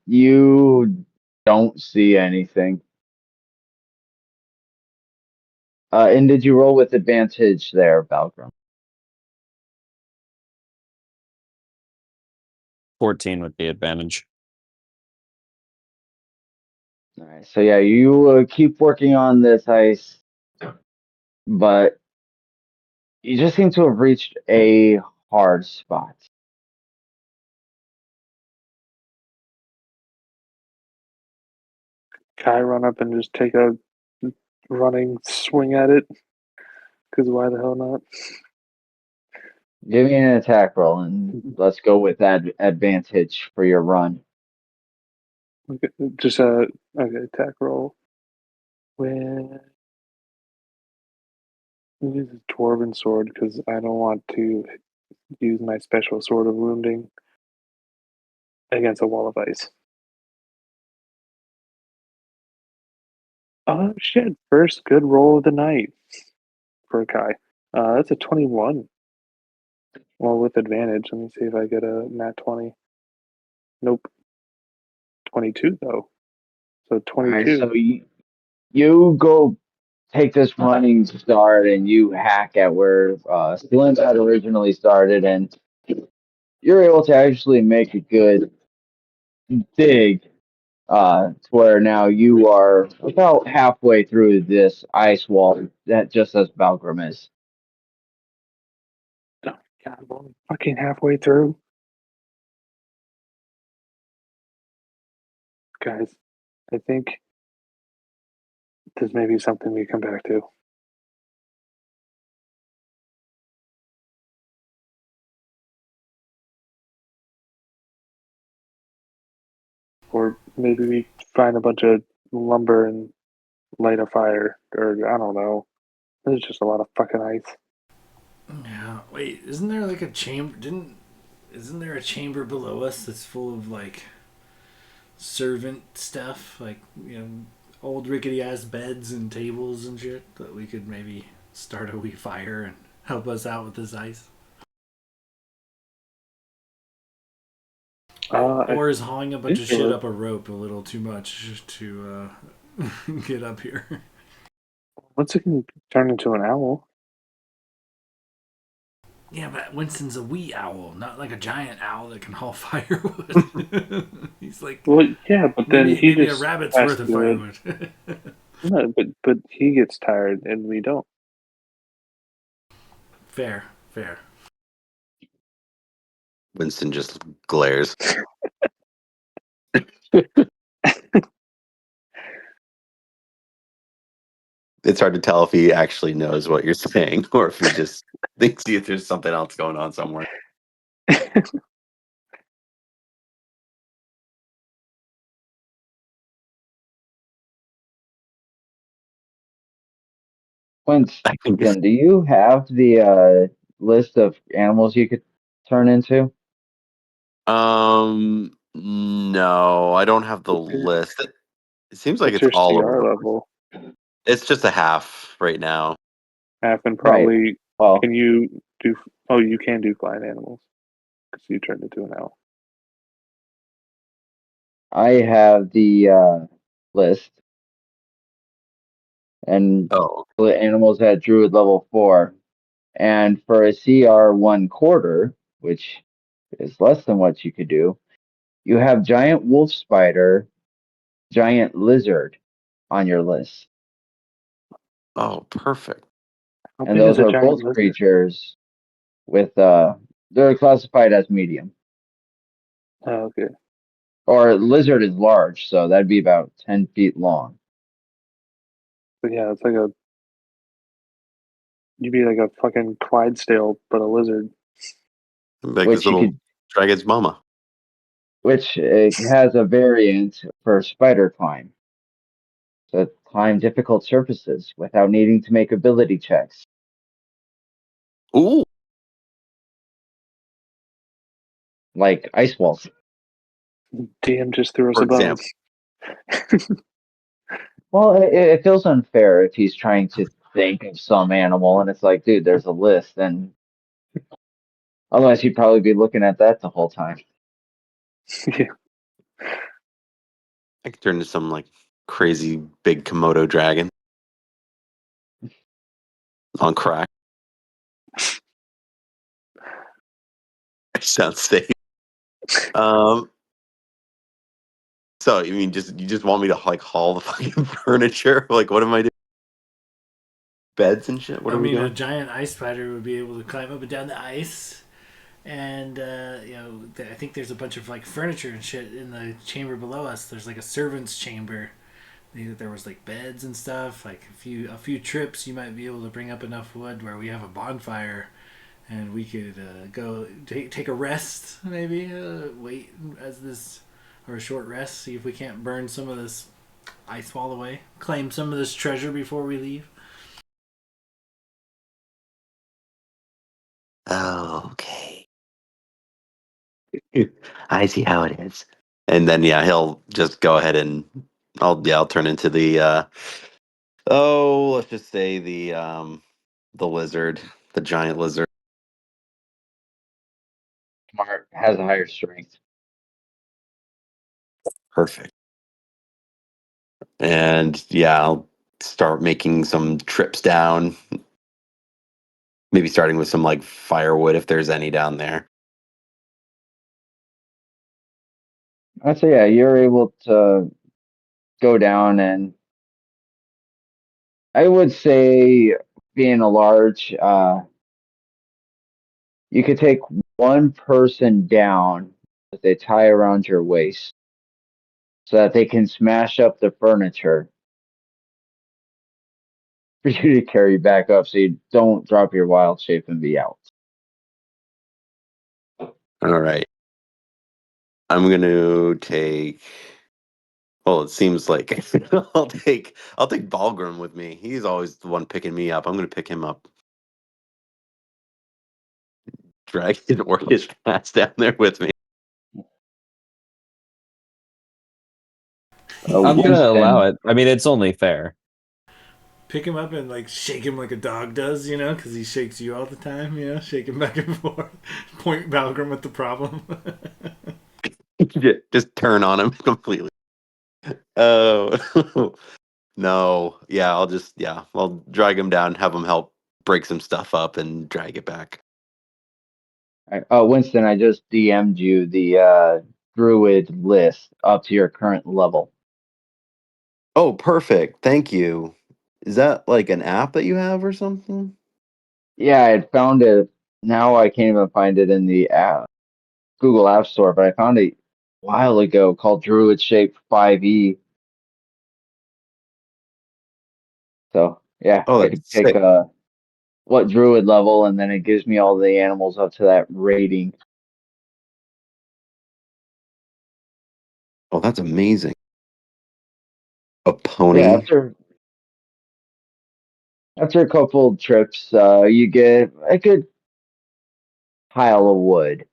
C: You don't see anything. And did you roll with advantage there, Valgrim?
D: 14 would be advantage.
C: All right, so yeah, you keep working on this ice, but you just seem to have reached a hard spot.
E: Kai run up and just take a running swing at it? Because why the hell not?
C: Give me an attack roll, and let's go with that advantage for your run.
E: Okay, just a attack roll. With use a dwarven sword because I don't want to use my special sword of wounding against a wall of ice. Oh shit! First good roll of the night for Kai. That's a 21. Well, with advantage. Let me see if I get a nat 20. Nope. 22 though. So
C: All right,
E: 22.
C: so you go take this running start, and you hack at where Slim had originally started, and you're able to actually make a good dig to where now you are about halfway through this ice wall that just as Valgrim is.
E: Oh, God, I'm only fucking halfway through. Guys, I think this may be something we come back to. Or maybe we find a bunch of lumber and light a fire. Or I don't know. There's just a lot of fucking ice.
B: Yeah. Wait, isn't there like a chamber? Isn't there a chamber below us that's full of like servant stuff, like old rickety ass beds and tables and shit that we could maybe start a wee fire and help us out with this ice? Or is hauling a bunch of shit up a rope a little too much to get up here?
E: Once it can turn into an owl.
B: Yeah, but Winston's a wee owl, not like a giant owl that can haul firewood. He's like
E: Well, yeah, but then he
B: maybe a
E: just
B: rabbit's
E: has
B: worth of
E: to do it.
B: firewood.
E: No, but he gets tired and we don't.
B: Fair, fair.
A: Winston just glares. It's hard to tell if he actually knows what you're saying or if he just thinks there's something else going on somewhere. I think
C: Winston, do you have the list of animals you could turn into?
A: No, I don't have the
E: What's your,
A: list. It seems like
E: what's
A: it's
E: your
A: all over
E: CR
A: the place.
E: level?
A: It's just a half right now.
E: Half and
C: Right.
E: probably.
C: Well,
E: Can you do? Oh, you can do flying animals because you turned into an owl.
C: I have the list and
A: Oh,
C: the animals at Druid level 4. And for a CR 1/4, which is less than what you could do, you have giant wolf spider, giant lizard on your list.
A: oh, perfect.
E: How
C: And
E: big is
C: those
E: a
C: are
E: giant
C: both
E: lizard?
C: creatures with they're classified as medium.
E: Oh, okay.
C: Or lizard is large, so that'd be about 10 feet long.
E: But yeah, it's like a. You'd be like a fucking Clydesdale, but a lizard.
A: Like this
C: Which you
A: little
C: could
A: dragon's mama.
C: which it has a variant for spider climb. So climb difficult surfaces without needing to make ability checks,
A: Ooh,
C: like ice walls.
E: DM just threw us
A: for
E: a bone.
A: example.
C: Well, it feels unfair if he's trying to think of some animal and it's like, dude, there's a list, and otherwise he'd probably be looking at that the whole time.
E: Yeah.
A: I could turn into some like crazy big Komodo dragon on crack. Sounds safe. Um, so you mean you just want me to like haul the fucking furniture? Like what am I doing? Beds and shit? What
B: I
A: are we
B: mean, a
A: doing?
B: giant ice spider would be able to climb up and down the ice, and I think there's a bunch of like furniture and shit in the chamber below us. There's like a servants' chamber. There was like beds and stuff. Like a few trips, you might be able to bring up enough wood where we have a bonfire, and we could go take a rest, maybe wait as this or a short rest. See if we can't burn some of this ice wall away. Claim some of this treasure before we leave.
A: Okay. I see how it is. And then yeah, he'll just go ahead and I'll turn into the let's just say the lizard, the giant lizard.
C: Smart has a higher strength.
A: Perfect. And yeah, I'll start making some trips down, maybe starting with some like firewood if there's any down there.
C: I'd say, yeah, you're able to go down, and I would say, being a large, you could take one person down with a tie around your waist so that they can smash up the furniture for you to carry back up so you don't drop your wild shape and be out.
A: All right. I'm gonna take well, it seems like I'll take Balgrim with me. He's always the one picking me up. I'm gonna pick him up. Drag his orcish ass down there with me.
D: I'm gonna allow
C: Winston,
D: it. I mean, it's only fair.
B: Pick him up and like shake him like a dog does, because he shakes you all the time, shake him back and forth. Point Balgrim at the problem.
A: Just turn on him completely. Oh no. Yeah, I'll drag him down, have him help break some stuff up and drag it back.
C: Winston, I just DM'd you the druid list up to your current level.
A: Oh, perfect. Thank you. Is that like an app that you have or something?
C: Yeah, I had found it. Now I can't even find it in the Google App Store, but I found it a while ago called Druid Shape 5e. So yeah,
A: Oh,
C: I
A: that's
C: could pick
A: sick.
C: what druid level, and then it gives me all the animals up to that rating.
A: Oh, that's amazing. A
C: Yeah,
A: pony.
C: after a couple trips, you get a good pile of wood.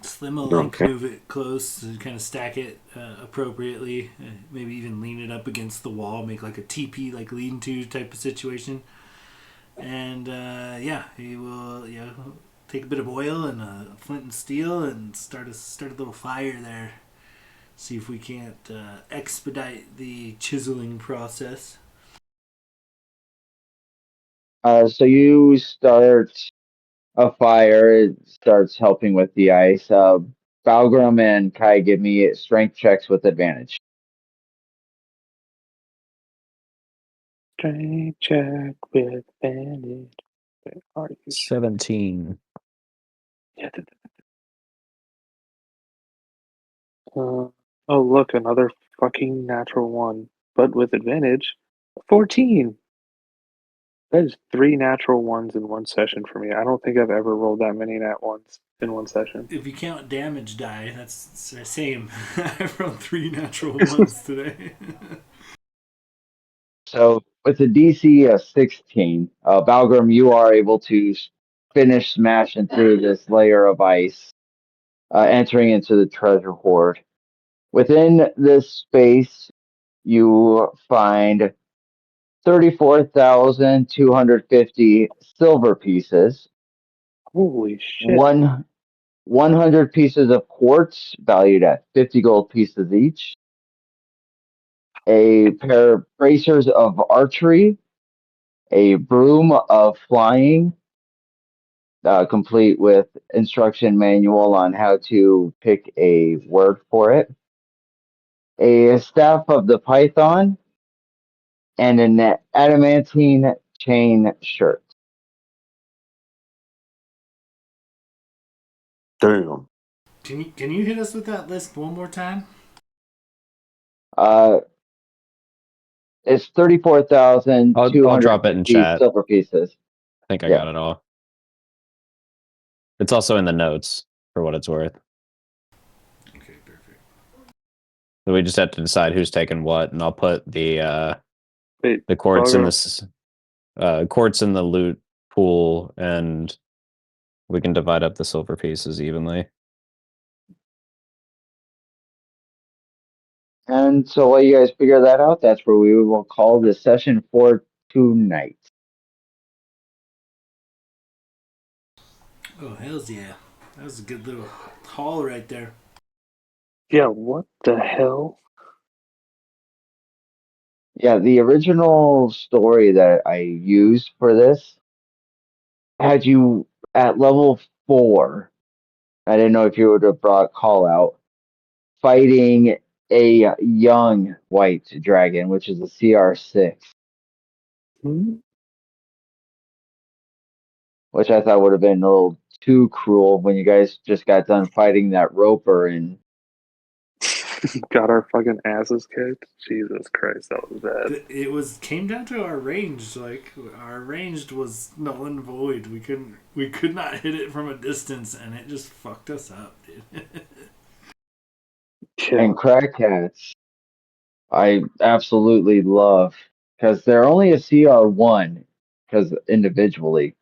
B: Slim a link,
A: Okay.
B: move it close, and kind of stack it appropriately. Maybe even lean it up against the wall, make like a TP, like lean to type of situation. And yeah, he will take a bit of oil and flint and steel and start a little fire there. See if we can't expedite the chiseling process.
C: So you start a fire. It starts helping with the ice. Balgrim and Kai give me strength checks with advantage.
E: Strength check with advantage. Where are you?
D: 17.
E: Yeah. Oh, look, another fucking natural one, but with advantage. 14. That is 3 natural ones in one session for me. I don't think I've ever rolled that many nat ones in one session.
B: If you count damage die, that's the same. I rolled 3 natural ones today.
C: So with a DC of 16, Balgrim, you are able to finish smashing through this layer of ice, entering into the treasure hoard. Within this space, you find 34,250 silver pieces,
E: Holy shit.
C: one 100 pieces of quartz valued at 50 gold pieces each, a pair of bracers of archery, a broom of flying, complete with instruction manual on how to pick a word for it, a staff of the python, and an adamantine chain shirt.
A: Damn.
B: Can you hit us with that list one more time?
C: Uh, it's
D: I'll drop it in
C: 34,250
D: chat.
C: silver pieces.
D: I think I
C: Yeah.
D: got it all. It's also in the notes for what it's worth.
B: Okay, perfect.
D: So we just have to decide who's taking what, and I'll put
E: Wait,
D: the quartz in
E: Balgrim,
D: this quartz in the loot pool, and we can divide up the silver pieces evenly.
C: And so while you guys figure that out, that's where we will call this session for tonight.
B: Oh, hells yeah. That was a good little haul right there.
E: yeah, what the hell?
C: Yeah, the original story that I used for this had you at level 4. I didn't know if you would have brought call out fighting a young white dragon, which is a CR6,
E: Hmm?
C: which I thought would have been a little too cruel when you guys just got done fighting that roper. And
E: Got our fucking asses kicked? Jesus Christ, that was bad.
B: It came down to our range. Like our ranged was null and void. We could not hit it from a distance, and it just fucked us up, dude.
E: Yeah.
C: and crackheads, I absolutely love because they're only a CR1 because individually,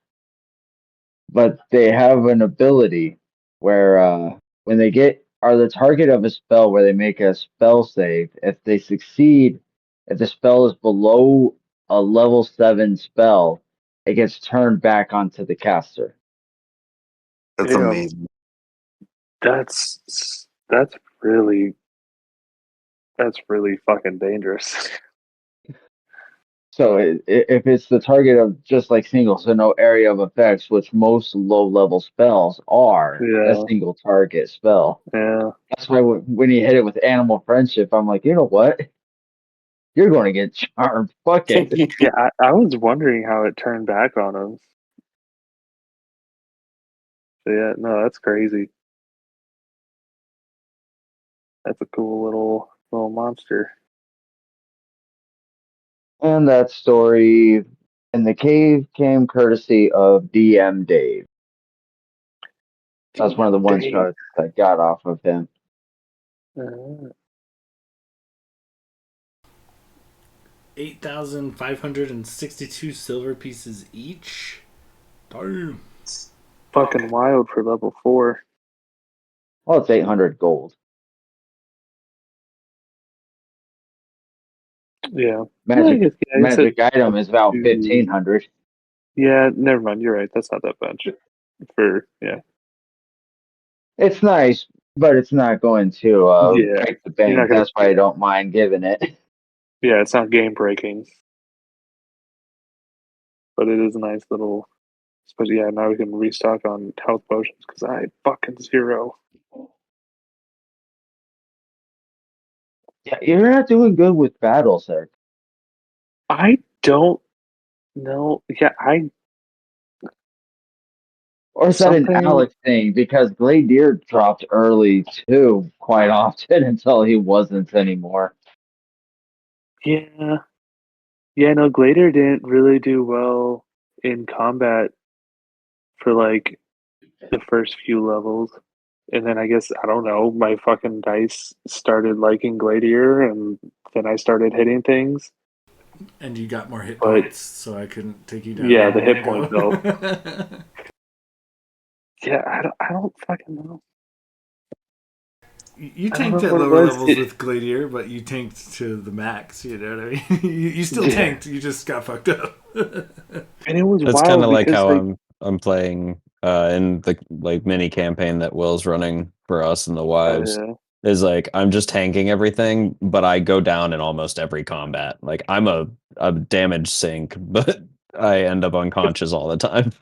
C: but they have an ability where when they are the target of a spell where they make a spell save, if they succeed, if the spell is below a level 7 spell, it gets turned back onto the caster.
A: That's
E: Damn.
A: amazing.
E: That's really fucking dangerous.
C: So if it's the target of just like single, so no area of effects, which most low level spells are a
E: Yeah,
C: single target spell.
E: yeah,
C: That's why when you hit it with animal friendship, I'm like, you know what? You're going to get charmed. Fuck it.
E: yeah. I was wondering how it turned back on him. So yeah, no, that's crazy. That's a cool little monster.
C: And that story in the cave came courtesy of DM Dave. That's one of the one
E: Dang.
C: shots I got off of him.
B: 8,562 silver pieces each. Damn.
E: It's fucking wild for level 4.
C: Well, it's 800 gold.
E: Yeah. Well, I guess, yeah, it's
C: Magic item is about
E: two.
C: 1,500.
E: Yeah, never mind. You're right. That's not that much. Yeah.
C: It's nice, but it's not going to
E: Yeah.
C: break the
E: You're not
C: bank.
E: gonna.
C: That's why I don't mind giving it.
E: Yeah, it's not game breaking, but it is a nice little. Especially, yeah. Now we can restock on health potions because I had fucking 0.
C: Yeah, you're not doing good with battles there.
E: I don't know. Yeah,
C: Or is that an
E: something.
C: Alex thing? Because Gladier dropped early too, quite often until he wasn't anymore.
E: Yeah, yeah. No, Glader didn't really do well in combat for like the first few levels. And then I guess I don't know, my fucking dice started liking Gladier and then I started hitting things.
B: And you got more hit
E: But
B: points, so I couldn't take you down
E: yeah,
B: a
E: the
B: minute
E: hit points though.
B: ago.
E: Yeah, I don't fucking know.
B: You
E: I don't know
B: tanked at
E: what it
B: lower
E: was.
B: levels with Gladier, but you tanked to the max, you know what I mean? You still
E: Yeah.
B: tanked, you just got fucked up.
E: And it was
D: That's kind
E: wild
D: of like
E: because
D: how
E: like
D: I'm playing in the like mini campaign that Will's running for us and the wives.
E: yeah.
D: Is like I'm just tanking everything, but I go down in almost every combat. Like I'm a damage sink, but I end up unconscious all the time.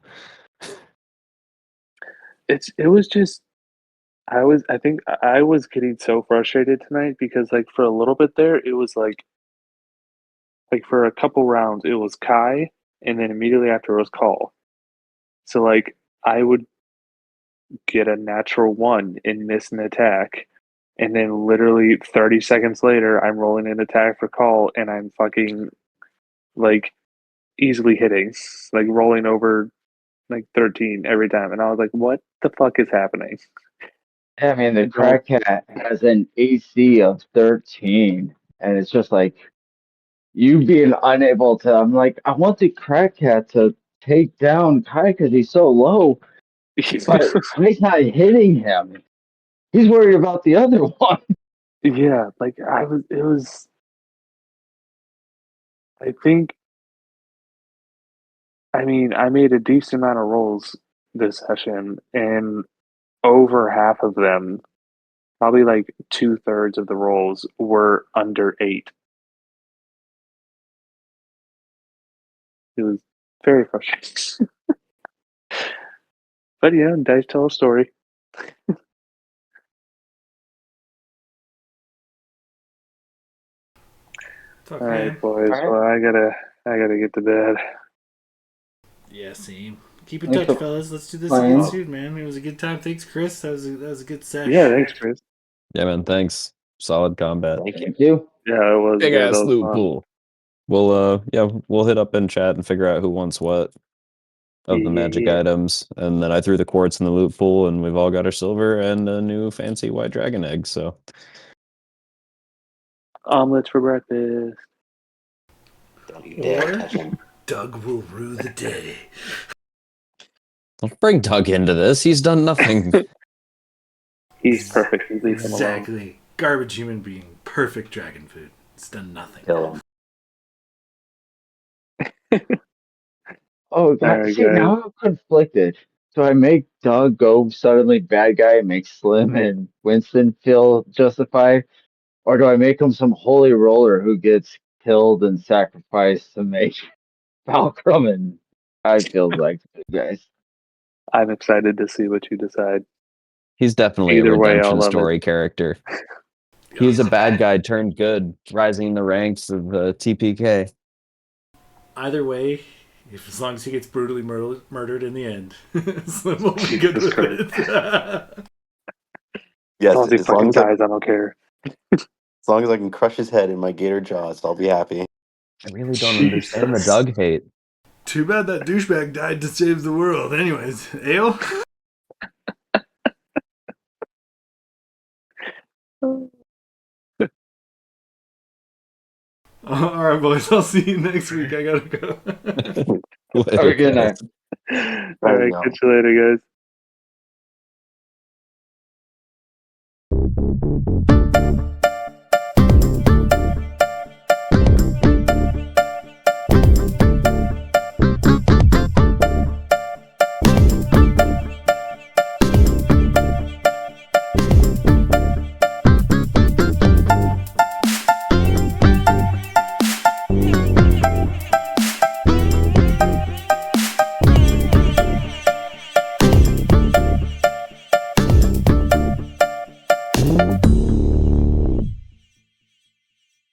E: It was just I think I was getting so frustrated tonight because like for a little bit there it was like for a couple rounds it was Kai and then immediately after it was Call. So like I would get a natural 1 and miss an attack. And then literally 30 seconds later, I'm rolling an attack for call and I'm fucking like easily hitting, like rolling over like 13 every time. And I was like, what the fuck is happening?
C: I mean, the
E: I don't,
C: Crack Cat has an AC of 13, and it's just like you being unable to. I'm like, I want the Crack Cat to take down Kai because he's so low, but Kai's not hitting him. He's worried about the other one.
E: yeah, like I think, I mean, I made a decent amount of rolls this session and over half of them, probably like 2/3 of the rolls were under 8. It was very frustrating. But yeah, dice tell a story.
B: Fuck,
E: All
B: man.
E: right, boys.
C: All right.
E: Well, I gotta get to bed.
B: Yeah, same. Keep in
C: Thanks
B: touch,
C: for
B: fellas. Let's do this again
C: playing.
B: soon, man. It was a good time. Thanks, Chris. That was a good
E: Yeah,
B: sesh.
E: thanks, Chris.
D: Yeah, man. Thanks. Solid combat.
A: Thank you.
C: Thank you.
E: Yeah, it was
D: Big
E: good. That
D: ass
E: was
D: loot
E: fun.
D: pool. We'll hit up in chat and figure out who wants what of the magic
E: Yeah.
D: items. And then I threw the quartz in the loot pool and we've all got our silver and a new fancy white dragon egg. So
E: Omelets for breakfast.
A: Don't you dare
B: Or
A: touch him.
B: Doug will rue the day.
D: don't bring Doug into this. He's done nothing.
E: He's perfect. You leave him alone.
B: Exactly. Garbage human being. Perfect dragon food. It's done nothing.
A: Kill him.
C: Oh,
E: All
C: God.
E: right,
C: See,
E: guys.
C: now I'm conflicted. So I make Doug go suddenly bad guy and make Slim and Winston feel justified? Or do I make him some holy roller who gets killed and sacrificed to make Falcrum, and I feel like good guys.
E: I'm excited to see what you decide.
D: He's definitely
E: Either
D: a
E: way, I'll
D: redemption
E: love
D: story
E: it.
D: character. He's a bad guy turned good, rising in the ranks of TPK.
B: Either way, as long as he gets brutally murdered in the end, Slim will be good
E: Jesus
B: with it.
E: As long
A: Yes,
E: as he fucking dies, I don't care.
A: as long as I can crush his head in my gator jaws, I'll be happy.
D: I really don't understand the
E: Jesus.
D: Doug hate.
B: Too bad that douchebag died to save the world. Anyways, Ale? All right, boys. I'll see you next week. I gotta go.
C: Have a good night.
E: All right, catch you later, guys.